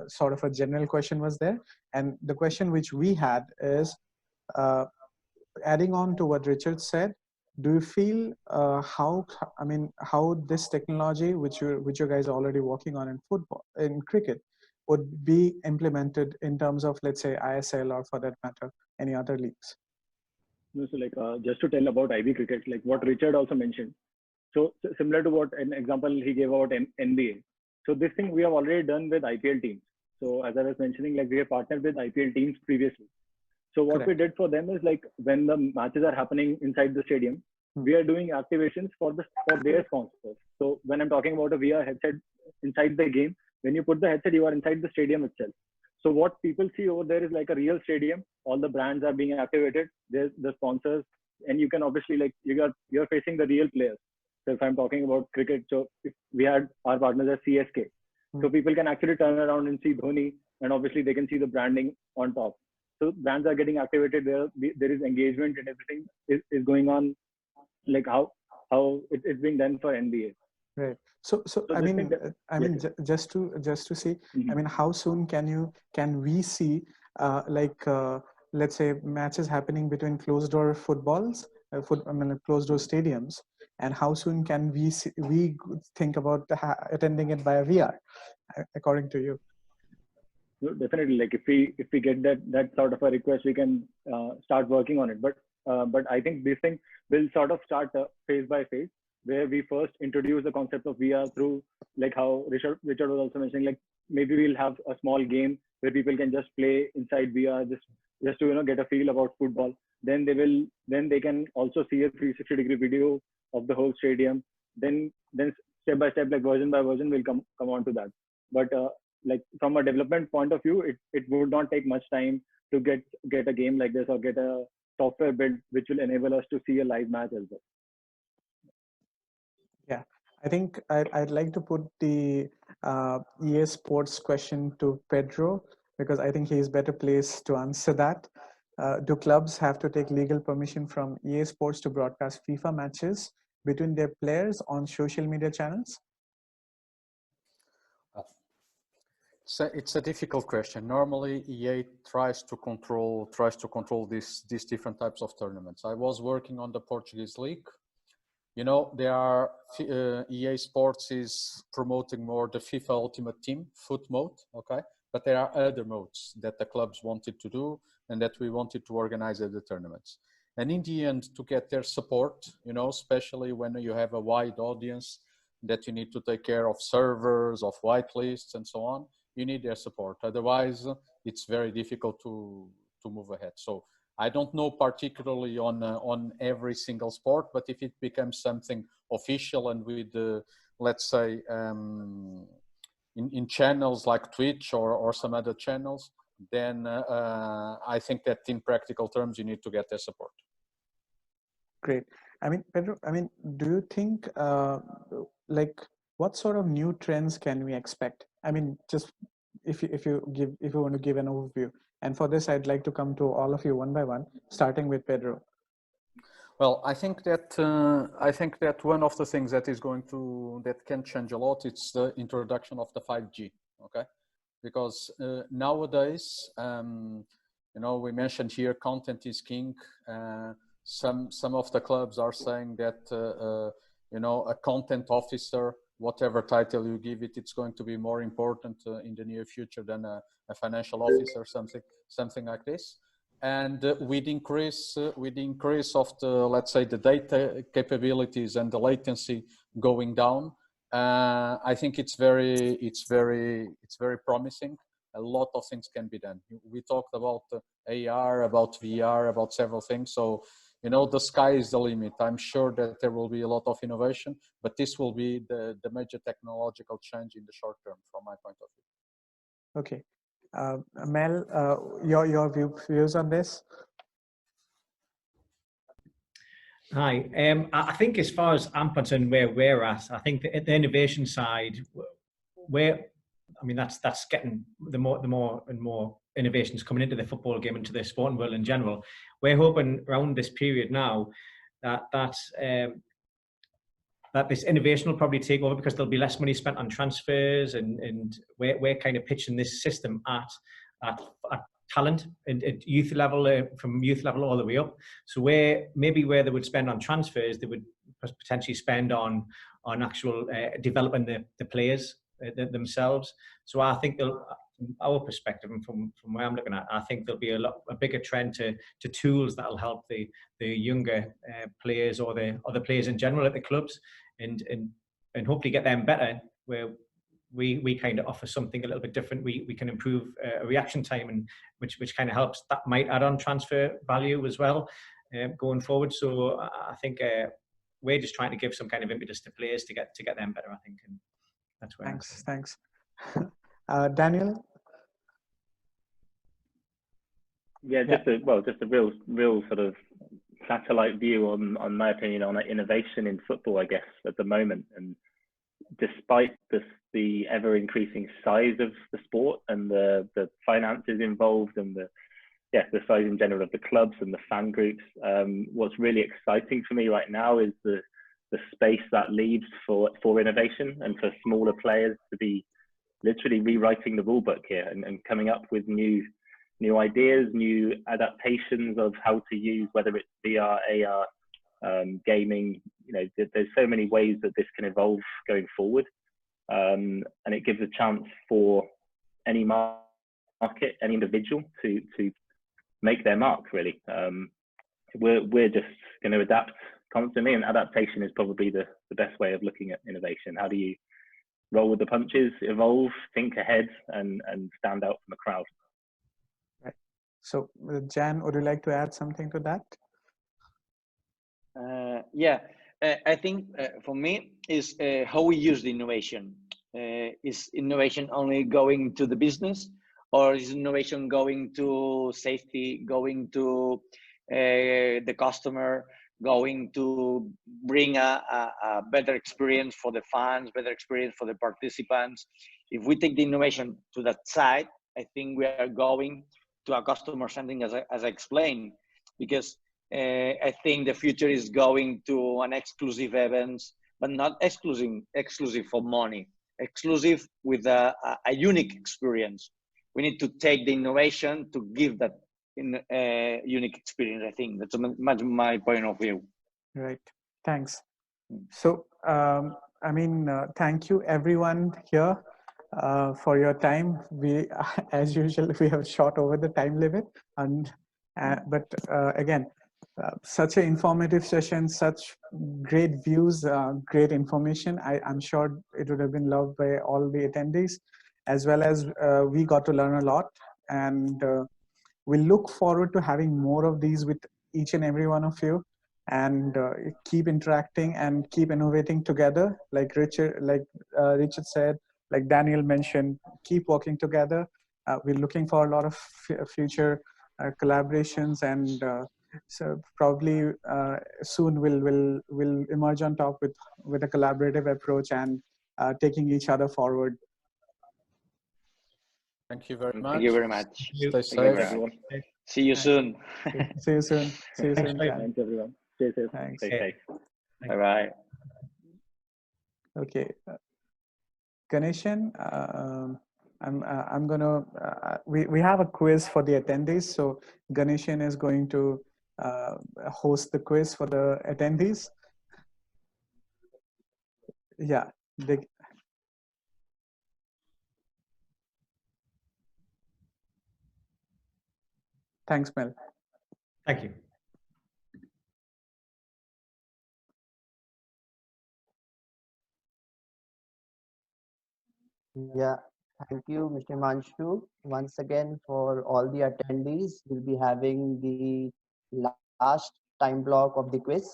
sort of a general question was there. And the question which we had is, adding on to what Richard said, do you feel how this technology, which you guys are already working on in cricket, would be implemented in terms of, let's say, ISL, or for that matter, any other leagues? No, so like just to tell about IB cricket, like what Richard also mentioned. So similar to what an example he gave about NBA. So this thing we have already done with IPL teams. So as I was mentioning, like we have partnered with IPL teams previously. So what Correct. we did for them is, like, when the matches are happening inside the stadium, we are doing activations for their sponsors. So when I'm talking about a VR headset inside the game, when you put the headset, you are inside the stadium itself. So what people see over there is like a real stadium. All the brands are being activated. There's the sponsors, and you can obviously, like, you're facing the real players. So if I'm talking about cricket, so if we had our partners as CSK, so people can actually turn around and see Dhoni, and obviously they can see the branding on top. So brands are getting activated there. There is engagement, and everything is going on, like how it's being done for NBA. Right. So just to see, how soon can we see, let's say, matches happening between closed door footballs, closed door stadiums, and how soon can we think about attending it via VR, according to you? No, definitely, like if we get that sort of a request, we can start working on it. But I think this thing will sort of start phase by phase, where we first introduce the concept of VR through, like how Richard was also mentioning, like maybe we'll have a small game where people can just play inside VR, just to get a feel about football. Then they can also see a 360-degree video of the whole stadium. Then step by step, like version by version, we'll come on to that. But like from a development point of view, it would not take much time to get a game like this, or get a software built which will enable us to see a live match as well. Yeah, I think I'd like to put the EA Sports question to Pedro, because I think he's better placed to answer that. Do clubs have to take legal permission from EA Sports to broadcast FIFA matches between their players on social media channels? So it's a difficult question. Normally, EA tries to control these different types of tournaments. I was working on the Portuguese league. There are EA Sports is promoting more the FIFA Ultimate Team foot mode, okay? But there are other modes that the clubs wanted to do and that we wanted to organize at the tournaments. And in the end, to get their support, especially when you have a wide audience, that you need to take care of servers, of whitelists, and so on, you need their support. Otherwise, it's very difficult to move ahead. So I don't know particularly on every single sport, but if it becomes something official and with, let's say, in channels like Twitch or some other channels, then I think that in practical terms, you need to get their support. Great. Pedro, do you think, what sort of new trends can we expect? Just if you want to give an overview. And for this, I'd like to come to all of you one by one, starting with Pedro. Well, I think that one of the things that can change a lot, it's the introduction of the 5G. Okay, because nowadays, we mentioned here content is king. Some of the clubs are saying that a content officer, whatever title you give it, it's going to be more important in the near future than a financial officer, something like this. And with increase of the, let's say, the data capabilities and the latency going down, I think it's very promising. A lot of things can be done. We talked about AR, about VR, about several things. So, the sky is the limit. I'm sure that there will be a lot of innovation, but this will be the major technological change in the short term, from my point of view. Okay. Mel, your views on this? Hi. I think as far as I'm concerned, where we're at, I think at the innovation side, that's getting the more and more innovations coming into the football game, into the sporting world in general. We're hoping around this period now that this innovation will probably take over, because there'll be less money spent on transfers, and we're kind of pitching this system at talent and at youth level, from youth level all the way up. So where they would spend on transfers, they would potentially spend on actual developing the players themselves. So I think from our perspective and from where I'm looking at, I think there'll be a bigger trend to tools that'll help the younger players or the other players in general at the clubs, and hopefully get them better, where we kind of offer something a little bit different. We can improve reaction time, and which kind of helps. That might add on transfer value as well going forward. So I think we're just trying to give some kind of impetus to players to get them better, I think, and that's where. Thanks. Daniel? Yeah, just a real sort of satellite view on my opinion on innovation in football, I guess, at the moment. And despite the ever increasing size of the sport and the finances involved, and the size in general of the clubs and the fan groups, what's really exciting for me right now is the space that leaves for innovation, and for smaller players to be literally rewriting the rule book here and coming up with new ideas, new adaptations of how to use, whether it's VR, AR, gaming. There's so many ways that this can evolve going forward, and it gives a chance for any market, any individual to make their mark, really. We're just going to adapt constantly, and adaptation is probably the best way of looking at innovation. How do you roll with the punches, evolve, think ahead, and stand out from the crowd? Right. So, Jan, would you like to add something to that? I think for me is how we use the innovation. Is innovation only going to the business, or is innovation going to safety, going to the customer, going to bring a better experience for the fans, better experience for the participants? If we take the innovation to that side, I think we are going to a customer something, as I explained, because I think the future is going to an exclusive events, but not exclusive for money, exclusive with a unique experience. We need to take the innovation to give that unique experience. I think that's much my point of view. Right. Thanks. So, thank you everyone here for your time. We, as usual, we have shot over the time limit, but again, such an informative session, such great views, great information. I'm sure it would have been loved by all the attendees, as well as we got to learn a lot, and we look forward to having more of these with each and every one of you, and keep interacting and keep innovating together. Like Richard said, like Daniel mentioned, keep working together. We're looking for a lot of future collaborations, and so probably soon we'll emerge on top with a collaborative approach and taking each other forward. Thank you very much. Thank you very much. Stay safe, everyone. See you soon. See you soon. See you soon. Thanks, everyone. Stay safe. Thanks. Stay Okay. safe. All right. Okay. Ganeshan, I'm gonna, we have a quiz for the attendees. So Ganeshan is going to host the quiz for the attendees. Yeah. Thanks, Mel. Thank you. Yeah, thank you, Mr. Manshu. Once again, for all the attendees, we'll be having the last time block of the quiz.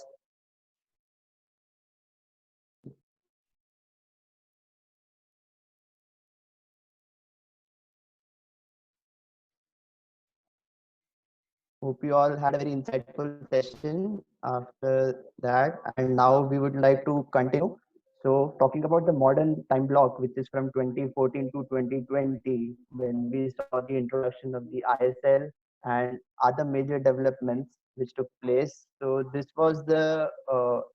Hope you all had a very insightful session after that. And now we would like to continue. So, talking about the modern time block, which is from 2014 to 2020, when we saw the introduction of the ISL and other major developments which took place. So, this was the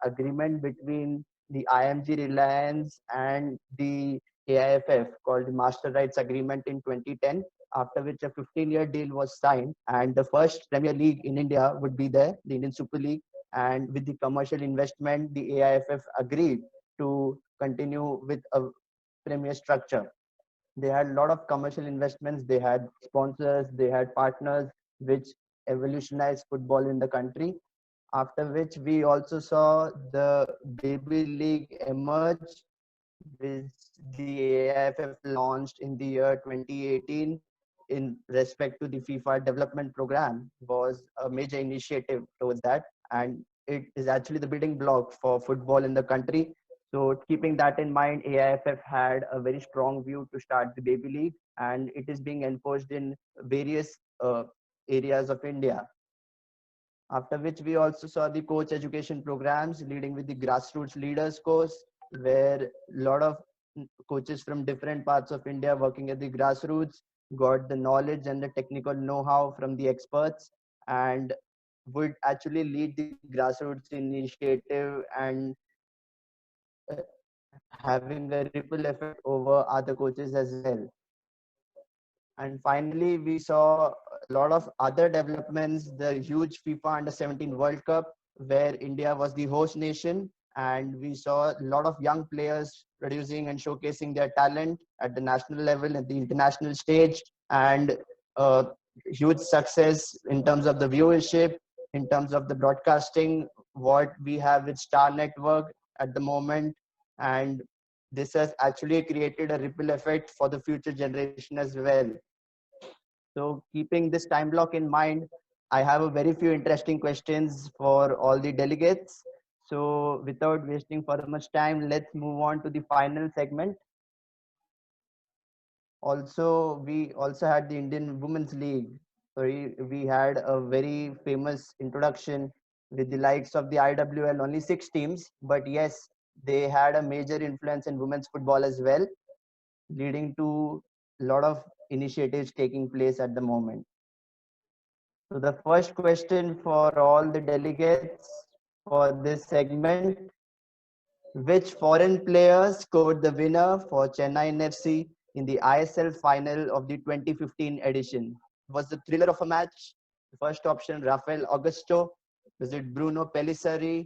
agreement between the IMG Reliance and the AIFF called the Master Rights Agreement in 2010, after which a 15-year deal was signed, and the first Premier League in India would be there, the Indian Super League. And with the commercial investment, the AIFF agreed to continue with a Premier structure. They had a lot of commercial investments, they had sponsors, they had partners, which evolutionized football in the country. After which we also saw the Baby League emerge, which the AIFF launched in the year 2018 in respect to the FIFA development program, was a major initiative towards that. And it is actually the building block for football in the country. So keeping that in mind, AIFF had a very strong view to start the Baby League, and it is being enforced in various areas of India. After which we also saw the coach education programs leading with the grassroots leaders course, where a lot of coaches from different parts of India working at the grassroots got the knowledge and the technical know-how from the experts, and would actually lead the grassroots initiative and uh, having a ripple effect over other coaches as well. And finally, we saw a lot of other developments, the huge FIFA Under 17 World Cup, where India was the host nation. And we saw a lot of young players producing and showcasing their talent at the national level, at the international stage, and huge success in terms of the viewership, in terms of the broadcasting, what we have with Star Network at the moment. And this has actually created a ripple effect for the future generation as well. So keeping this time block in mind, I have a very few interesting questions for all the delegates. So without wasting further much time, let's move on to the final segment. Also, we also had the Indian Women's League. So we had a very famous introduction with the likes of the IWL, only 6 teams, but yes, they had a major influence in women's football as well, leading to a lot of initiatives taking place at the moment. So the first question for all the delegates for this segment: which foreign player scored the winner for Chennai FC in the ISL final of the 2015 edition? Was the thriller of a match? The first option, Rafael Augusto. Was it Bruno Pellissieri,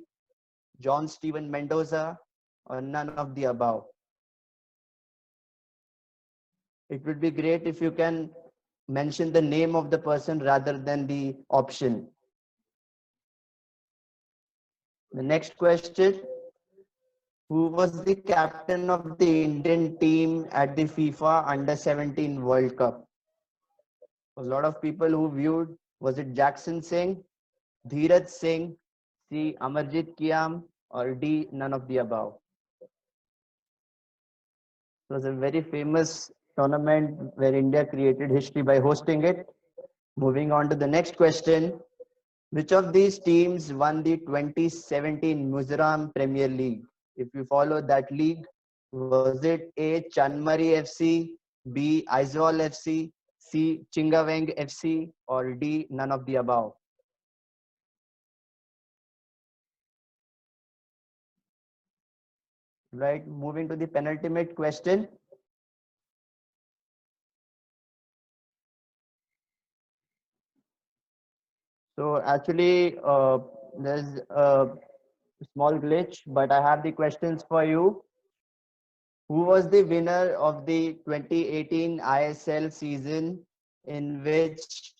John Steven Mendoza, or none of the above? It would be great if you can mention the name of the person rather than the option. The next question: who was the captain of the Indian team at the FIFA Under 17 World Cup? A lot of people who viewed, was it Jackson Singh, Dheeraj Singh, C. Amarjit Kiam, or D. none of the above? It was a very famous tournament where India created history by hosting it. Moving on to the next question: which of these teams won the 2017 Mizoram Premier League? If you follow that league, was it A. Chanmari FC, B. Aizawl FC, C. Chingaweng FC, or D. none of the above? Right, moving to the penultimate question. So actually, there's a small glitch, but I have the questions for you. Who was the winner of the 2018 ISL season in which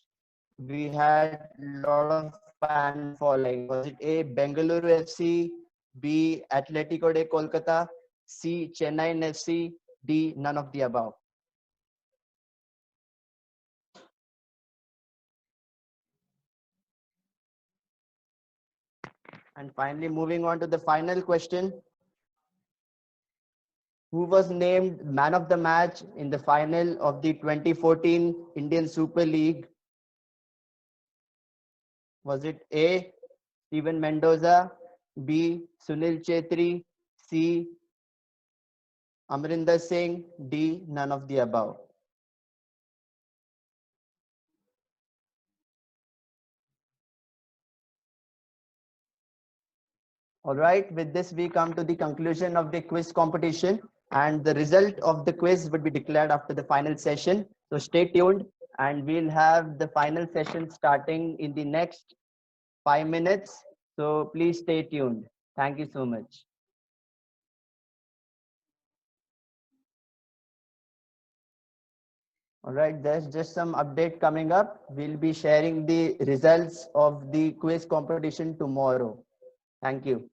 we had a lot of fan following? Was it A, Bengaluru FC, B, Atletico de Kolkata, C, Chennai FC, D, none of the above? And finally, moving on to the final question. Who was named man of the match in the final of the 2014 Indian Super League? Was it A, Steven Mendoza, B, Sunil Chetri, C, Amrinder Singh, D, none of the above? All right, with this we come to the conclusion of the quiz competition, and the result of the quiz would be declared after the final session. So stay tuned, and we'll have the final session starting in the next 5 minutes. So please stay tuned. Thank you so much. All right, there's just some update coming up. We'll be sharing the results of the quiz competition tomorrow. Thank you.